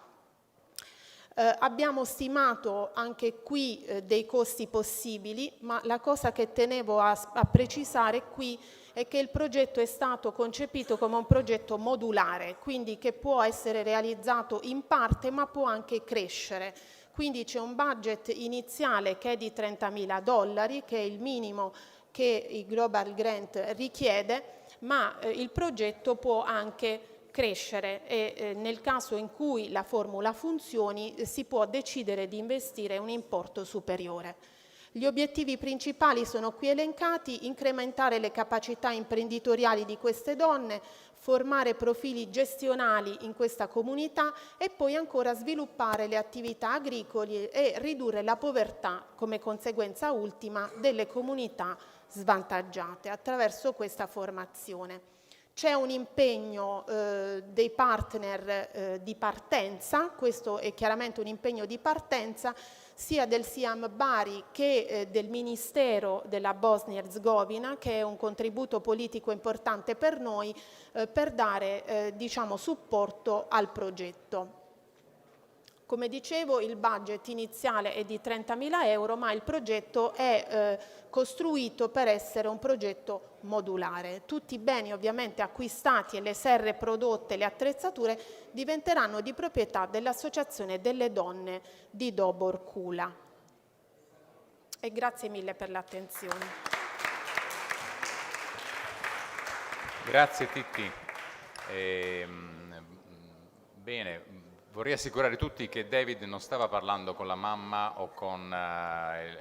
Abbiamo stimato anche qui dei costi possibili, ma la cosa che tenevo a precisare qui è che il progetto è stato concepito come un progetto modulare, quindi che può essere realizzato in parte ma può anche crescere. Quindi c'è un budget iniziale che è di $30.000, che è il minimo che il Global Grant richiede, ma il progetto può anche crescere e nel caso in cui la formula funzioni si può decidere di investire un importo superiore. Gli obiettivi principali sono qui elencati: incrementare le capacità imprenditoriali di queste donne, formare profili gestionali in questa comunità e poi ancora sviluppare le attività agricole e ridurre la povertà come conseguenza ultima delle comunità svantaggiate attraverso questa formazione. C'è un impegno dei partner di partenza, questo è chiaramente un impegno di partenza sia del Siam Bari che del Ministero della Bosnia-Herzegovina, che è un contributo politico importante per noi per dare supporto al progetto. Come dicevo, il budget iniziale è di €30.000, ma il progetto è costruito per essere un progetto modulare. Tutti i beni ovviamente acquistati e le serre prodotte, le attrezzature, diventeranno di proprietà dell'Associazione delle Donne di Dobor Kula. E grazie mille per l'attenzione. Grazie Titti. Bene. Vorrei assicurare tutti che David non stava parlando con la mamma o con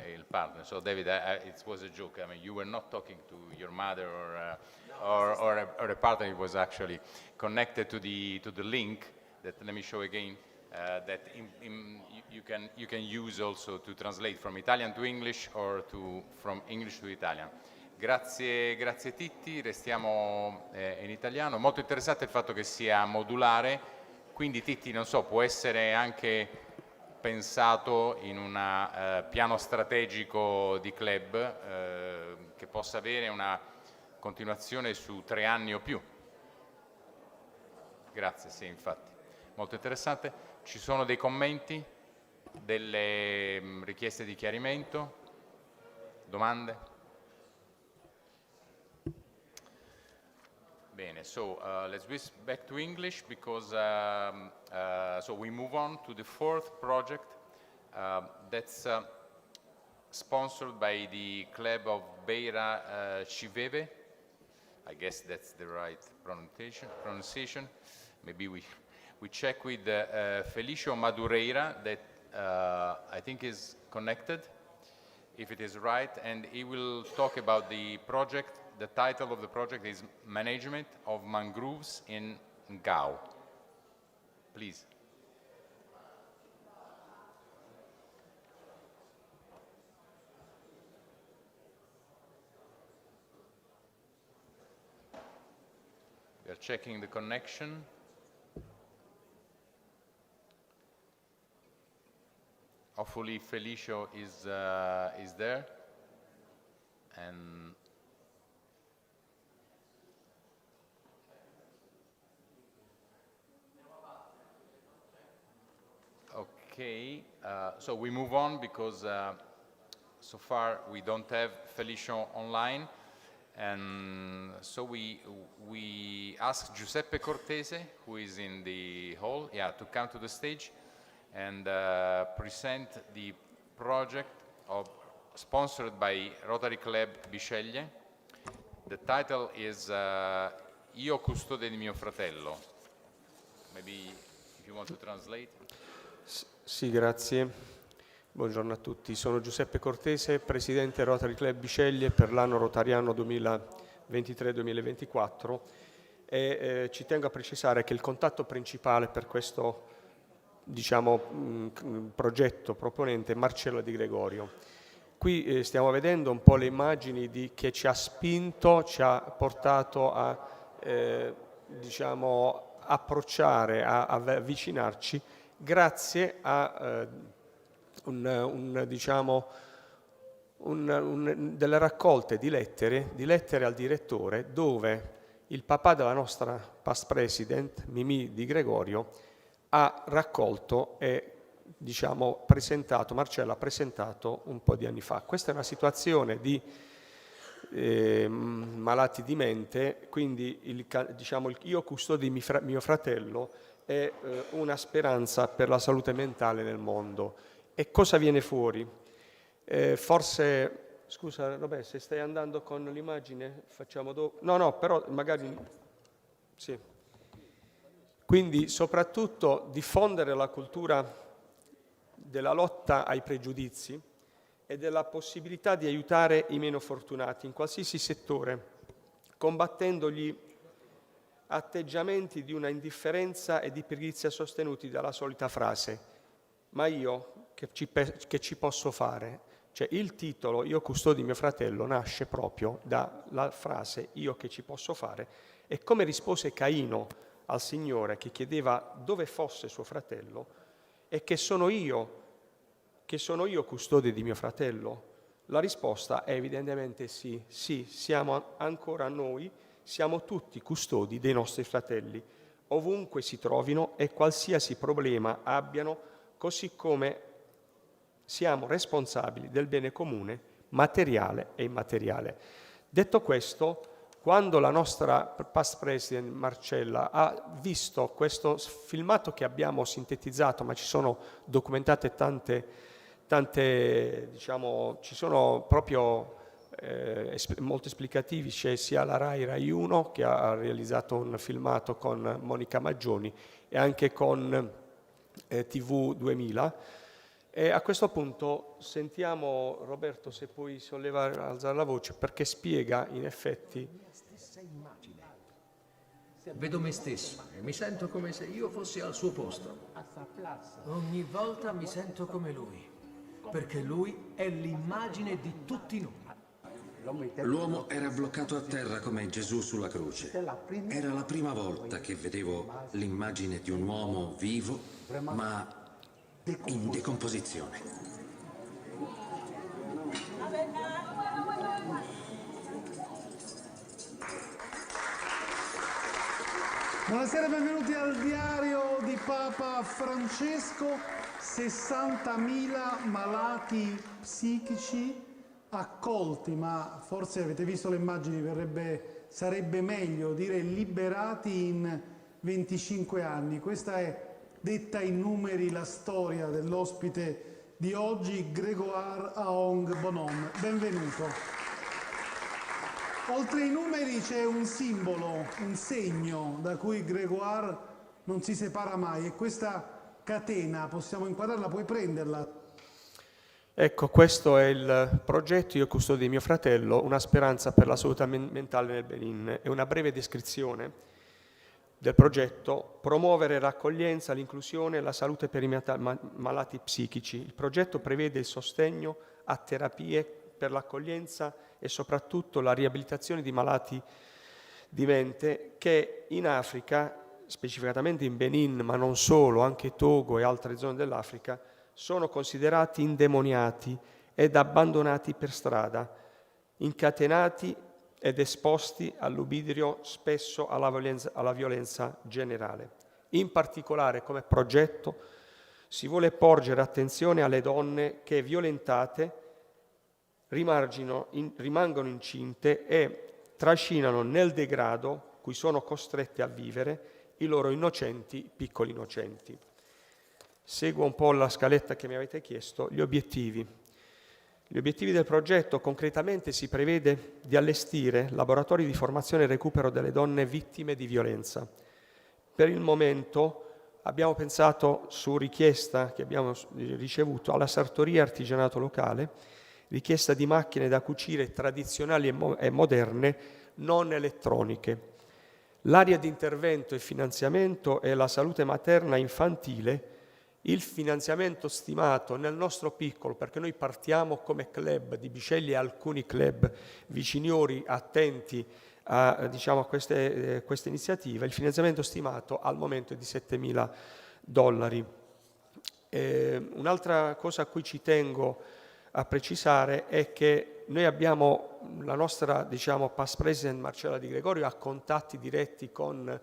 il partner. So David, it was a joke. I mean, you were not talking to your mother or a partner. It was actually connected to the link that, let me show again, that you can use also to translate from Italian to English or from English to Italian. Grazie Titti, restiamo in italiano. Molto interessante il fatto che sia modulare. Quindi Titti, non so, può essere anche pensato in un piano strategico di club che possa avere una continuazione su 3 anni o più. Grazie, sì, infatti. Molto interessante. Ci sono dei commenti, delle richieste di chiarimento? Domande? Bene, so let's switch back to English because so we move on to the fourth project that's sponsored by the Club of Beira Civeve. I guess that's the right pronunciation. Maybe we check with Felicio Madureira that I think is connected, if it is right, and he will talk about the project. The title of the project is Management of Mangroves in Ngao. Please. We are checking the connection. Hopefully Felicio is there. And okay, so we move on because so far we don't have Felicio online. And so we asked Giuseppe Cortese, who is in the hall, to come to the stage and present the project sponsored by Rotary Club Bisceglie. The title is Io custode di mio fratello. Maybe if you want to translate. Sì, grazie. Buongiorno a tutti, sono Giuseppe Cortese, Presidente Rotary Club Bisceglie per l'anno rotariano 2023-2024 e ci tengo a precisare che il contatto principale per questo progetto proponente è Marcello Di Gregorio. Qui stiamo vedendo un po' le immagini che ci ha spinto, ci ha portato a approcciare, a avvicinarci grazie a delle raccolte di lettere al direttore, dove il papà della nostra past president, Mimì Di Gregorio, ha raccolto e presentato, Marcello ha presentato un po' di anni fa. Questa è una situazione di malati di mente, quindi io custodio mio fratello è una speranza per la salute mentale nel mondo. E cosa viene fuori? Forse, scusa Roberto, se stai andando con l'immagine facciamo dopo. No, però magari sì. Quindi soprattutto diffondere la cultura della lotta ai pregiudizi e della possibilità di aiutare i meno fortunati in qualsiasi settore, combattendo gli atteggiamenti di una indifferenza e di pigrizia sostenuti dalla solita frase «ma io che ci posso fare?» Cioè il titolo «Io custodio mio fratello» nasce proprio dalla frase «io che ci posso fare», e come rispose Caino al Signore che chiedeva dove fosse suo fratello e che sono io custode di mio fratello, la risposta è evidentemente sì, siamo ancora noi, siamo tutti custodi dei nostri fratelli, ovunque si trovino e qualsiasi problema abbiano, così come siamo responsabili del bene comune, materiale e immateriale. Detto questo, quando la nostra past president Marcella ha visto questo filmato che abbiamo sintetizzato, ma ci sono documentate tante ci sono proprio molto esplicativi, c'è sia la Rai 1 che ha realizzato un filmato con Monica Maggioni e anche con TV 2000. E a questo punto sentiamo Roberto, se puoi alzare la voce, perché spiega in effetti. Mia stessa immagine. Vedo me stesso e mi sento come se io fossi al suo posto. Ogni volta mi sento come lui, perché lui è l'immagine di tutti noi. L'uomo era bloccato a terra come Gesù sulla croce. Era la prima volta che vedevo l'immagine di un uomo vivo, ma in decomposizione. Buonasera, benvenuti al diario di Papa Francesco. 60.000 malati psichici accolti, ma forse avete visto le immagini, sarebbe meglio dire liberati in 25 anni. Questa è, detta in numeri, la storia dell'ospite di oggi, Grégoire Aong Bonhomme. Benvenuto. Oltre ai numeri c'è un simbolo, un segno da cui Grégoire non si separa mai, e questa catena, possiamo inquadrarla, puoi prenderla? Ecco, questo è il progetto Io custodio di mio fratello, una speranza per la salute mentale nel Benin. È una breve descrizione del progetto: promuovere l'accoglienza, l'inclusione e la salute per i malati psichici. Il progetto prevede il sostegno a terapie per l'accoglienza e soprattutto la riabilitazione di malati di mente che in Africa, specificatamente in Benin, ma non solo, anche Togo e altre zone dell'Africa, sono considerati indemoniati ed abbandonati per strada, incatenati ed esposti all'ubidio, spesso alla violenza generale. In particolare, come progetto, si vuole porgere attenzione alle donne che, violentate, rimangono incinte e trascinano nel degrado cui sono costrette a vivere i loro innocenti piccoli innocenti. Seguo un po' la scaletta che mi avete chiesto. Gli obiettivi. Gli obiettivi del progetto: concretamente si prevede di allestire laboratori di formazione e recupero delle donne vittime di violenza. Per il momento abbiamo pensato, su richiesta che abbiamo ricevuto, alla sartoria artigianato locale, richiesta di macchine da cucire tradizionali e moderne, non elettroniche. L'area di intervento e finanziamento è la salute materna e infantile. Il finanziamento stimato nel nostro piccolo, perché noi partiamo come club di Bisceglie e alcuni club viciniori attenti a queste iniziative, il finanziamento stimato al momento è di $7.000. Un'altra cosa a cui ci tengo a precisare è che noi abbiamo, la nostra past president Marcella Di Gregorio ha contatti diretti con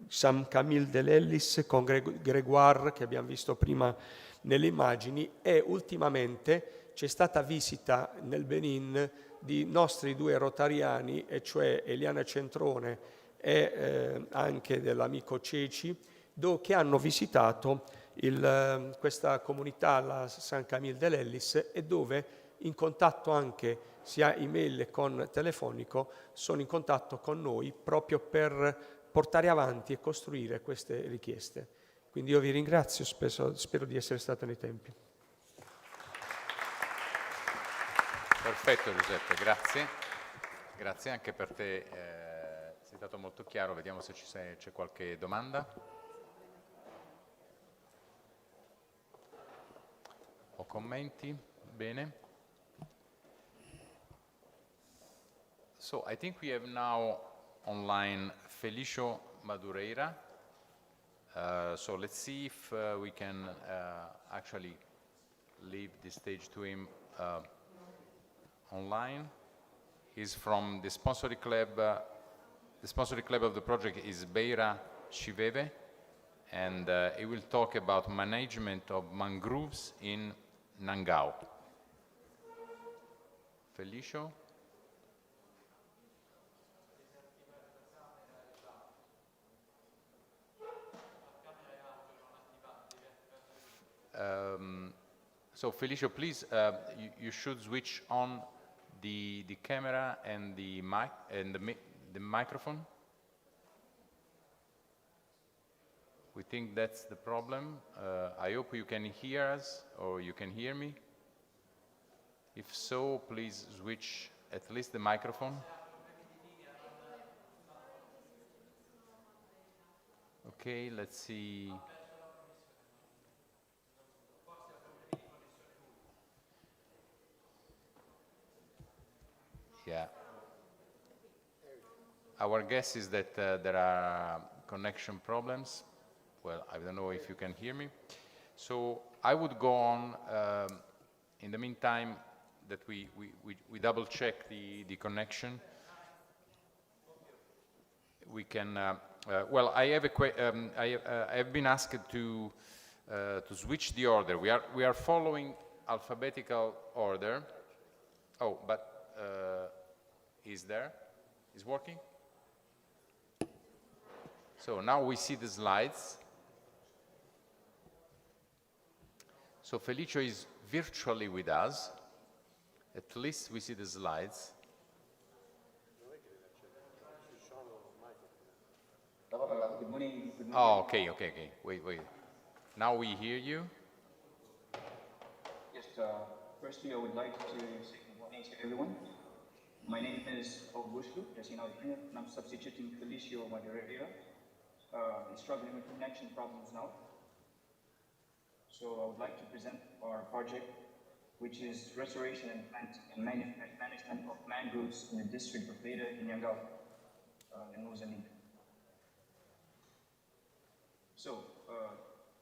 Sam Camille Dell'Ellis, con Grégoire, che abbiamo visto prima nelle immagini, e ultimamente c'è stata visita nel Benin di nostri 2 rotariani, e cioè Eliana Centrone e anche dell'amico Ceci, che hanno visitato questa comunità, la San Camille dell'Ellis, e dove, in contatto anche sia email che con telefonico, sono in contatto con noi proprio per portare avanti e costruire queste richieste. Quindi io vi ringrazio, spero di essere stato nei tempi. Perfetto Giuseppe, grazie. Grazie anche per te, sei stato molto chiaro. Vediamo se c'è qualche domanda o commenti. Bene. So I think we have now online Felicio Madureira. So let's see if we can actually leave the stage to him online. He's from the sponsoring club. The sponsoring club of the project is Beira Chiveve, and he will talk about management of mangroves in Nangao. Felicio? So Felicio, please, you should switch on the camera and the mic and the microphone. We think that's the problem. I hope you can hear us, or you can hear me. If so, please switch at least the microphone. Okay, let's see. Yeah. Our guess is that there are connection problems. Well, I don't know if you can hear me. So I would go on. In the meantime, that we double check the connection. We can. Well, I have I have been asked to switch the order. We are following alphabetical order. Oh, but is there? Is working? So now we see the slides. So Felicio is virtually with us. At least we see the slides. Good morning. Good morning. Oh, okay. Wait. Now we hear you. Yes, firstly, I would like to say good morning to everyone. My name is Augusto, as you know, and I'm substituting Felicio Madureira. He's struggling with connection problems now. So I would like to present our project, which is restoration and management of mangroves in the district of Beira in Yangao, in Mozambique. So,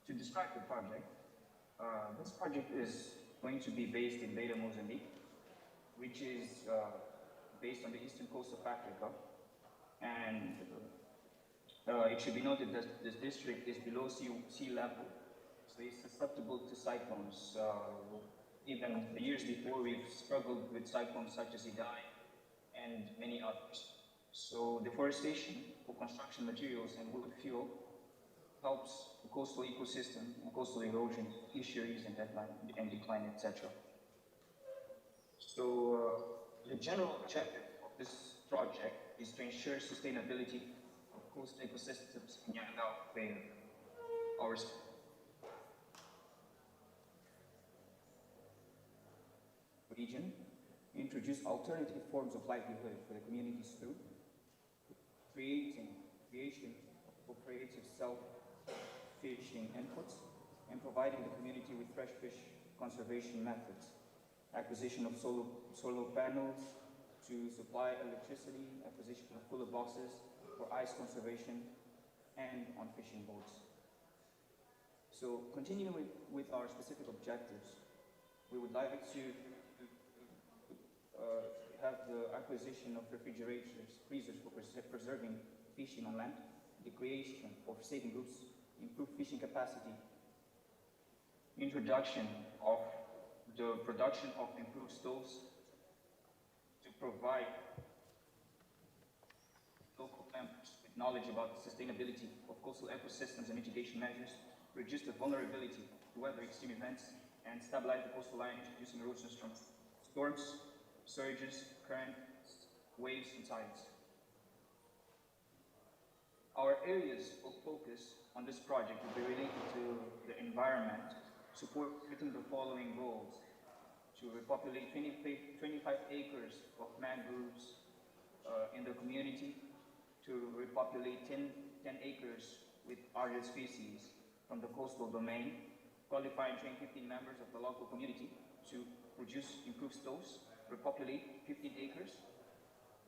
to describe the project, this project is going to be based in Beira, Mozambique, which is based on the eastern coast of Africa. And it should be noted that this district is below sea level, so it's susceptible to cyclones. Even the years before, we've struggled with cyclones such as Idai and many others. So deforestation for construction materials and wood fuel helps the coastal ecosystem and coastal erosion, fisheries and decline, etc. So the general objective of this project is to ensure sustainability of coastal ecosystems in Yangao Bay, our region, introduce alternative forms of livelihood for the communities through creation of cooperative self-fishing inputs and providing the community with fresh fish conservation methods, acquisition of solar panels to supply electricity, acquisition of cooler boxes for ice conservation, and on fishing boats. So continuing with our specific objectives, we would like to have the acquisition of refrigerators, freezers for preserving fishing on land, the creation of saving groups, improved fishing capacity, introduction of the production of improved stoves to provide local members with knowledge about the sustainability of coastal ecosystems and mitigation measures, reduce the vulnerability to weather extreme events, and stabilize the coastal line, introducing erosions from storms, surges, currents, waves, and tides. Our areas of focus on this project will be related to the environment, supporting the following goals: to repopulate 25 acres of mangroves in the community, to repopulate 10 acres with algal species from the coastal domain, qualify and train 15 members of the local community to produce improved stoves, repopulate 15 acres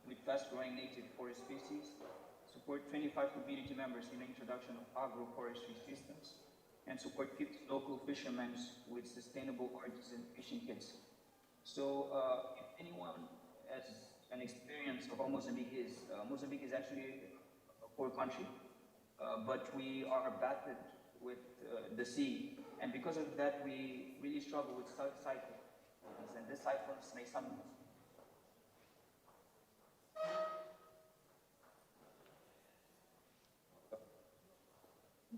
with fast-growing native forest species, support 25 community members in the introduction of agroforestry systems, and support 50 local fishermen with sustainable artisan fishing kits. So if anyone has an experience of how Mozambique is actually a poor country, but we are battered with the sea, and because of that we really struggle with cyclones, and these cyclones may some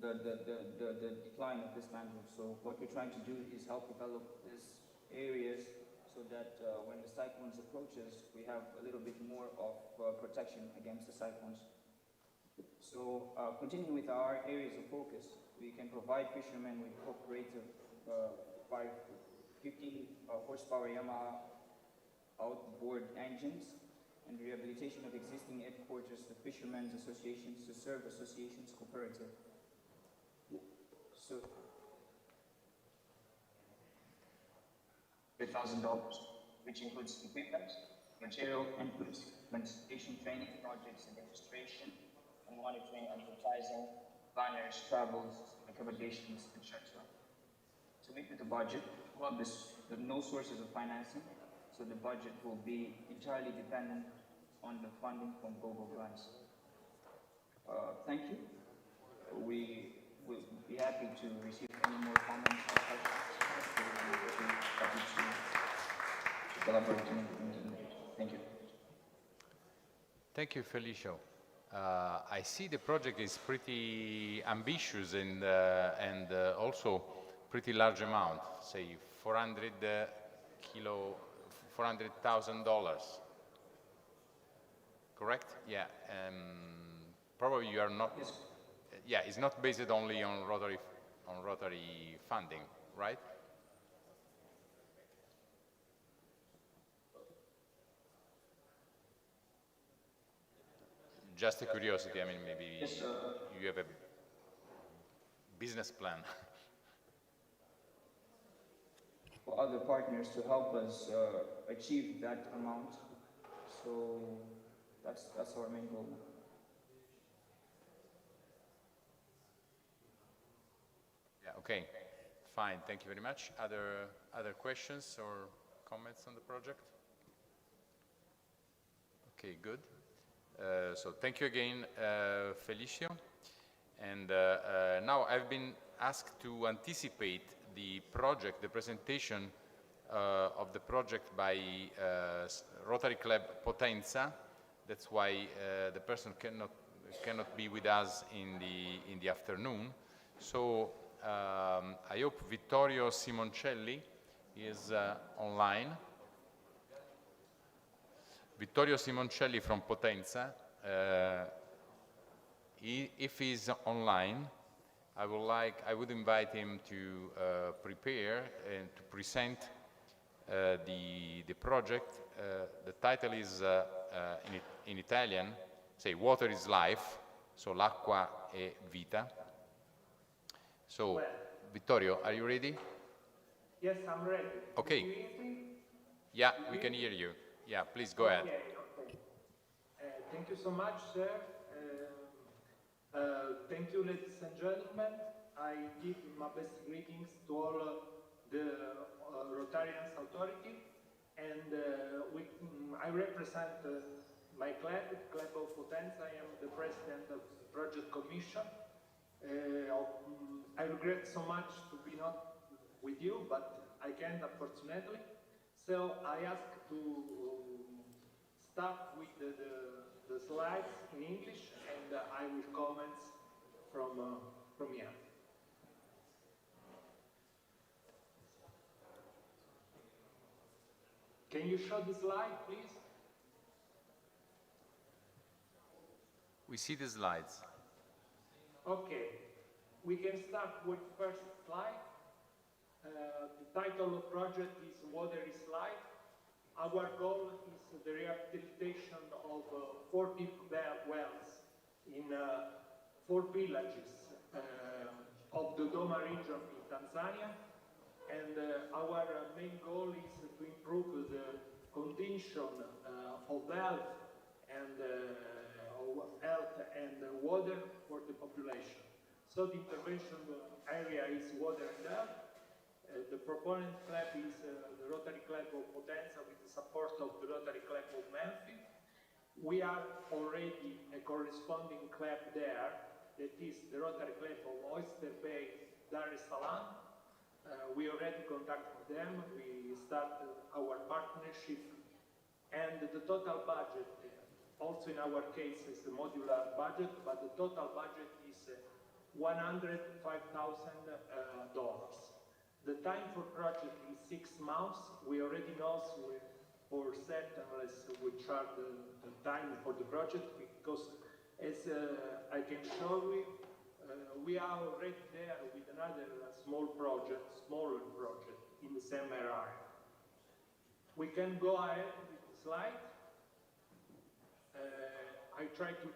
the decline of this mangrove. So what we're trying to do is help develop these areas so that when the cyclones approaches, we have a little bit more of protection against the cyclones. So continuing with our areas of focus, we can provide fishermen with cooperative 15 horsepower Yamaha outboard engines and rehabilitation of existing headquarters of fishermen's associations to serve associations cooperative. So $1,000, which includes equipment, material, and goods, consultation, training, projects, and demonstration, and monitoring, advertising, banners, travels, accommodations, etc. To meet with the budget, well, there's no sources of financing, so the budget will be entirely dependent on the funding from global grants. Thank you. We will be happy to receive any more comments or questions. collaborating in the future. Thank you. Thank you, Felicio. I see the project is pretty ambitious and also pretty large amount, say $400,000. Correct? Yeah. Probably you are not. Yes. Yeah, it's not based only on Rotary funding, right? Just a curiosity. I mean, maybe Yes, you have a business plan. for other partners to help us achieve that amount. So that's our main goal. Yeah. Okay. Fine. Thank you very much. Other questions or comments on the project? Okay. Good. So thank you again, Felicio. And now I've been asked to anticipate the project, the presentation of the project by Rotary Club Potenza. That's why the person cannot be with us in the afternoon. So I hope Vittorio Simoncelli is online. Vittorio Simoncelli from Potenza. If he's online, I would invite him to prepare and to present the project. The title is in Italian, say water is life, so l'acqua è vita. So, Vittorio, are you ready? Yes, I'm ready. Okay. Can you hear me? Yeah, we can hear you. Yeah, please go ahead. Okay. Thank you so much, sir. Thank you, ladies and gentlemen. I give my best greetings to all the Rotarians Authority, and I represent my club, Club of Potenza. I am the president of the Project Commission. I regret so much to be not with you, but I can't, unfortunately. So I ask to start with the slides in English, and I will comment from here. Can you show the slide, please? We see the slides. Okay, we can start with first slide. The title of project is Water is Life. Our goal is the rehabilitation of 40 wells in 4 villages of the Doma region in Tanzania. And our main goal is to improve the condition of health and water for the population. So the intervention area is water and health. The proponent club is the Rotary Club of Potenza with the support of the Rotary Club of Memphis. We are already a corresponding club there, that is the Rotary Club of Oyster Bay, Dar es Salaam. We already contacted them, we started our partnership, and the total budget, also in our case is a modular budget, but the total budget is $105,000. The time for project is 6 months. We already know for certain we charge the time for the project, because as I can show you, we are already there with another smaller project in the same area. We can go ahead with the slide. I try to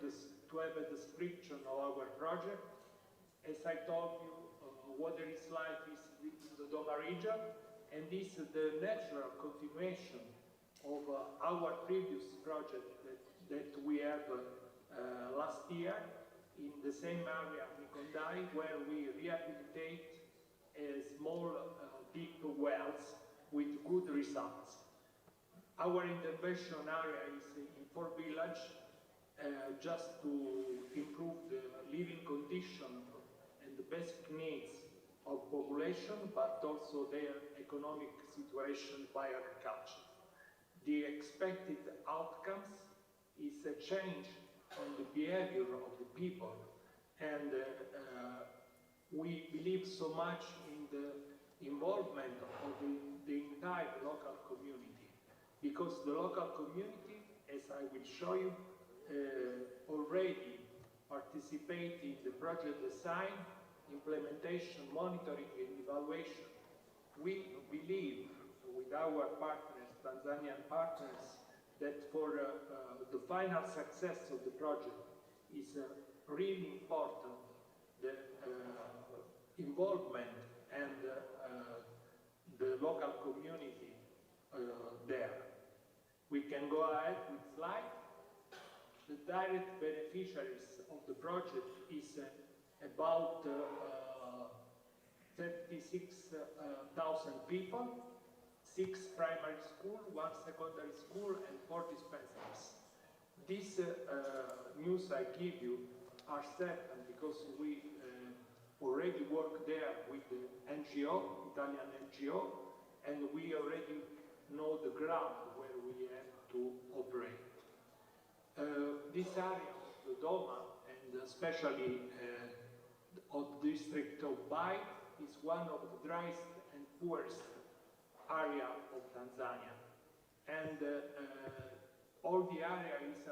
have a description of our project. As I told you, Water is Life is in the Doma region, and this is the natural continuation of our previous project that we had last year in the same area, Mikondai, where we rehabilitate small deep wells with good results. Our intervention area is in 4 villages, just to improve the living condition and the basic needs of population, but also their economic situation by agriculture. the expected outcomes is a change on the behavior of the people, and we believe so much in the involvement of the entire local community, because the local community, as I will show you, already participate in the project design, implementation, monitoring, and evaluation. We believe with our partners, Tanzanian partners, that for the final success of the project is really important the involvement and the local community there. We can go ahead with slide. The direct beneficiaries of the project is about 36,000 people, 6 primary schools, 1 secondary school, and 4 dispensaries. These news I give you are certain because we already work there with the NGO, Italian NGO, and we already know the ground where we have to operate. This area, the Doma, and especially of the district of Bai, is one of the driest and poorest area of Tanzania. And all the area is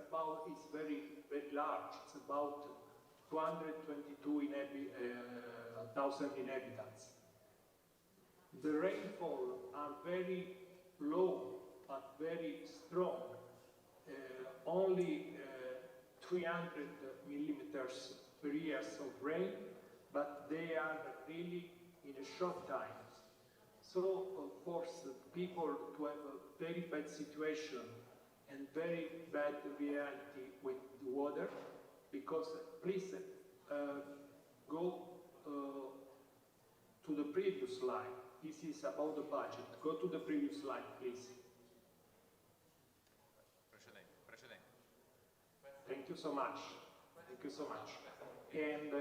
very, very large. It's about 222,000 inhabitants. The rainfall are very low, but very strong. Only 300 millimeters per year of rain, but they are really in a short time. So, of course, people to have a very bad situation and very bad reality with the water, because please go to the previous slide. This is about the budget. Go to the previous slide, please. Thank you so much. Thank you so much. And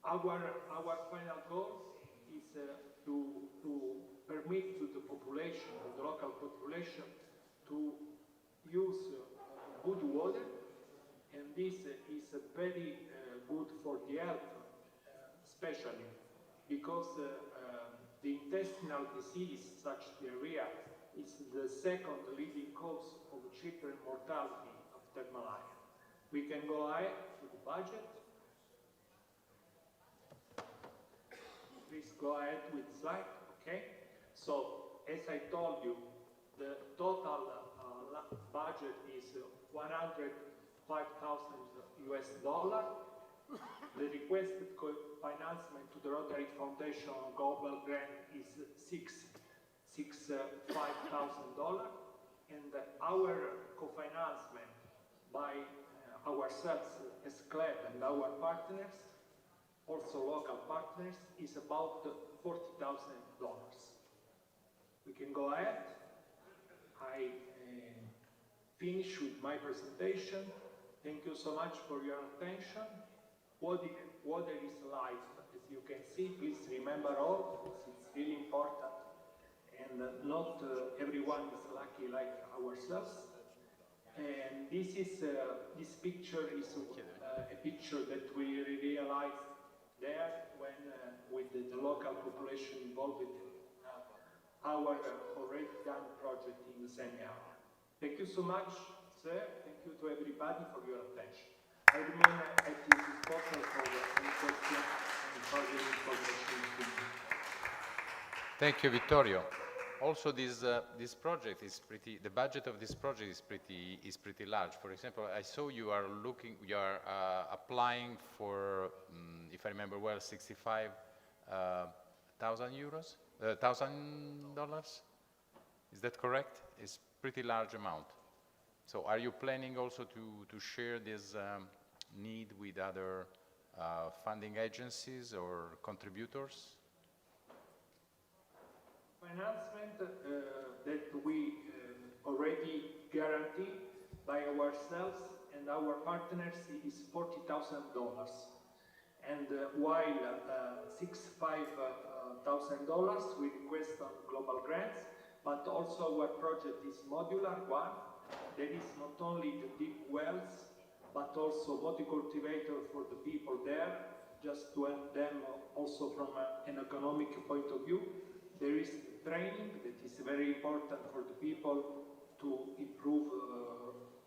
our final goal is to permit to the population, the local population, to use good water, and this is very good for the health, especially because the intestinal disease, such diarrhea, is the second leading cause of children mortality after malaria. We can go ahead to the budget. Please go ahead with the slide, okay? So, as I told you, the total budget is $105,000 US. The requested financement to the Rotary Foundation Global Grant is $65,000, and our co-financement by ourselves as club and our partners, also local partners, is about $40,000. We can go ahead. I finish with my presentation. Thank you so much for your attention. Water is life, as you can see. Please remember all, it's really important. And not everyone is lucky like ourselves. And this picture is a picture that we realized there when with the local population involved in our already done project in the same area. Thank you so much, sir. Thank you to everybody for your attention. I remain at your disposal for any questions and further information. Thank you, Vittorio. Also, this project is pretty. The budget of this project is pretty large. For example, I saw you are applying for, if I remember well, $65,000. $1,000. Is that correct? It's pretty large amount. So, are you planning also to share this need with other funding agencies or contributors? Financement that we already guarantee by ourselves and our partners is $40,000, and while $65,000 we request on global grants, but also our project is modular one. There is not only the deep wells, but also multi-cultivator for the people there, just to help them also from an economic point of view. There is training that is very important for the people to improve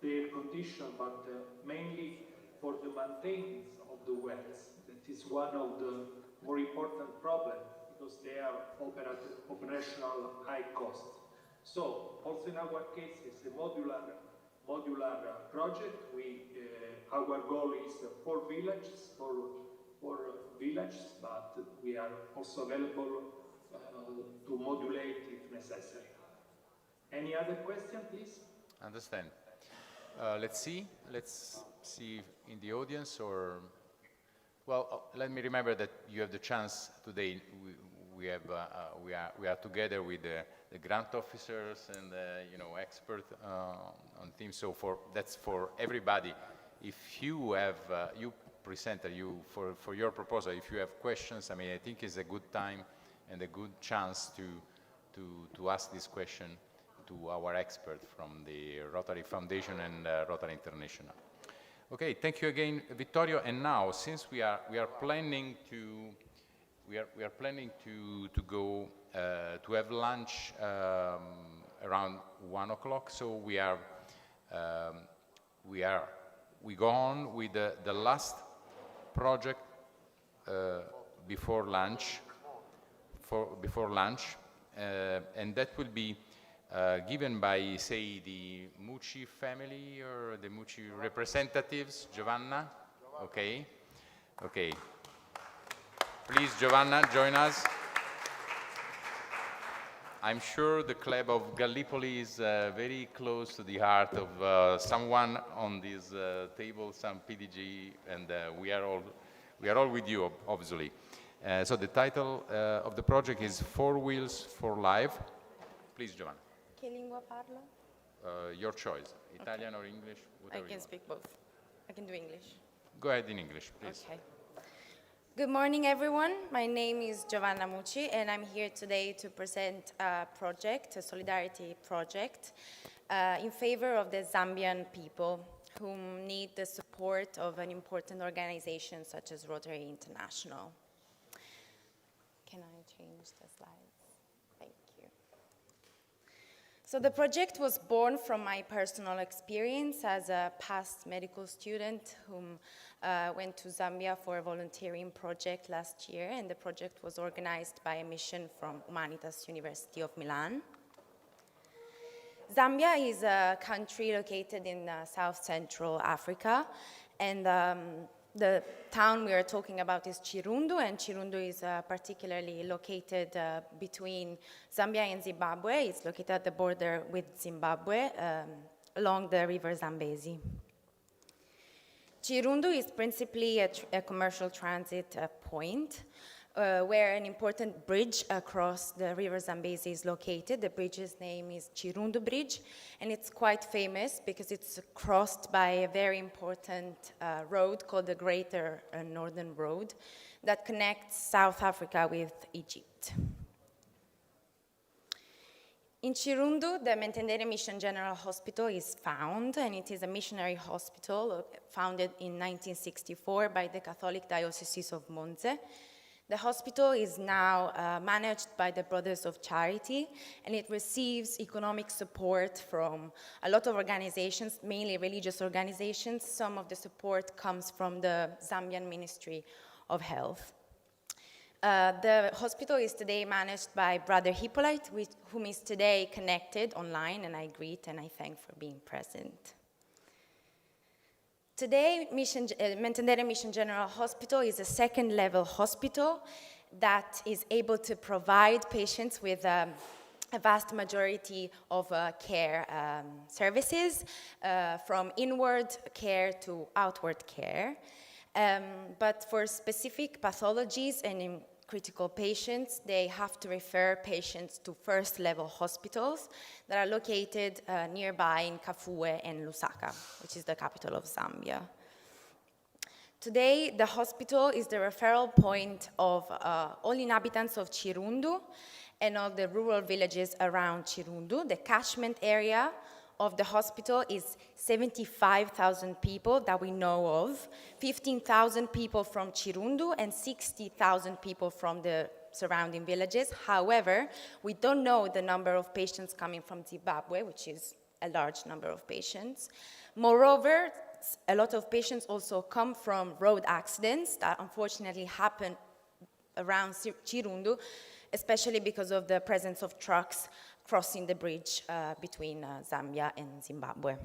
their condition, but mainly for the maintenance of the wells. That is one of the more important problems because they are operational high cost. So also in our case, it's a modular project. Our goal is 4 villages, but we are also available to modulate if necessary. Any other question, please? Understand. Let's see in the audience or, well, let me remember that you have the chance today. We are together with the grant officers and expert on teams. So that's for everybody. If you have for your proposal, if you have questions, I mean, I think it's a good time and a good chance to ask this question to our expert from the Rotary Foundation and Rotary International. Okay, thank you again, Vittorio. And now, since we are planning to go to have lunch around 1 o'clock, so we go on with the last project before lunch. And that will be given by, say, the Mucci family or the Mucci representatives. Giovanna? Okay. Okay. Please, Giovanna, join us. I'm sure the club of Gallipoli is very close to the heart of someone on this table, some PDG, and we are all with you, obviously. So the title of the project is 4 Wheels for Life. Please, Giovanna. Che lingua parlo? Your choice, Italian or English? I can speak both. I can do English. Go ahead in English, please. Okay. Good morning, everyone. My name is Giovanna Mucci, and I'm here today to present a project, a solidarity project, in favor of the Zambian people who need the support of an important organization such as Rotary International. Can I change the slides? Thank you. So the project was born from my personal experience as a past medical student whom went to Zambia for a volunteering project last year, and the project was organized by a mission from Humanitas University of Milan. Zambia is a country located in South-Central Africa, and the town we are talking about is Chirundu, and Chirundu is particularly located between Zambia and Zimbabwe. It's located at the border with Zimbabwe along the river Zambezi. Chirundu is principally a commercial transit point where an important bridge across the river Zambezi is located. The bridge's name is Chirundu Bridge, and it's quite famous because it's crossed by a very important road called the Greater Northern Road that connects South Africa with Egypt. In Chirundu, the Mentendere Mission General Hospital is found, and it is a missionary hospital founded in 1964 by the Catholic Diocese of Monze. The hospital is now managed by the Brothers of Charity, and it receives economic support from a lot of organizations, mainly religious organizations. Some of the support comes from the Zambian Ministry of Health. The hospital is today managed by Brother Hippolyte, whom is today connected online, and I greet and I thank for being present. Today, Mentendere Mission General Hospital is a second-level hospital that is able to provide patients with a vast majority of care services, from inward care to outward care. But for specific pathologies and in critical patients, they have to refer patients to first-level hospitals that are located nearby in Kafue and Lusaka, which is the capital of Zambia. Today, the hospital is the referral point of all inhabitants of Chirundu, and all the rural villages around Chirundu. The catchment area of the hospital is 75,000 people that we know of, 15,000 people from Chirundu and 60,000 people from the surrounding villages. However, we don't know the number of patients coming from Zimbabwe, which is a large number of patients. Moreover, a lot of patients also come from road accidents that unfortunately happen around Chirundu, especially because of the presence of trucks crossing the bridge between Zambia and Zimbabwe.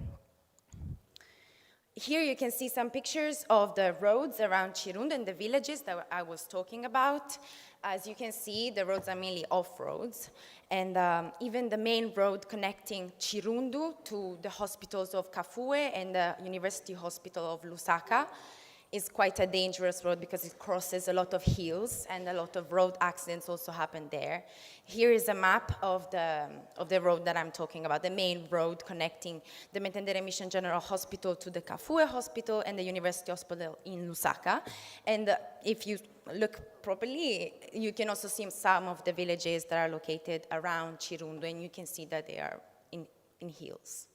Here you can see some pictures of the roads around Chirundu and the villages that I was talking about. As you can see, the roads are mainly off-roads, and even the main road connecting Chirundu to the hospitals of Kafue and the University Hospital of Lusaka is quite a dangerous road because it crosses a lot of hills, and a lot of road accidents also happen there. Here is a map of the road that I'm talking about, the main road connecting the Metendere Mission General Hospital to the Kafue Hospital and the University Hospital in Lusaka. And if you look properly, you can also see some of the villages that are located around Chirundu, and you can see that they are in hills.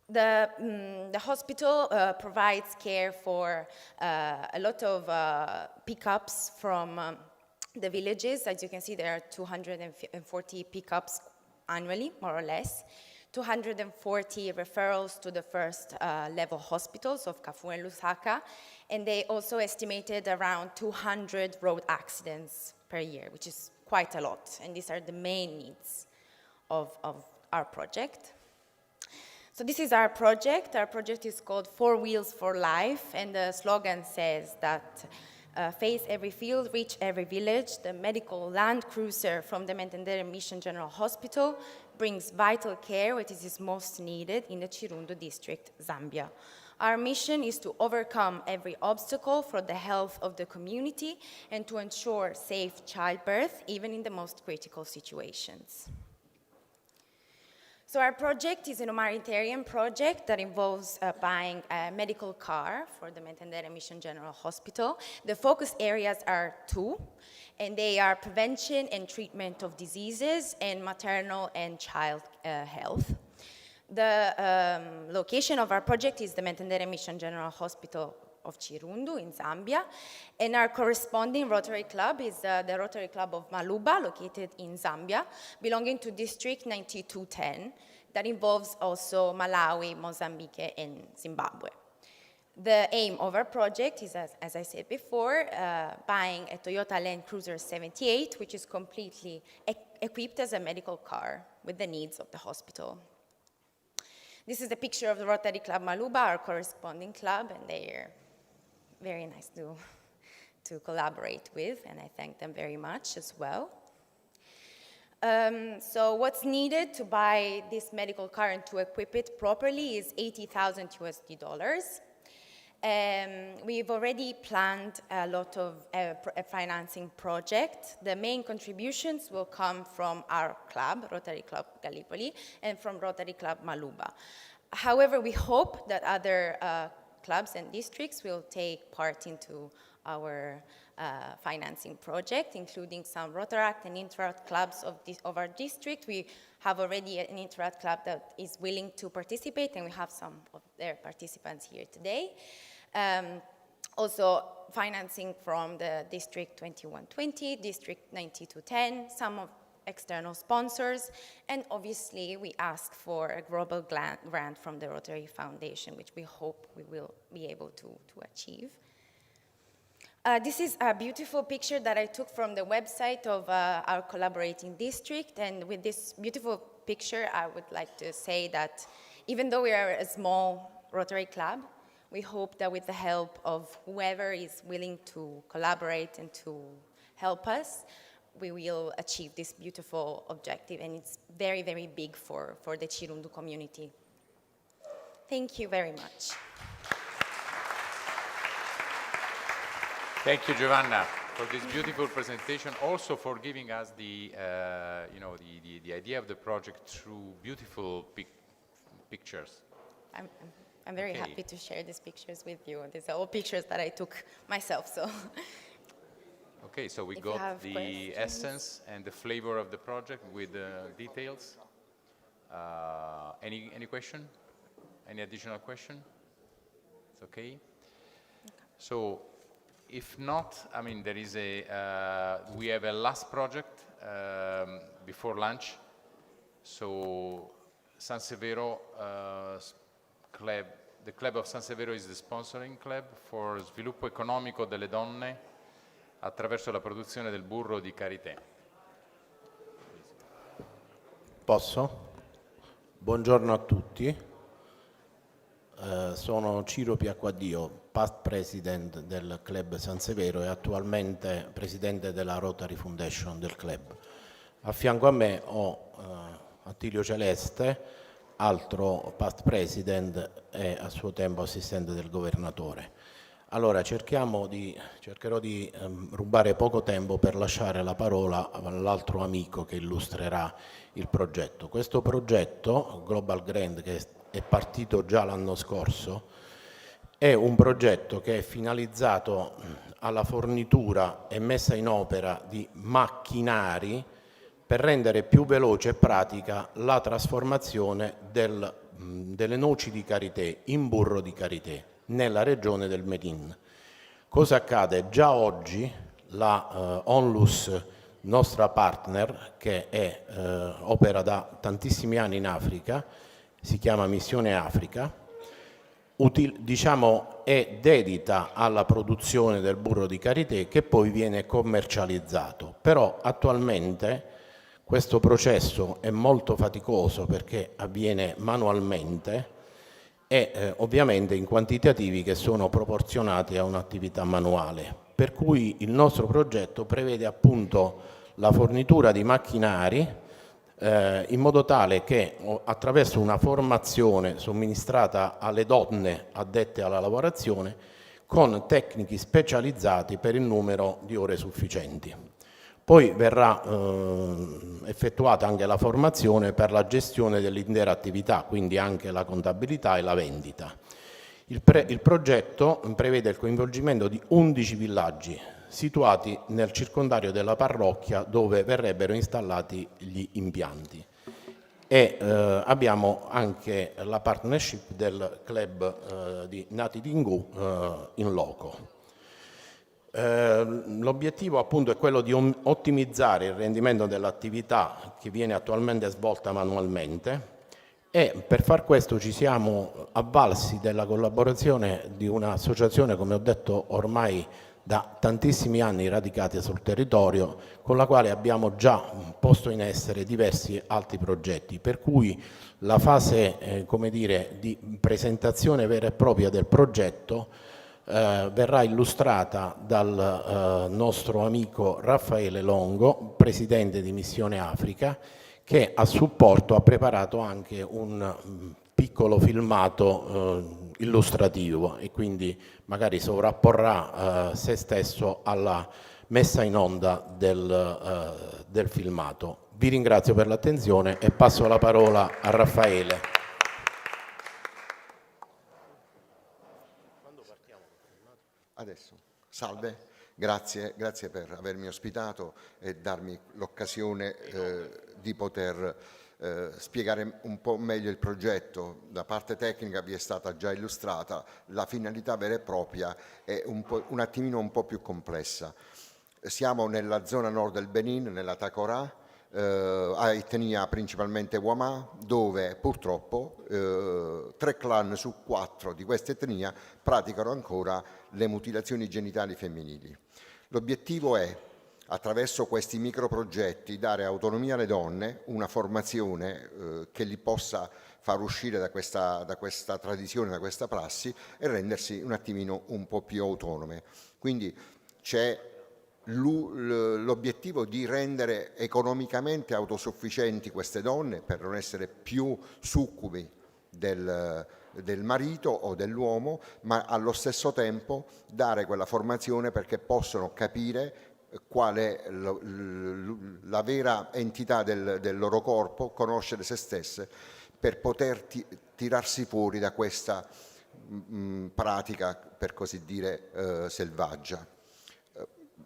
The hospital provides care for a lot of pickups from the villages. As you can see, there are 240 pickups annually, more or less. 240 referrals to the first level hospitals of Kafue and Lusaka, and they also estimated around 200 road accidents per year, which is quite a lot, and these are the main needs of our project. So this is our project. Our project is called 4 Wheels for Life, and the slogan says that face every field, reach every village. The medical land cruiser from the Metendere Mission General Hospital brings vital care what is most needed in the Chirundu district, Zambia. Our mission is to overcome every obstacle for the health of the community and to ensure safe childbirth, even in the most critical situations. So our project is a humanitarian project that involves buying a medical car for the Metendere Mission General Hospital. The focus areas are 2, and they are prevention and treatment of diseases and maternal and child health. The location of our project is the Metendere Mission General Hospital of Chirundu in Zambia, and our corresponding Rotary Club is the Rotary Club of Maluba, located in Zambia, belonging to District 9210, that involves also Malawi, Mozambique, and Zimbabwe. The aim of our project is, as I said before, buying a Toyota Land Cruiser 78, which is completely equipped as a medical car with the needs of the hospital. This is a picture of the Rotary Club Maluba, our corresponding club, and they're very nice to collaborate with, and I thank them very much as well. So what's needed to buy this medical car and to equip it properly is $80,000 USD. We've already planned a lot of a financing project. The main contributions will come from our club, Rotary Club Gallipoli, and from Rotary Club Maluba. However, we hope that other clubs and districts will take part into our financing project, including some Rotaract and Interact clubs of our district. We have already an Interact club that is willing to participate, and we have some of their participants here today. Also financing from the District 2120, District 9210, some of external sponsors, and obviously we ask for a global grant from the Rotary Foundation, which we hope we will be able to achieve. This is a beautiful picture that I took from the website of our collaborating district, and with this beautiful picture I would like to say that even though we are a small Rotary club, we hope that with the help of whoever is willing to collaborate and to help us, we will achieve this beautiful objective, and it's very, very big for the Chirundu community. Thank you very much. Thank you, Giovanna, for this beautiful presentation, also for giving us the idea of the project through beautiful pictures. I'm very happy to share these pictures with you. These are all pictures that I took myself, so. Okay, so we If you got have the questions. essence and the flavor of the project with the details. Any question? Any additional question? It's okay. So, if not, I mean, there is we have a last project before lunch. So, San Severo Club, the Club of San Severo is the sponsoring club for sviluppo economico delle donne attraverso la produzione del burro di karité. Posso? Buongiorno a tutti. Sono Ciro Piacquadio, past president del Club San Severo e attualmente presidente della Rotary Foundation del club. A fianco a me ho Attilio Celeste, altro past president e a suo tempo assistente del governatore. Allora cercherò di rubare poco tempo per lasciare la parola all'altro amico che illustrerà il progetto. Questo progetto, Global Grant, che è partito già l'anno scorso, è un progetto che è finalizzato alla fornitura e messa in opera di macchinari per rendere più veloce e pratica la trasformazione delle noci di karité in burro di karité nella regione del Medin. Cosa accade? Già oggi la Onlus, nostra partner, che opera da tantissimi anni in Africa, si chiama Missione Africa, è dedita alla produzione del burro di karité che poi viene commercializzato. Però attualmente questo processo è molto faticoso perché avviene manualmente e ovviamente in quantitativi che sono proporzionati a un'attività manuale. Per cui il nostro progetto prevede appunto la fornitura di macchinari in modo tale che attraverso una formazione somministrata alle donne addette alla lavorazione con tecnici specializzati per il numero di ore sufficienti. Poi verrà effettuata anche la formazione per la gestione dell'intera attività, quindi anche la contabilità e la vendita. Il progetto prevede il coinvolgimento di 11 villaggi situati nel circondario della parrocchia dove verrebbero installati gli impianti. E abbiamo anche la partnership del club di Nati Dingu in loco. L'obiettivo appunto è quello di ottimizzare il rendimento dell'attività che viene attualmente svolta manualmente e per far questo ci siamo avvalsi della collaborazione di un'associazione, come ho detto, ormai da tantissimi anni radicate sul territorio, con la quale abbiamo già posto in essere diversi altri progetti, per cui la fase di presentazione vera e propria del progetto verrà illustrata dal nostro amico Raffaele Longo, presidente di Missione Africa, che a supporto ha preparato anche un piccolo filmato illustrativo e quindi magari sovrapporrà se stesso alla messa in onda del filmato. Vi ringrazio per l'attenzione e passo la parola a Raffaele. Adesso, salve, grazie per avermi ospitato e darmi l'occasione di poter spiegare un po' meglio il progetto. La parte tecnica vi è stata già illustrata, la finalità vera e propria è un attimino un po' più complessa. Siamo nella zona nord del Benin, nella Takora, a etnia principalmente Wama, dove purtroppo 3 clan su 4 di questa etnia praticano ancora le mutilazioni genitali femminili. L'obiettivo è, attraverso questi microprogetti, dare autonomia alle donne, una formazione che li possa far uscire da questa tradizione, da questa prassi e rendersi un attimino un po' più autonome. Quindi c'è l'obiettivo di rendere economicamente autosufficienti queste donne per non essere più succubi del marito o dell'uomo, ma allo stesso tempo dare quella formazione perché possono capire qual è la vera entità del loro corpo, conoscere se stesse per poter tirarsi fuori da questa pratica, per così dire, selvaggia.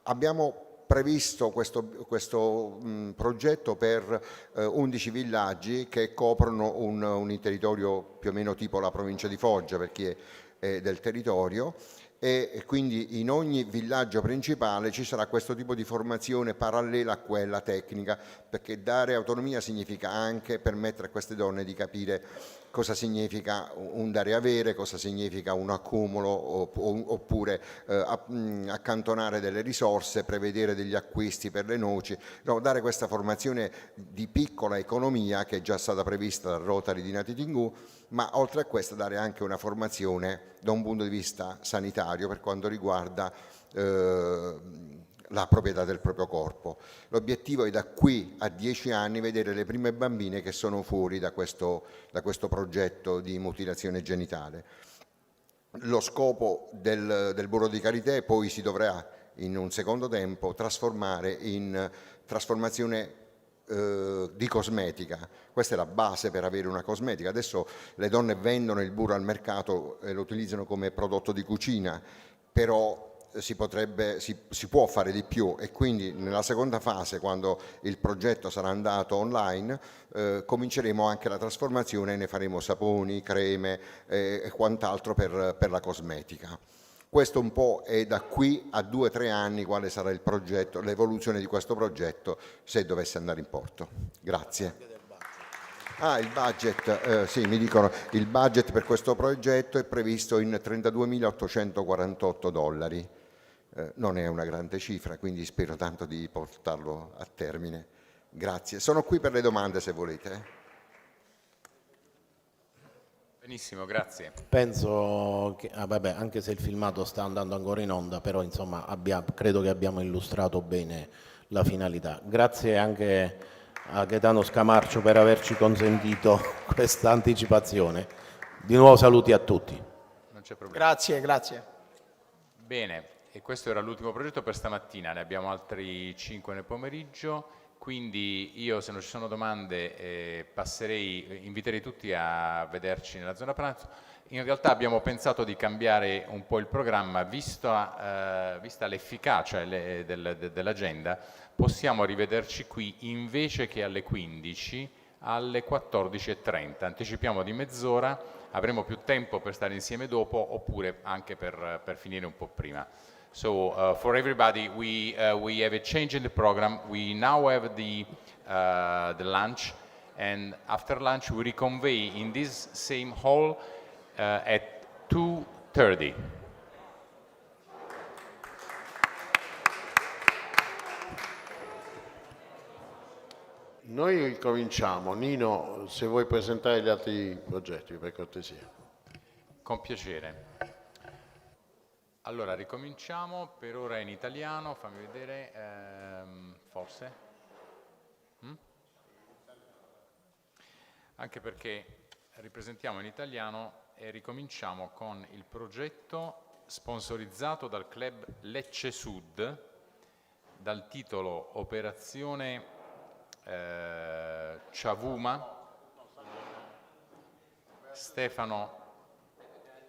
Abbiamo previsto questo progetto per 11 villaggi che coprono un territorio più o meno tipo la provincia di Foggia, per chi è del territorio, e quindi in ogni villaggio principale ci sarà questo tipo di formazione parallela a quella tecnica, perché dare autonomia significa anche permettere a queste donne di capire cosa significa un dare e avere, cosa significa un accumulo oppure accantonare delle risorse, prevedere degli acquisti per le noci, no, dare questa formazione di piccola economia che è già stata prevista dal Rotary di Nati Tingù, ma oltre a questo dare anche una formazione da un punto di vista sanitario per quanto riguarda la proprietà del proprio corpo. L'obiettivo è da qui a 10 anni vedere le prime bambine che sono fuori da questo progetto di mutilazione genitale. Lo scopo del Bureau di Carité poi si dovrà in un secondo tempo trasformare in trasformazione di cosmetica. Questa è la base per avere una cosmetica. Adesso le donne vendono il burro al mercato e lo utilizzano come prodotto di cucina, però si può fare di più, e quindi nella seconda fase, quando il progetto sarà andato online, cominceremo anche la trasformazione e ne faremo saponi, creme e quant'altro per la cosmetica. Questo un po' è da qui a 2 o 3 anni quale sarà il progetto, l'evoluzione di questo progetto se dovesse andare in porto. Grazie. Il budget, sì, mi dicono il budget per questo progetto è previsto in $32.848. Non è una grande cifra, quindi spero tanto di portarlo a termine. Grazie. Sono qui per le domande se volete. Benissimo, grazie. Penso che, vabbè, anche se il filmato sta andando ancora in onda, però insomma credo che abbiamo illustrato bene la finalità. Grazie anche a Gaetano Scamarcio per averci consentito questa anticipazione. Di nuovo saluti a tutti. Non c'è problema. Grazie. Bene, e questo era l'ultimo progetto per stamattina, ne abbiamo altri 5 nel pomeriggio. Quindi io, se non ci sono domande, inviterei tutti a vederci nella zona pranzo. In realtà abbiamo pensato di cambiare un po' il programma, vista l'efficacia dell'agenda, possiamo rivederci qui invece che alle 15, alle 14:30. Anticipiamo di mezz'ora, avremo più tempo per stare insieme dopo, oppure anche per finire un po' prima. So for everybody, we have a change in the program. We now have the lunch, and after lunch we reconvene in this same hall at 2:30. Noi cominciamo. Nino, se vuoi presentare gli altri progetti, per cortesia. Con piacere. Allora, ricominciamo, per ora in italiano, fammi vedere, forse? Anche perché ripresentiamo in italiano e ricominciamo con il progetto sponsorizzato dal club Lecce Sud, dal titolo Operazione Ciavuma, Stefano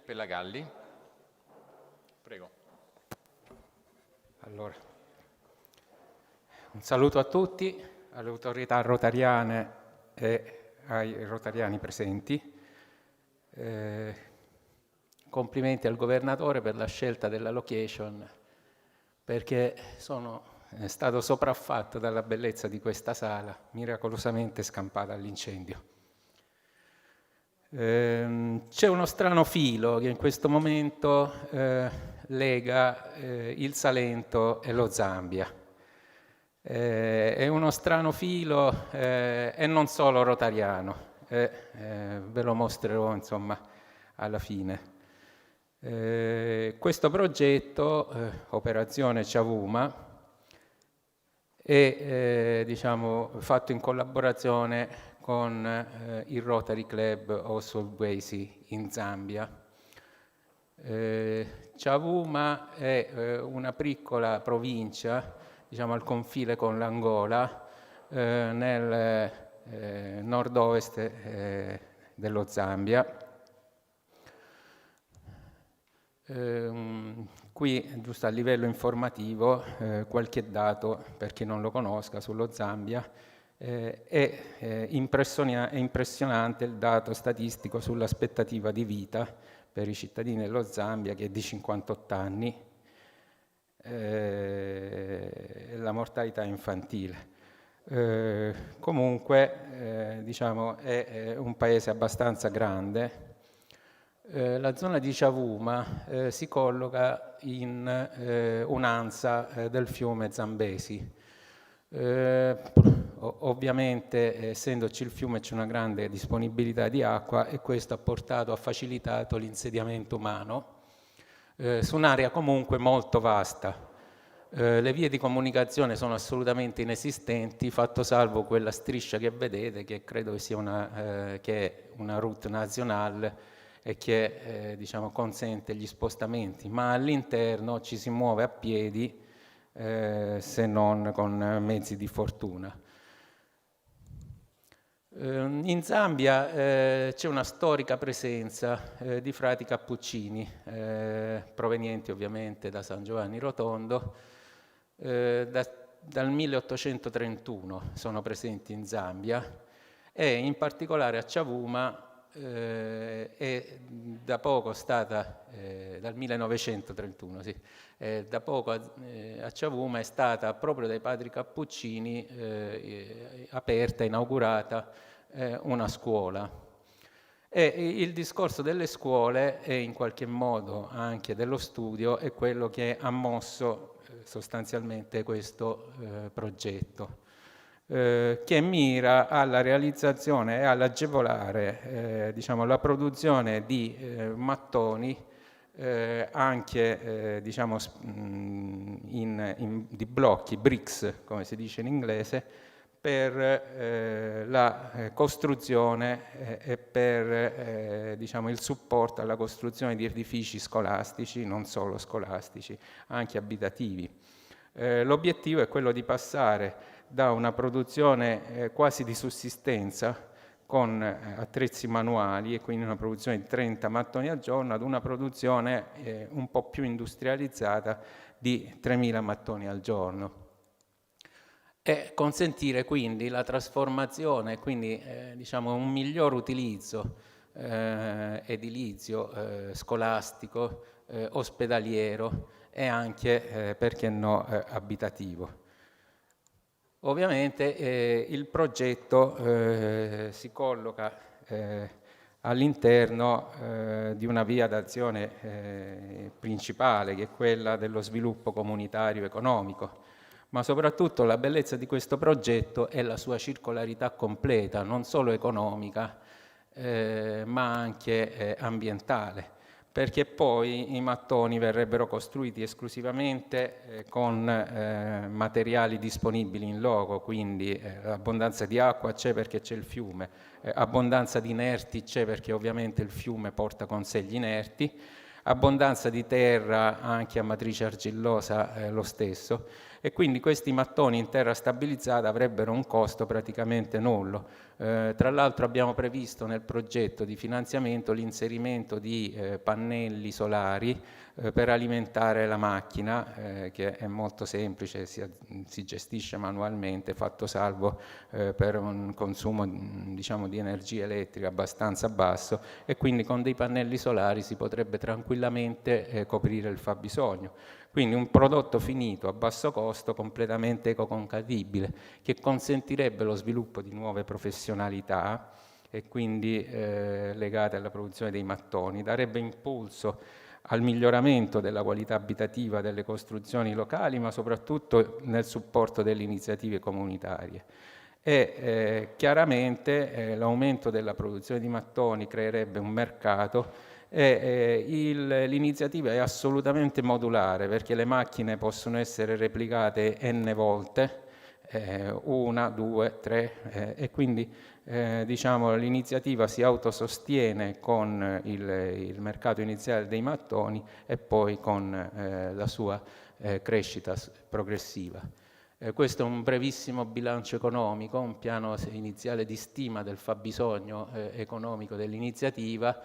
Pelagalli. Prego. Allora, un saluto a tutti, alle autorità rotariane e ai rotariani presenti. Complimenti al governatore per la scelta della location, perché sono stato sopraffatto dalla bellezza di questa sala, miracolosamente scampata all'incendio. C'è uno strano filo che in questo momento lega il Salento e lo Zambia. È uno strano filo e non solo rotariano, ve lo mostrerò insomma alla fine. Questo progetto, Operazione Ciavuma, è fatto in collaborazione con il Rotary Club Oswalwesi in Zambia. Ciavuma è una piccola provincia, al confine con l'Angola, nel nord-ovest dello Zambia. Qui, giusto a livello informativo, qualche dato per chi non lo conosca sullo Zambia. È impressionante il dato statistico sull'aspettativa di vita per i cittadini dello Zambia, che è di 58 anni, e la mortalità infantile. Comunque, diciamo, è un paese abbastanza grande. La zona di Chavuma si colloca in un'ansa del fiume Zambesi. Ovviamente, essendoci il fiume, c'è una grande disponibilità di acqua e questo ha facilitato l'insediamento umano su un'area comunque molto vasta. Le vie di comunicazione sono assolutamente inesistenti, fatto salvo quella striscia che vedete, che credo sia che è una route nazionale e che diciamo, consente gli spostamenti, ma all'interno ci si muove a piedi se non con mezzi di fortuna. In Zambia c'è una storica presenza di frati cappuccini, provenienti ovviamente da San Giovanni Rotondo. Dal 1831 sono presenti in Zambia e in particolare a Chavuma è da poco stata, dal 1931, sì, da poco a Chavuma è stata proprio dai padri cappuccini aperta, inaugurata una scuola. E il discorso delle scuole e in qualche modo anche dello studio è quello che ha mosso sostanzialmente questo progetto. Che mira alla realizzazione e all'agevolare diciamo, la produzione di mattoni anche diciamo, di blocchi, bricks come si dice in inglese, per la costruzione e per diciamo, il supporto alla costruzione di edifici scolastici, non solo scolastici, anche abitativi. L'obiettivo è quello di passare da una produzione quasi di sussistenza con attrezzi manuali e quindi una produzione di 30 mattoni al giorno ad una produzione un po' più industrializzata di 3.000 mattoni al giorno e consentire quindi la trasformazione, quindi diciamo un miglior utilizzo edilizio, scolastico, ospedaliero e anche, perché no, abitativo. Ovviamente il progetto si colloca all'interno di una via d'azione principale, che è quella dello sviluppo comunitario economico, ma soprattutto la bellezza di questo progetto è la sua circolarità completa, non solo economica, ma anche ambientale, perché poi i mattoni verrebbero costruiti esclusivamente con materiali disponibili in loco, quindi abbondanza di acqua c'è perché c'è il fiume, abbondanza di inerti c'è perché ovviamente il fiume porta con sé gli inerti, abbondanza di terra anche a matrice argillosa lo stesso, e quindi questi mattoni in terra stabilizzata avrebbero un costo praticamente nullo. Tra l'altro abbiamo previsto nel progetto di finanziamento l'inserimento di pannelli solari per alimentare la macchina, che è molto semplice, si gestisce manualmente, fatto salvo per un consumo diciamo, di energia elettrica abbastanza basso, e quindi con dei pannelli solari si potrebbe tranquillamente coprire il fabbisogno. Quindi un prodotto finito a basso costo, completamente ecocompatibile, che consentirebbe lo sviluppo di nuove professionalità e quindi legate alla produzione dei mattoni, darebbe impulso al miglioramento della qualità abitativa delle costruzioni locali, ma soprattutto nel supporto delle iniziative comunitarie. E chiaramente l'aumento della produzione di mattoni creerebbe un mercato. L'iniziativa è assolutamente modulare, perché le macchine possono essere replicate n volte, 1, 2, 3, e quindi diciamo, l'iniziativa si autosostiene con il mercato iniziale dei mattoni e poi con la sua crescita progressiva. Questo è un brevissimo bilancio economico, un piano iniziale di stima del fabbisogno economico dell'iniziativa.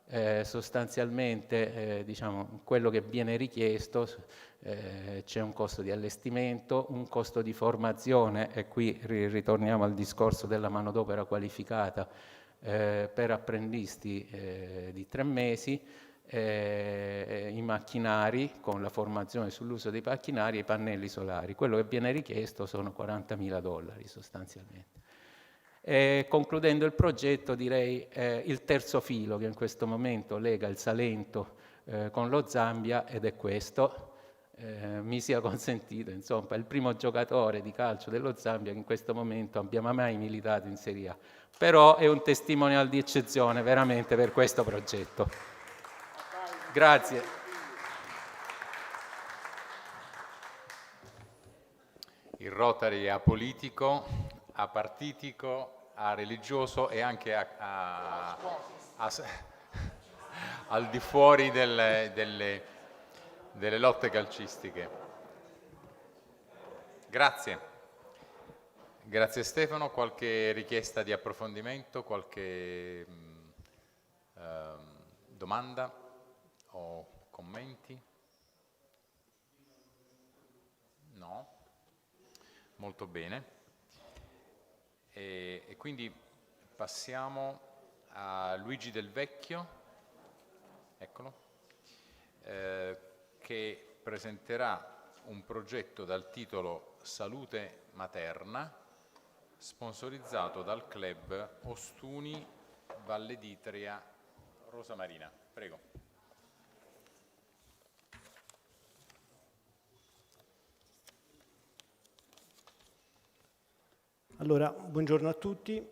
sostanzialmente diciamo, quello che viene richiesto, c'è un costo di allestimento, un costo di formazione, e qui ritorniamo al discorso della manodopera qualificata per apprendisti di 3 mesi, i macchinari con la formazione sull'uso dei macchinari e i pannelli solari. Quello che viene richiesto sono $40.000 sostanzialmente. Concludendo il progetto, direi il terzo filo che in questo momento lega il Salento con lo Zambia, ed è questo. Mi sia consentito, insomma, è il primo giocatore di calcio dello Zambia che in questo momento abbia mai militato in Serie A, però è un testimonial di eccezione veramente per questo progetto. Grazie. Il Rotary è apolitico, apartitico, religioso e anche al di fuori delle lotte calcistiche. Grazie. Grazie Stefano. Qualche richiesta di approfondimento, qualche domanda o commenti? No? Molto bene. E quindi passiamo a Luigi Del Vecchio, eccolo, che presenterà un progetto dal titolo Salute Materna, sponsorizzato dal club Ostuni Valle d'Itria Rosa Marina. Prego. Allora, buongiorno a tutti,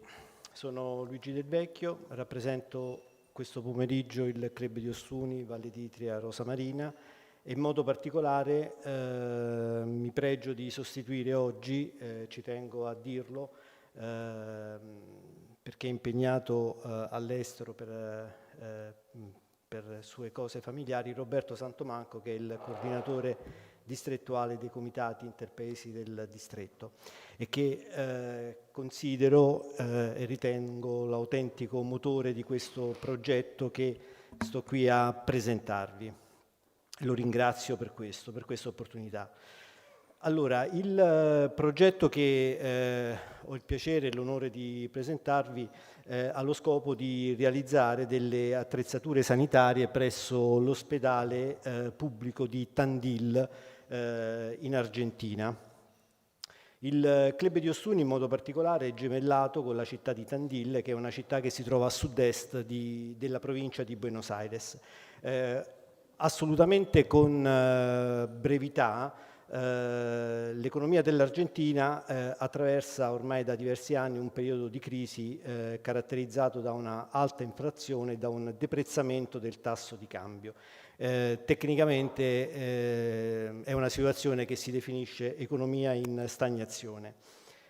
sono Luigi Del Vecchio, rappresento questo pomeriggio il club di Ostuni Valle d'Itria Rosa Marina e in modo particolare mi pregio di sostituire oggi, ci tengo a dirlo, perché è impegnato all'estero per sue cose familiari, Roberto Santomanco, che è il coordinatore distrettuale dei comitati interpaesi del distretto e che considero e ritengo l'autentico motore di questo progetto che sto qui a presentarvi. Lo ringrazio per questa opportunità. Allora, il progetto che ho il piacere e l'onore di presentarvi ha lo scopo di realizzare delle attrezzature sanitarie presso l'ospedale pubblico di Tandil in Argentina. Il club di Ostuni in modo particolare è gemellato con la città di Tandil, che è una città che si trova a sud-est della provincia di Buenos Aires. Assolutamente con brevità, l'economia dell'Argentina attraversa ormai da diversi anni un periodo di crisi caratterizzato da una alta inflazione e da un deprezzamento del tasso di cambio. Tecnicamente è una situazione che si definisce economia in stagnazione.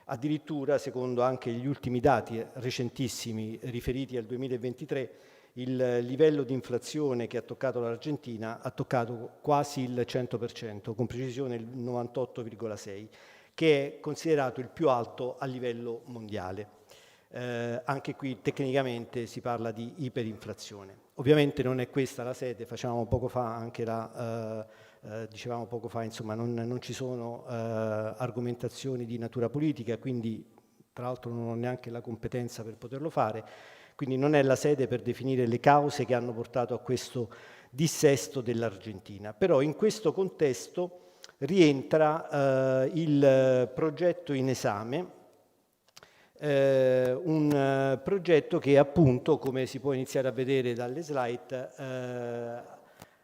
Addirittura, secondo anche gli ultimi dati recentissimi riferiti al 2023, il livello di inflazione che ha toccato l'Argentina ha toccato quasi il 100%, con precisione il 98,6%, che è considerato il più alto a livello mondiale. Anche qui tecnicamente si parla di iperinflazione. Ovviamente non è questa la sede, facevamo poco fa anche dicevamo poco fa, insomma, non ci sono argomentazioni di natura politica, quindi tra l'altro non ho neanche la competenza per poterlo fare. Quindi non è la sede per definire le cause che hanno portato a questo dissesto dell'Argentina. Però in questo contesto rientra il progetto in esame, un progetto che appunto, come si può iniziare a vedere dalle slide,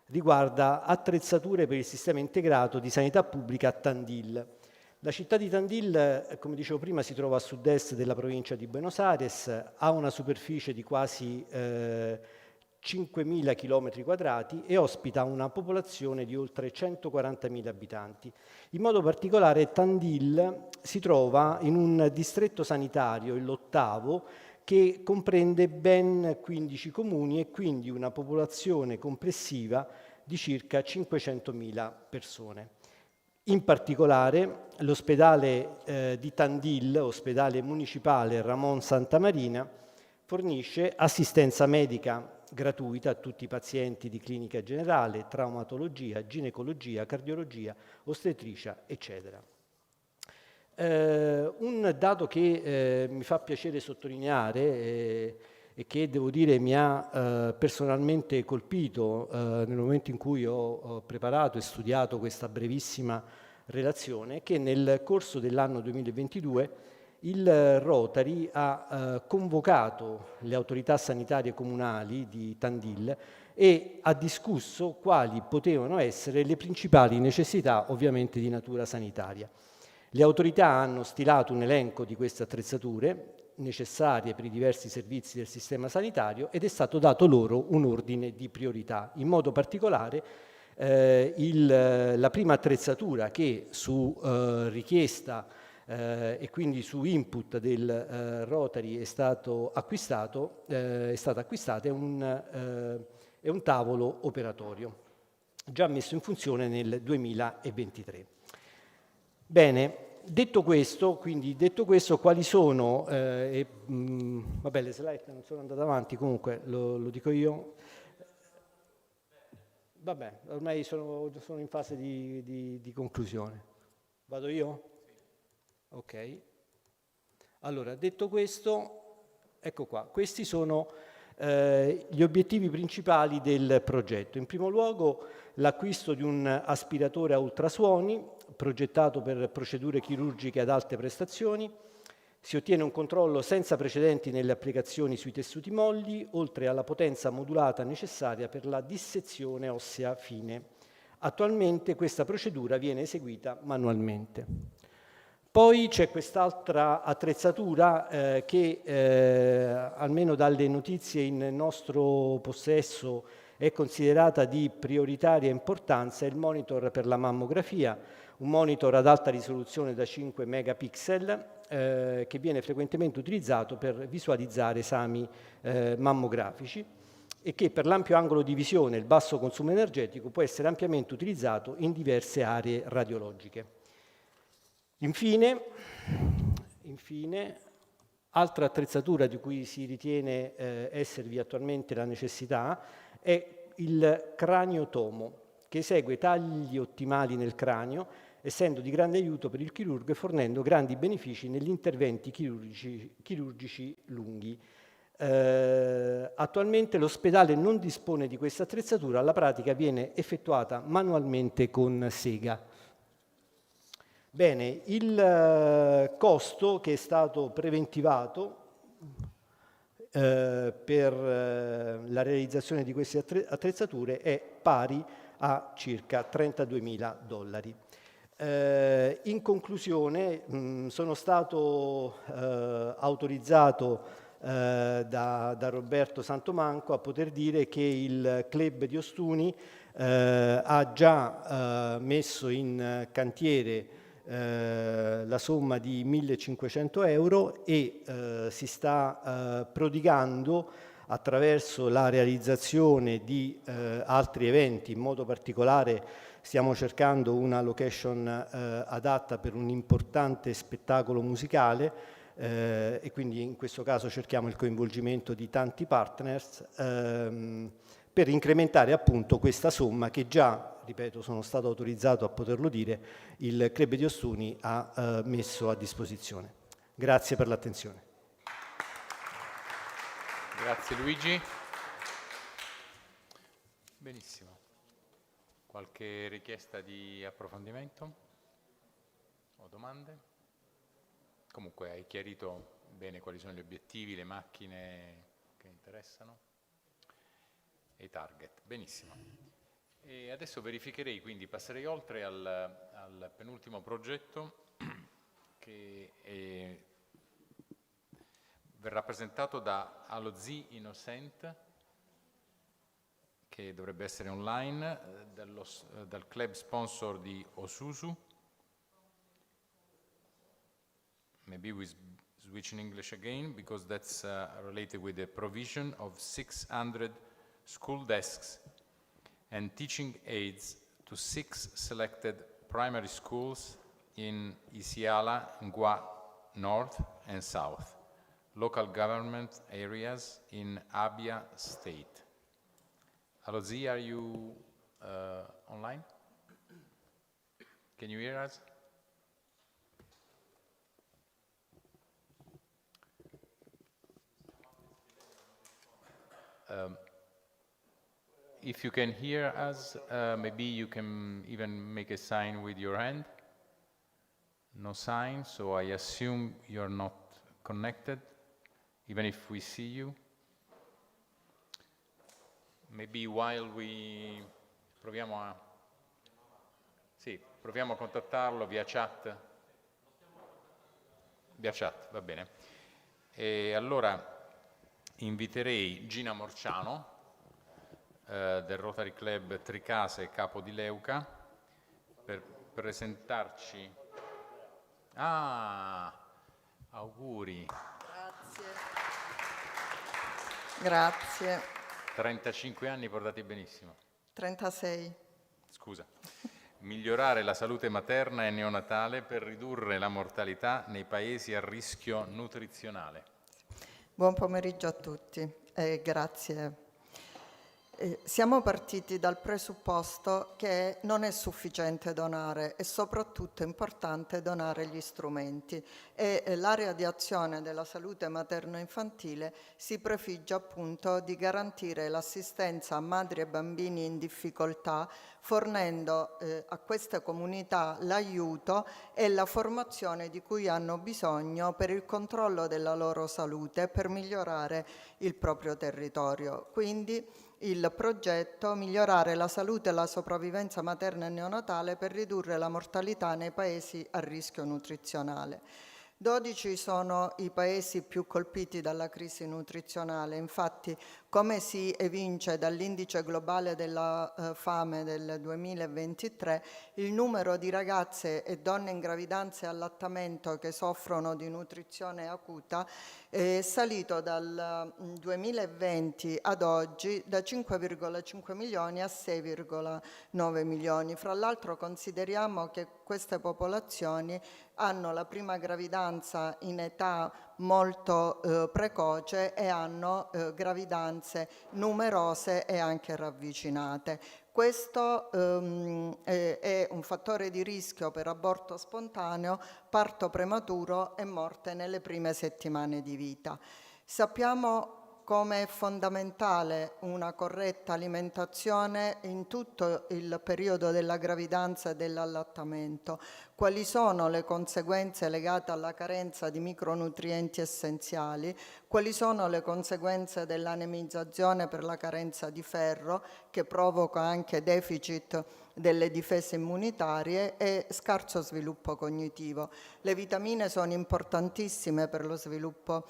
riguarda attrezzature per il sistema integrato di sanità pubblica a Tandil. La città di Tandil, come dicevo prima, si trova a sud-est della provincia di Buenos Aires, ha una superficie di quasi 5.000 km² e ospita una popolazione di oltre 140.000 abitanti. In modo particolare Tandil si trova in un distretto sanitario, l'8º, che comprende ben 15 comuni e quindi una popolazione complessiva di circa 500.000 persone. In particolare l'ospedale di Tandil, ospedale municipale Ramon Santa Marina, fornisce assistenza medica gratuita a tutti i pazienti di clinica generale, traumatologia, ginecologia, cardiologia, ostetricia, eccetera. Un dato che mi fa piacere sottolineare e che devo dire mi ha personalmente colpito nel momento in cui ho preparato e studiato questa brevissima relazione è che nel corso dell'anno 2022 il Rotary ha convocato le autorità sanitarie comunali di Tandil e ha discusso quali potevano essere le principali necessità, ovviamente di natura sanitaria. Le autorità hanno stilato un elenco di queste attrezzature necessarie per i diversi servizi del sistema sanitario ed è stato dato loro un ordine di priorità. In modo particolare la prima attrezzatura che su richiesta e quindi su input del Rotary è stata acquistata è un tavolo operatorio già messo in funzione nel 2023. Bene, detto questo, quali sono, vabbè, le slide non sono andate avanti, comunque lo dico io. Vabbè, ormai sono in fase di conclusione. Vado io? Ok. Allora, detto questo, ecco qua, questi sono gli obiettivi principali del progetto. In primo luogo l'acquisto di un aspiratore a ultrasuoni progettato per procedure chirurgiche ad alte prestazioni. Si ottiene un controllo senza precedenti nelle applicazioni sui tessuti molli, oltre alla potenza modulata necessaria per la dissezione ossea fine. Attualmente questa procedura viene eseguita manualmente. Poi c'è quest'altra attrezzatura che, almeno dalle notizie in nostro possesso, è considerata di prioritaria importanza, è il monitor per la mammografia, un monitor ad alta risoluzione da 5 megapixel che viene frequentemente utilizzato per visualizzare esami mammografici e che per l'ampio angolo di visione e il basso consumo energetico può essere ampiamente utilizzato in diverse aree radiologiche. Infine, altra attrezzatura di cui si ritiene esservi attualmente la necessità è il craniotomo, che esegue tagli ottimali nel cranio, essendo di grande aiuto per il chirurgo e fornendo grandi benefici negli interventi chirurgici lunghi. Attualmente l'ospedale non dispone di questa attrezzatura, alla pratica viene effettuata manualmente con sega. Bene, il costo che è stato preventivato per la realizzazione di queste attrezzature è pari a circa $32.000. In conclusione, sono stato autorizzato da Roberto Santomanco a poter dire che il club di Ostuni ha già messo in cantiere la somma di €1.500 e si sta prodigando attraverso la realizzazione di altri eventi. In modo particolare stiamo cercando una location adatta per un importante spettacolo musicale e quindi in questo caso cerchiamo il coinvolgimento di tanti partners per incrementare appunto questa somma che già, ripeto, sono stato autorizzato a poterlo dire, il Club di Ostuni ha messo a disposizione. Grazie per l'attenzione. Grazie Luigi. Benissimo. Qualche richiesta di approfondimento o domande? Comunque hai chiarito bene quali sono gli obiettivi, le macchine che interessano e i target. Benissimo. E adesso verificherei, quindi passerei oltre al penultimo progetto che verrà presentato da Alozi Innocent, che dovrebbe essere online, dal club sponsor di Osusu. Maybe we switch in English again, because that's related with the provision of 600 school desks and teaching aids to 6 selected primary schools in Isiala, Ngwa North and South, local government areas in Abia State. Hello Z, are you online? Can you hear us? If you can hear us, maybe you can even make a sign with your hand. No sign, so I assume you're not connected, even if we see you. Maybe while we proviamo a contattarlo via chat. Via chat, va bene. E allora inviterei Gina Morciano del Rotary Club Tricase Capo di Leuca per presentarci. Auguri. Grazie. 35 anni portati benissimo. 36. Scusa. Migliorare la salute materna e neonatale per ridurre la mortalità nei paesi a rischio nutrizionale. Buon pomeriggio a tutti e grazie. Siamo partiti dal presupposto che non è sufficiente donare e soprattutto è importante donare gli strumenti e l'area di azione della salute materno-infantile si prefigge appunto di garantire l'assistenza a madri e bambini in difficoltà fornendo a queste comunità l'aiuto e la formazione di cui hanno bisogno per il controllo della loro salute e per migliorare il proprio territorio. Quindi il progetto migliorare la salute e la sopravvivenza materna e neonatale per ridurre la mortalità nei paesi a rischio nutrizionale. 12 sono i paesi più colpiti dalla crisi nutrizionale, infatti come si evince dall'indice globale della fame del 2023, il numero di ragazze e donne in gravidanza e allattamento che soffrono di nutrizione acuta è salito dal 2020 ad oggi da 5,5 milioni a 6,9 milioni. Fra l'altro consideriamo che queste popolazioni hanno la prima gravidanza in età molto precoce e hanno gravidanze numerose e anche ravvicinate. Questo è un fattore di rischio per aborto spontaneo, parto prematuro e morte nelle prime settimane di vita. Sappiamo come è fondamentale una corretta alimentazione in tutto il periodo della gravidanza e dell'allattamento, quali sono le conseguenze legate alla carenza di micronutrienti essenziali, quali sono le conseguenze dell'anemizzazione per la carenza di ferro che provoca anche deficit delle difese immunitarie e scarso sviluppo cognitivo. Le vitamine sono importantissime per lo sviluppo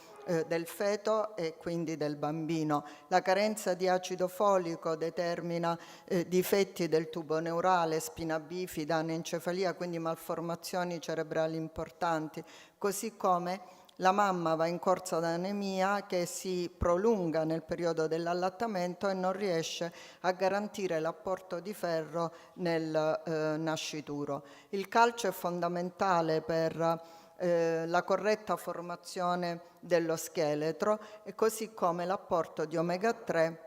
del feto e quindi del bambino. La carenza di acido folico determina difetti del tubo neurale, spina bifida, anencefalia, quindi malformazioni cerebrali importanti, così come la mamma va in corsa d'anemia che si prolunga nel periodo dell'allattamento e non riesce a garantire l'apporto di ferro nel nascituro. Il calcio è fondamentale per la corretta formazione dello scheletro e così come l'apporto di omega 3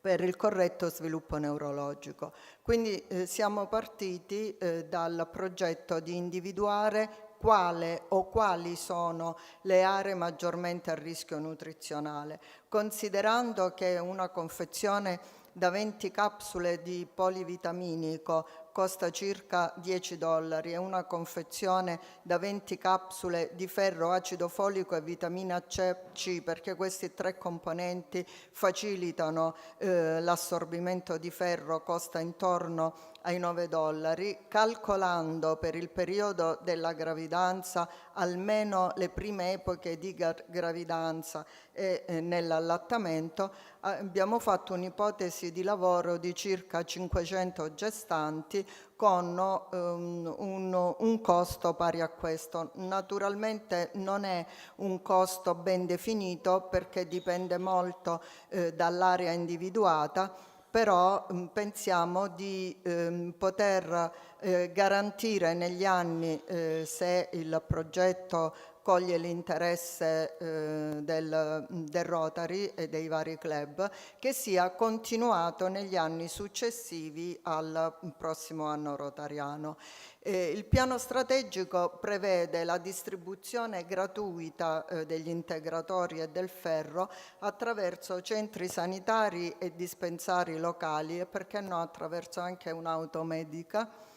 per il corretto sviluppo neurologico. Quindi siamo partiti dal progetto di individuare quale o quali sono le aree maggiormente a rischio nutrizionale, considerando che una confezione da 20 capsule di polivitaminico costa circa $10 e una confezione da 20 capsule di ferro, acido folico e vitamina C, perché questi 3 componenti facilitano l'assorbimento di ferro, costa intorno ai $9, calcolando per il periodo della gravidanza almeno le prime epoche di gravidanza e nell'allattamento, abbiamo fatto un'ipotesi di lavoro di circa 500 gestanti con un costo pari a questo. Naturalmente non è un costo ben definito perché dipende molto dall'area individuata, però pensiamo di poter garantire negli anni, se il progetto coglie l'interesse del Rotary e dei vari club, che sia continuato negli anni successivi al prossimo anno rotariano. Il piano strategico prevede la distribuzione gratuita degli integratori e del ferro attraverso centri sanitari e dispensari locali e perché no attraverso anche un'automedica,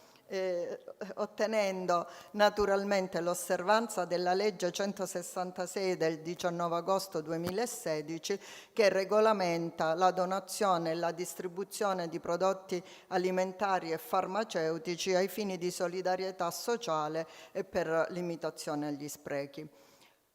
ottenendo naturalmente l'osservanza della legge 166 del 19 agosto 2016 che regolamenta la donazione e la distribuzione di prodotti alimentari e farmaceutici ai fini di solidarietà sociale e per limitazione agli sprechi.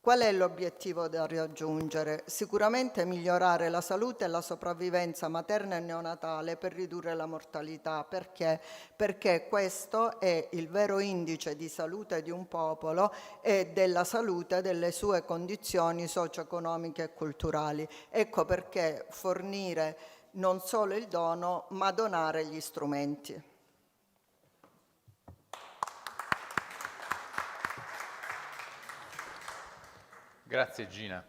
Qual è l'obiettivo da raggiungere? Sicuramente migliorare la salute e la sopravvivenza materna e neonatale per ridurre la mortalità. Perché? Perché questo è il vero indice di salute di un popolo e della salute delle sue condizioni socio-economiche e culturali. Ecco perché fornire non solo il dono, ma donare gli strumenti. Grazie Gina,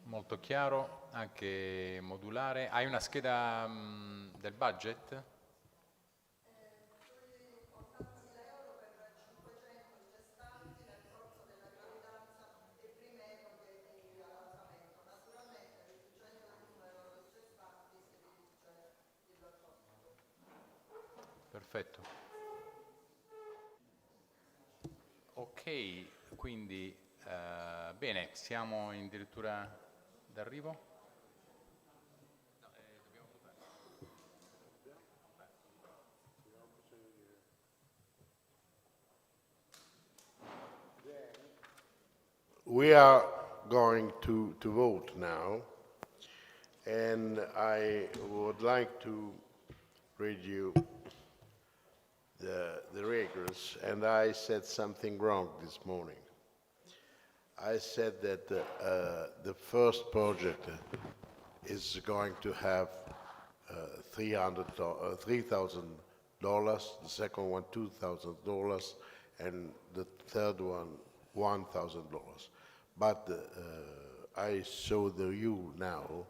molto chiaro, anche modulare. Hai una scheda del budget? Perfetto. Ok, quindi bene, siamo addirittura d'arrivo. We are going to vote now, and I would like to read you the regulations, and I said something wrong this morning. I said that the first project is going to have $3,000, the second one $2,000, and the third one $1,000. But I show you now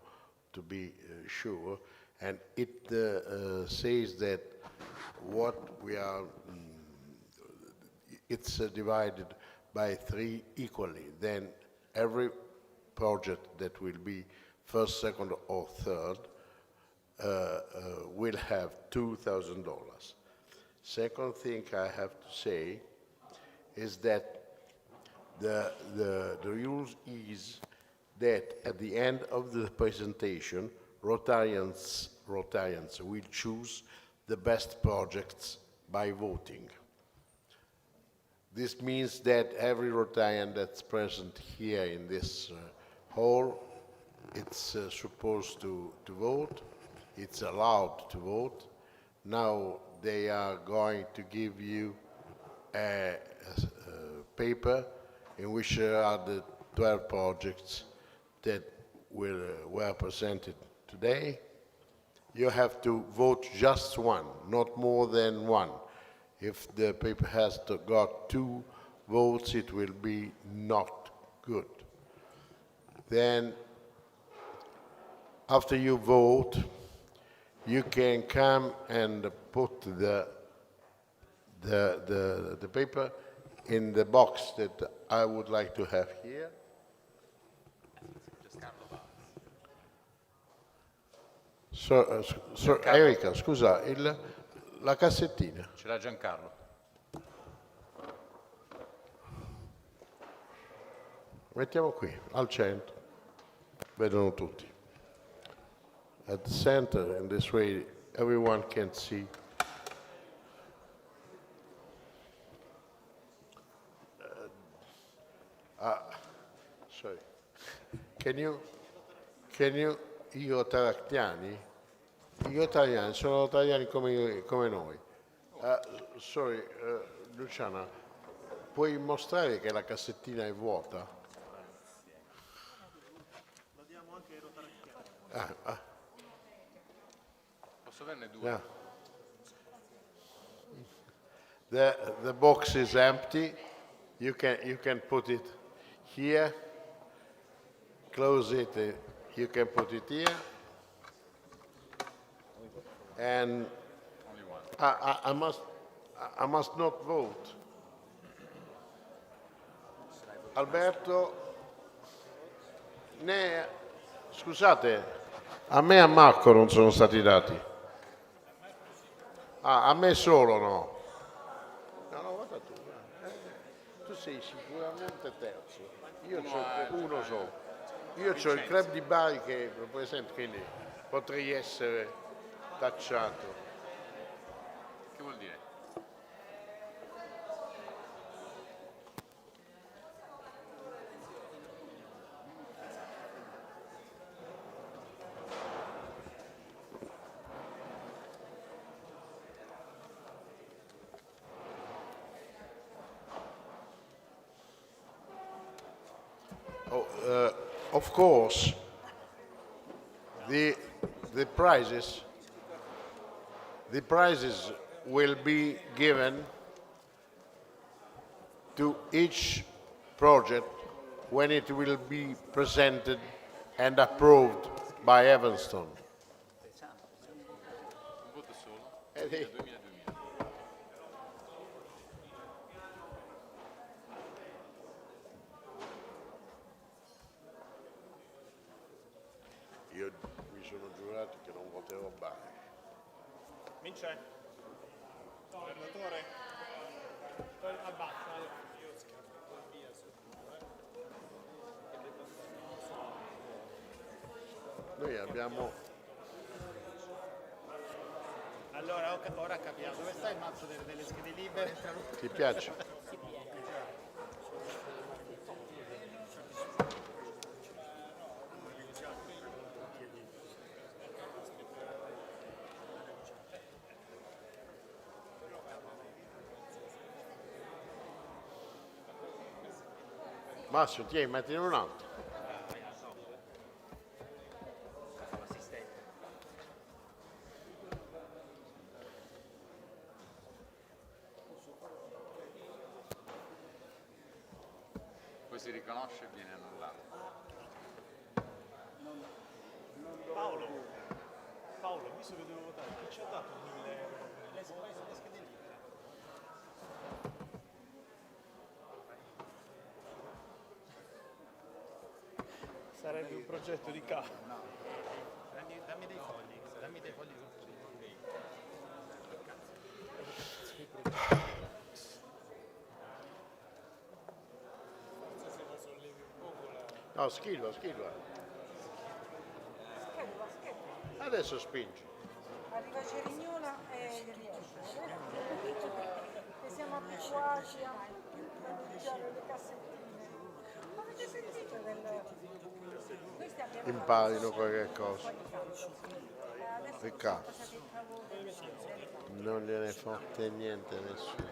to be sure, and it says that what we are, it's divided by 3 equally. Then every project that will be first, second, or third will have $2,000. Second thing I have to say is that the rules is that at the end of the presentation, Rotarians will choose the best projects by voting. This means that every Rotarian that's present here in this hall, it's supposed to vote, it's allowed to vote. Now they are going to give you a paper in which are the 12 projects that were presented today. You have to vote just one, not more than one. If the paper has got 2 votes, it will be not good. Then, after you vote, you can come and put the paper in the box that I would like to have here. Erika, scusa, la cassettina. Ce l'ha Giancarlo. Mettiamo qui, al centro. Vedono tutti. At the center, in this way, everyone can see. Sorry. Can you, i rotariani sono rotariani come noi. Sorry, Luciana, puoi mostrare che la cassettina è vuota? La diamo anche ai rotariani. Posso averne 2? Yeah. The box is empty. You can put it. here, close it, you can put it here. And I must not vote. Alberto, scusate, a me e a Marco non sono stati dati. Ah, a me solo no. No, guarda tu. Tu sei sicuramente terzo. Io ho uno solo. Io ho il club di Bari che, per esempio, quindi potrei essere tacciato. Che vuol dire? Of course, the prizes will be given to each project when it will be presented and approved by Evanston. Io mi sono giurato che non voterò Bari. Vince? Governatore? Abbassa. Noi abbiamo... Allora, ora capiamo. Dove sta il mazzo delle schede libere? Ti piace? Massimo, tieni, mettine un altro. Poi si riconosce e viene annullato. Paolo, visto che devo votare, chi ci ha dato 1.000 euro? Le schede libere. Sarebbe un progetto di capo. No. Dammi dei fogli, No, schilla. Adesso spingi. Arriva Cerignola e riesce. E siamo abituati a mangiare le cassettine. Ma avete sentito questi abbiamo Imparino qualche cosa. Riccardo, non gliene fotte niente a nessuno.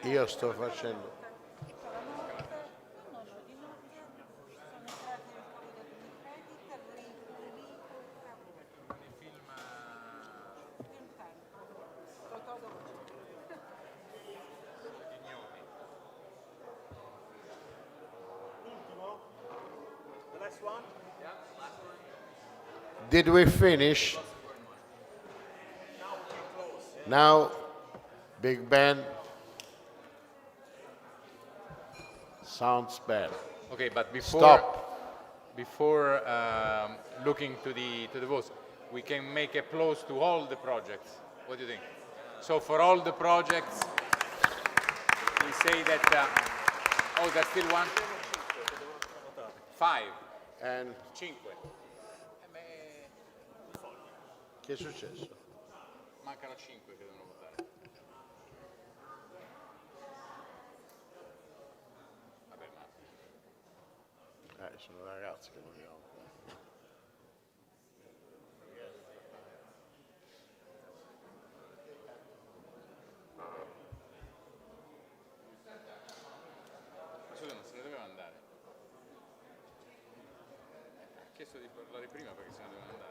Io sto facendo... Did we finish? Now, big band. Sounds bad. Okay, but before Stop. before looking to the votes, we can make applause to all the projects. What do you think? So for all the projects, we say that. Oh, there's still one. 5 and 5. Che è successo? Mancano 5 che devono votare. Vabbè, ma... sono ragazzi che non li ho. Ma scusa, non se ne doveva andare. Ha chiesto di parlare prima perché se ne doveva andare.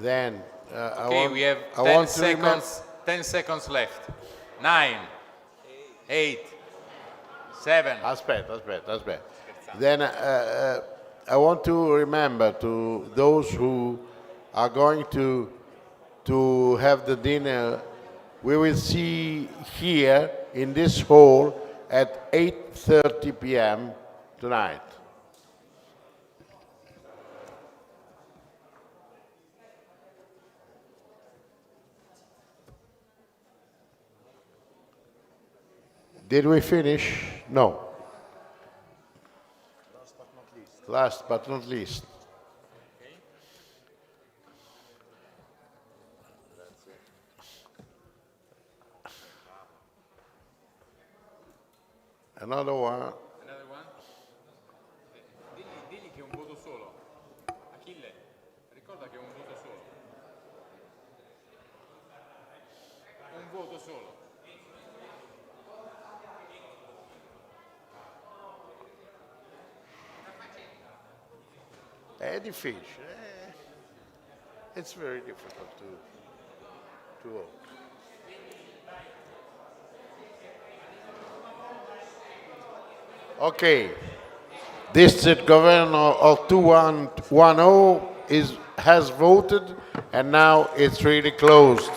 Then We have I 10 want to remember. seconds. 10 seconds left. 9, 8, 7. Aspetta. Then I want to remember to those who are going to have the dinner. We will see here in this hall at 8:30 p.m. tonight. Did we finish? No. Last but not least. Another one. Digli che è un voto solo. Achille, ricorda che è un voto solo. Un voto solo. È difficile. It's very difficult to vote. Okay. District Governor of 2110 has voted, and now it's really closed.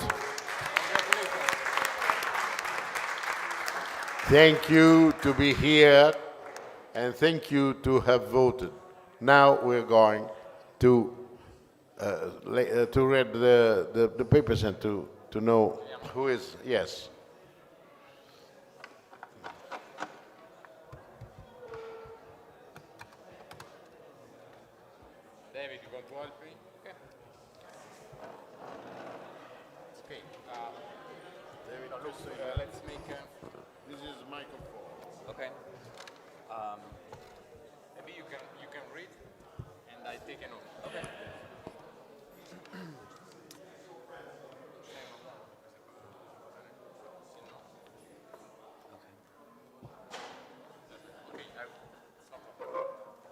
Thank you to be here, and thank you to have voted. Now we're going to read the papers and to know who is, yes. David, you want to help me? Okay. Okay. David, No, look, let's make. This is microphone. Okay. Maybe you can read, and I take a note. Okay.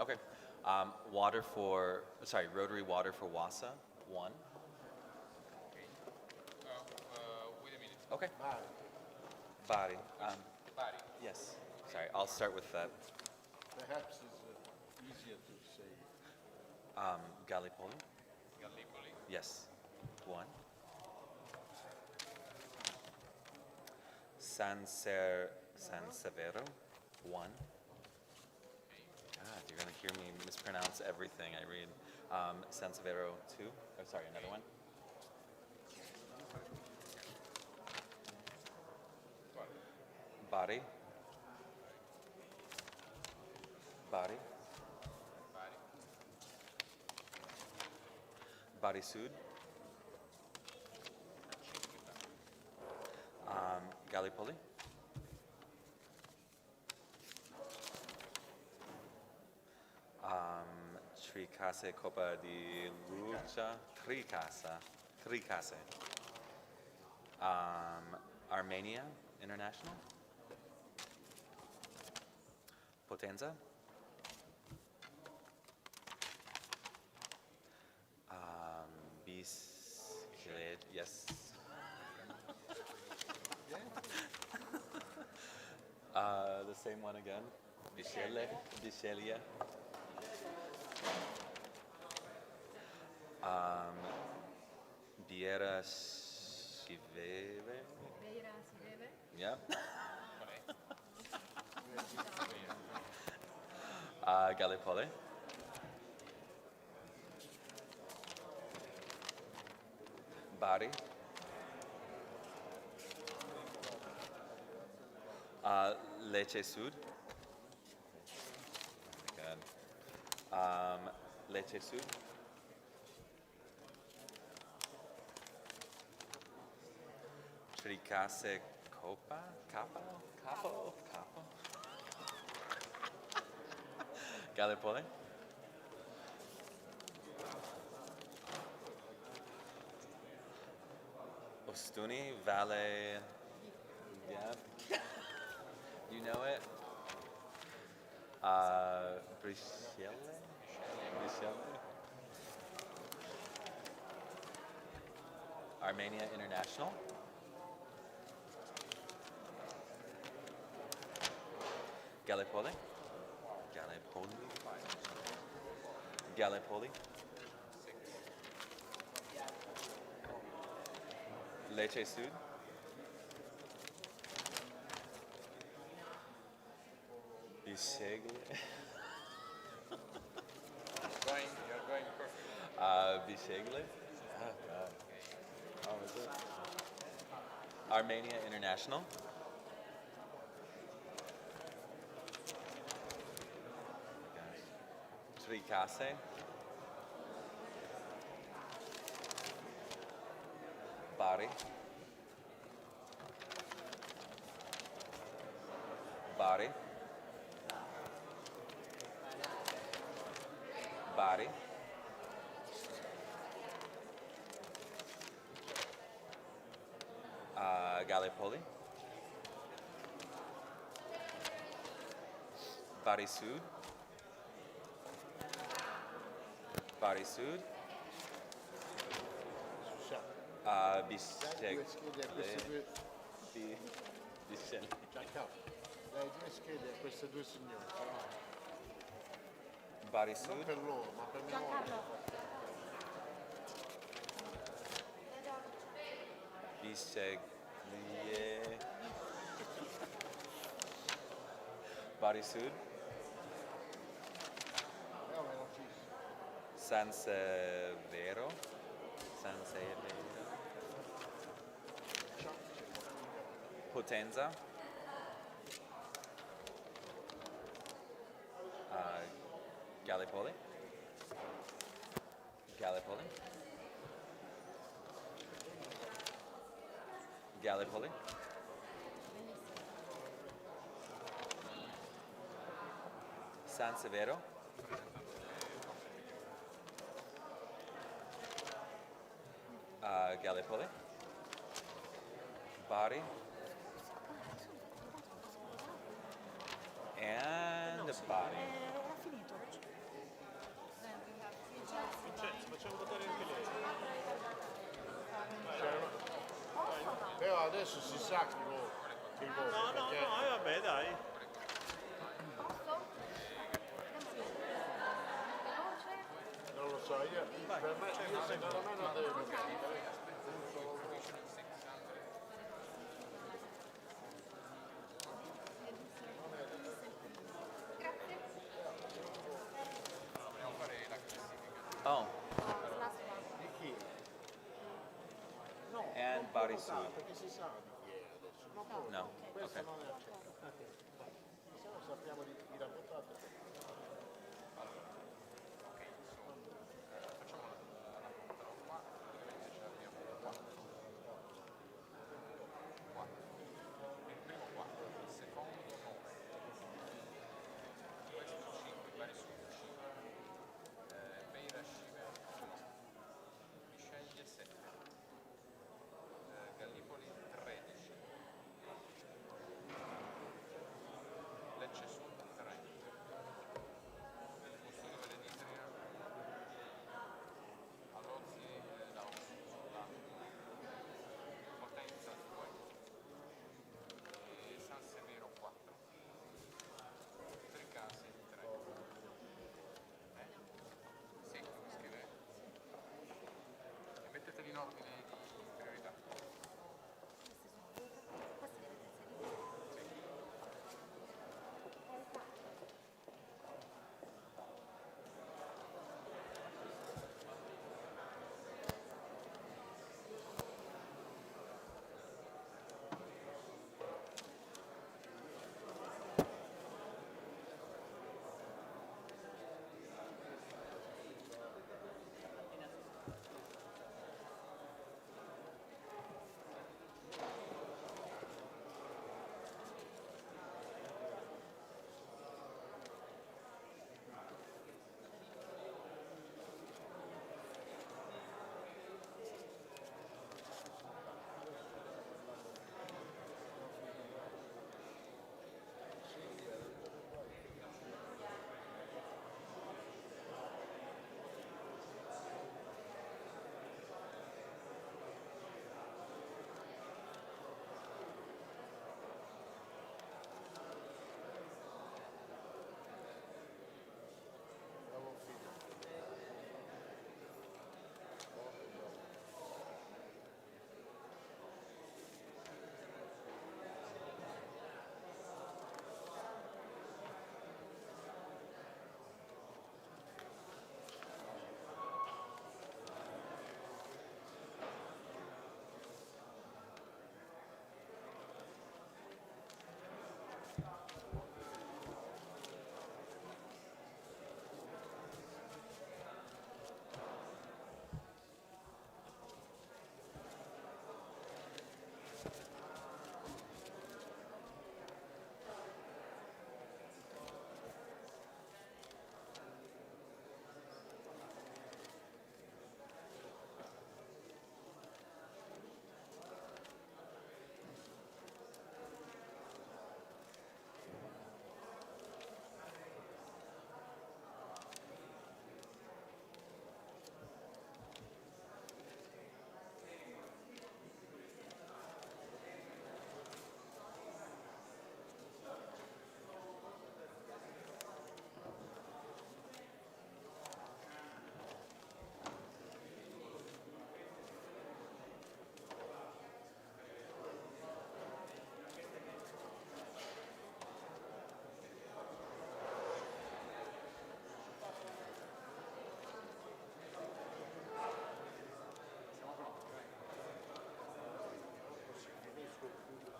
Okay. Rotary Water for Wassa, 1. Wait a minute. Okay. Bari. Yes. Sorry, I'll start with that. Perhaps it's easier to say. Gallipoli. Gallipoli. Yes. 1. San Severo. 1. God, you're going to hear me mispronounce everything I read. San Severo 2. Oh, sorry, another one. Bari. Bari Sud. Gallipoli. Tricase Coppa di Lucha. Tricase. Armenia International. Potenza. Yes. The same one again. Bisceglie. Biera Siveve. Yeah. Gallipoli. Bari. Lecce Sud. Good. Lecce Sud. Tricase Copa? Capo? Gallipoli. Ostuni Valle. Yeah. You know it? Briscelle? Armenia International. Gallipoli. Gallipoli. Lecce Sud. Bisceglie. You're going perfect. Bisceglie. Oh, is it? Armenia International. Tricase. Bari. Bari. Bari. Gallipoli. Bari Sud. Bari Sud. Bisceglie. Lei deve scrivere a queste due signore, Bari non Sud. per loro, ma per noi. Bisceglie. Bari Sud. San Severo. Potenza. Gallipoli. Gallipoli. Gallipoli. San Severo. Gallipoli. Bari. And Bari. Era finito. Facciamo votare anche lei. Però adesso si sa chi vota. No, vabbè, dai. Non lo so, io, per me, secondo me non deve votare. Oh. Di chi? No, And non Bari può votare, Sud. perché si sa di chi è adesso. Non può No, votare. Questo ok. non è accettato. Se no sappiamo di chi l'ha votato. Gallipoli 13. Lecce Sud 3.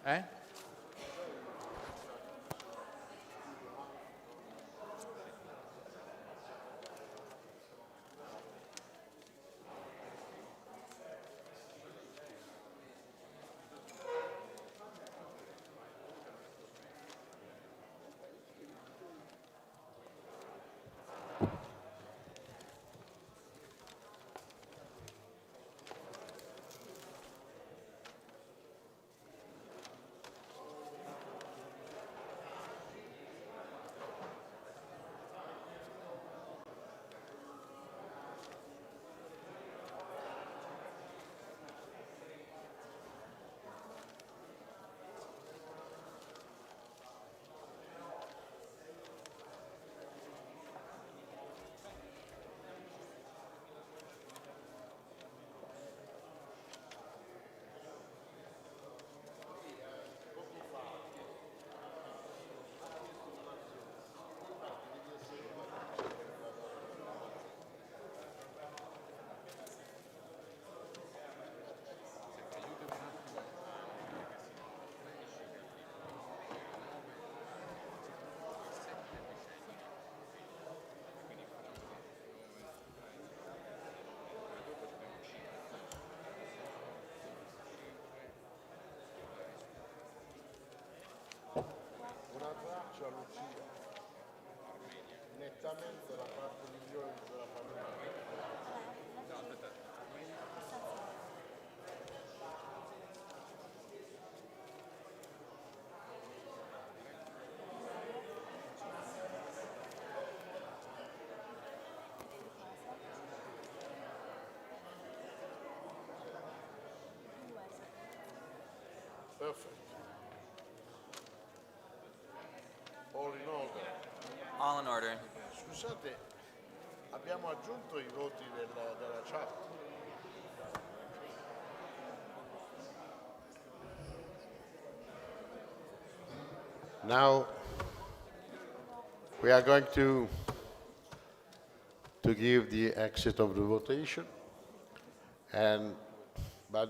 Eh? Un abbraccio a Lucia, nettamente la parte migliore della famiglia. Perfect. All in order. All in order. Scusate, abbiamo aggiunto i voti della chat. Now we are going to give the exit of the votation, but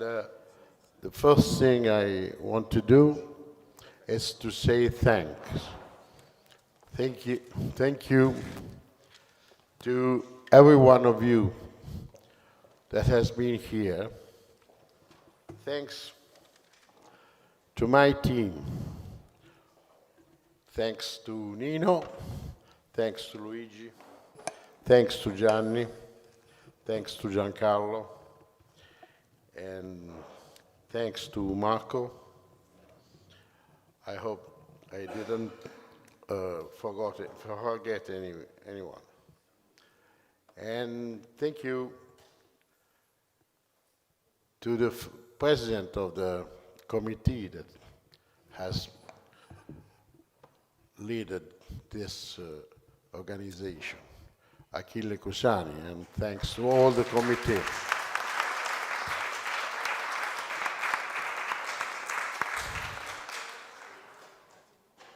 the first thing I want to do is to say thanks. Thank you to every one of you that has been here. Thanks to my team. Thanks to Nino. Thanks to Luigi. Thanks to Gianni. Thanks to Giancarlo. And thanks to Marco. I hope I didn't forget anyone. And thank you to the president of the committee that has led this organization, Achille Cusani, and thanks to all the committee.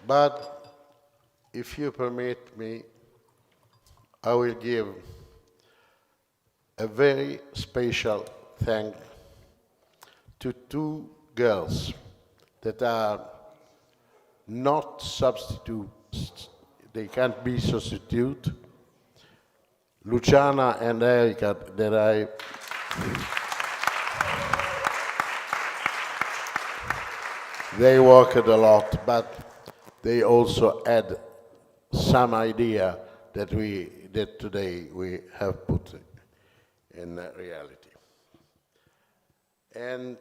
But if you permit me, I will give a very special thank to two girls that are not substitutes. They can't be substitute. Luciana and Erika, that they worked a lot, but they also had some idea that today we have put in reality. And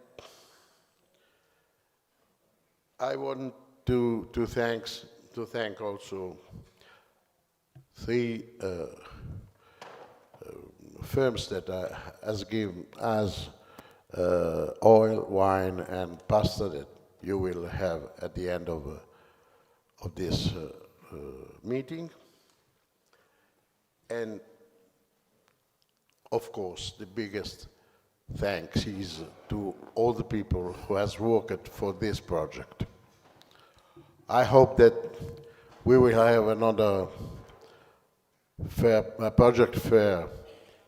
I want to thank also three firms that has given us oil, wine, and pasta that you will have at the end of this meeting. And of course, the biggest thanks is to all the people who has worked for this project. I hope that we will have another project fair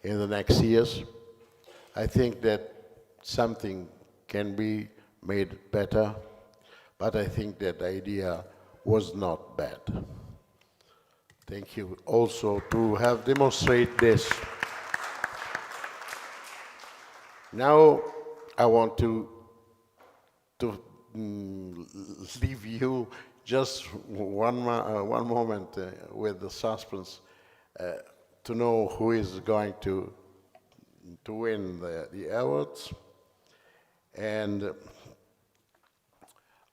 in the next years. I think that something can be made better. but I think that the idea was not bad. Thank you also to have demonstrated this. Now I want to leave you just one moment with the suspense to know who is going to win the awards. And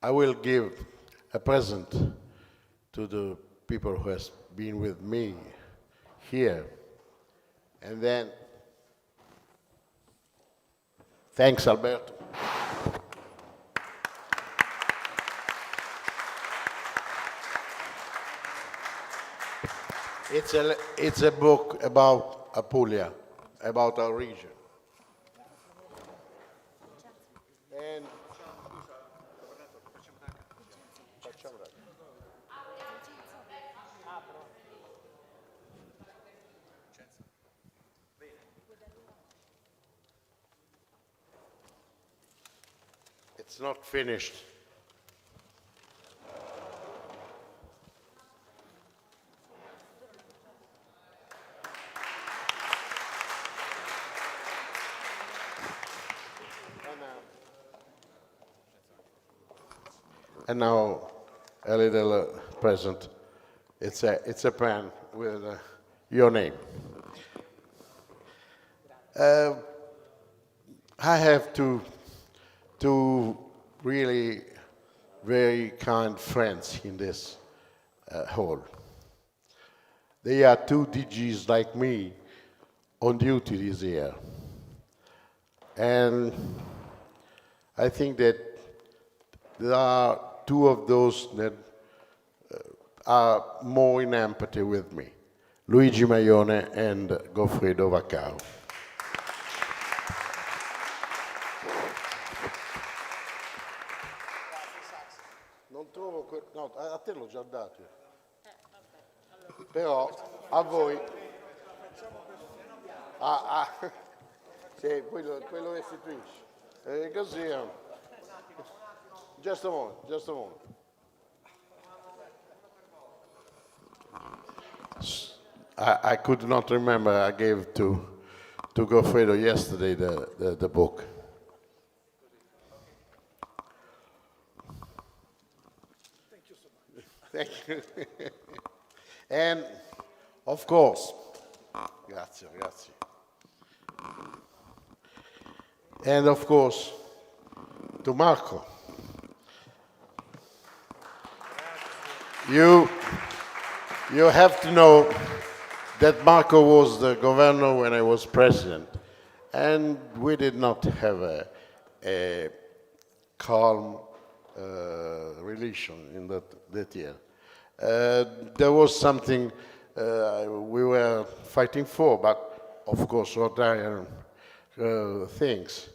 I will give a present to the people who has been with me here. And then, thanks, Alberto. It's a book about Apulia, about our region. And it's not finished. And now a little present. It's a pen with your name. I have two really very kind friends in this hall. They are two DGs like me on duty this year. And I think that there are two of those that are more in empathy with me, Luigi Maione and Goffredo Vaccaro. Non trovo no, a te l'ho già dato. Però a voi. Sì, poi lo restituisci. Così. Just a moment, just a moment. I could not remember. I gave to Goffredo yesterday the book. Thank you so much. Thank you. And of course, grazie. And of course, to Marco. You have to know that Marco was the governor when I was president, and we did not have a calm relation in that year. There was something we were fighting for, but of course Rotarian things.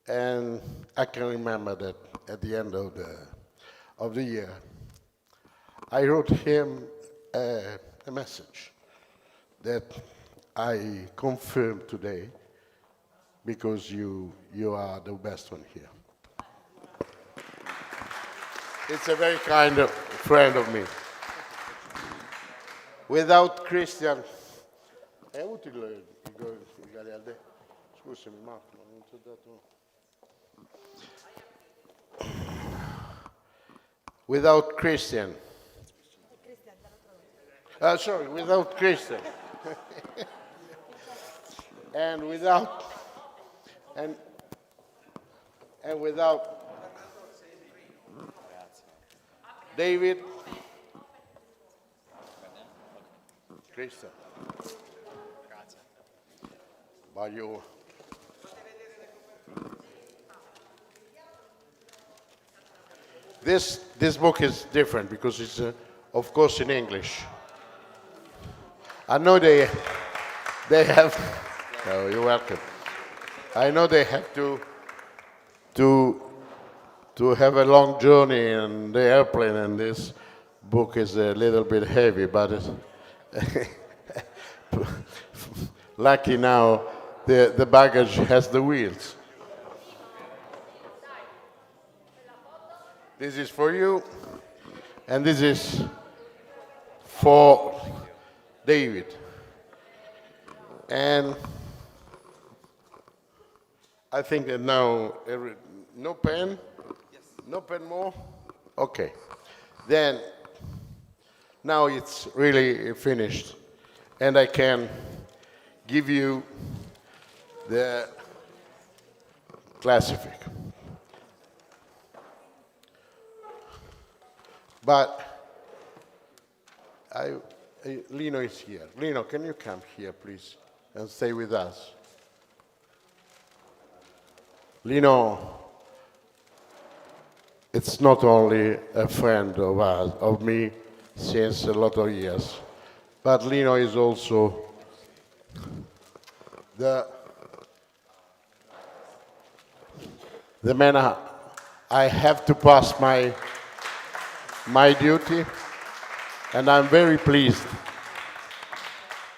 And I can remember that at the end of the year, I wrote him a message that I confirm today because you are the best one here. It's a very kind of friend of me. Without Christian, è utile i Garialde. Scusami Marco, non ti ho dato. Without Christian. Sorry, without Christian. and without David, Christian, voglio. This book is different because it's, of course, in English. I know they have. Oh, you're welcome. I know they have to have a long journey in the airplane, and this book is a little bit heavy, but it's lucky now the baggage has the wheels. This is for you, and this is for David. And I think that now, no pen? Yes. No pen more? Okay. Then, now it's really finished, and I can give you the classific. But Lino is here. Lino, can you come here, please, and stay with us? Lino, it's not only a friend of us, of me, since a lot of years, but Lino is also the man I have to pass my duty, and I'm very pleased.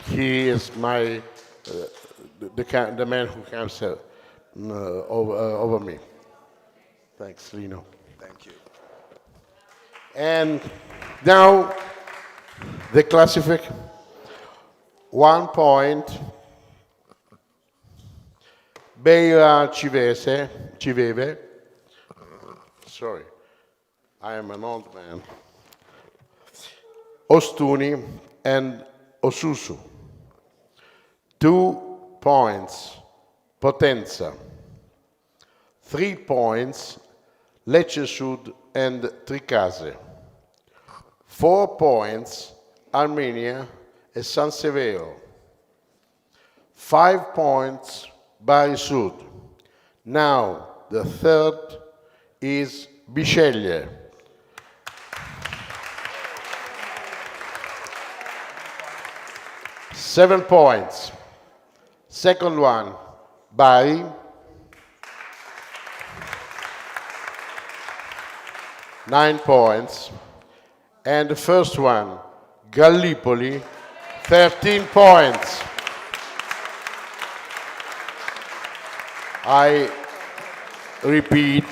He is the man who comes over me. Thanks, Lino. Thank you. And now the classific 1 point. Beira Civeve. Sorry, I am an old man. Ostuni and Osusu. 2 points, Potenza. 3 points, Lecce Sud and Tricase. 4 points, Armenia and San Severo. 5 points, Bari Sud. Now, the third is Bisceglie. Seven points. Second one, Bari. 9 points. And the first one, Gallipoli, 13 points. I repeat,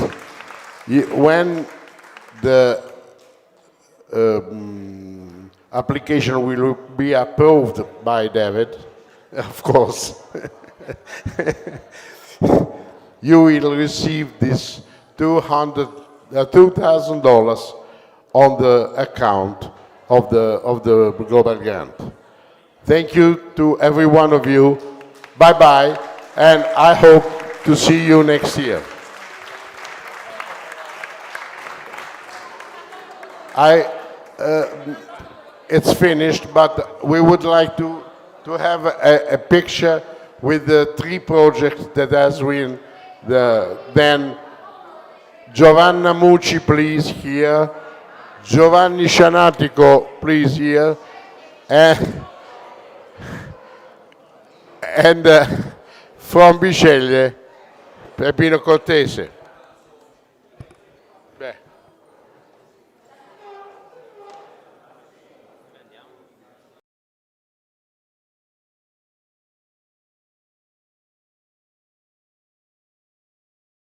when the application will be approved by David, of course, you will receive this $2,000 on the account of the Global Grant. Thank you to every one of you. Bye-bye, and I hope to see you next year. It's finished, but we would like to have a picture with the 3 projects that has been then Giovanna Mucci, please, here. Giovanni Scianatico, please, here. And from Bisceglie, Peppino Cortese.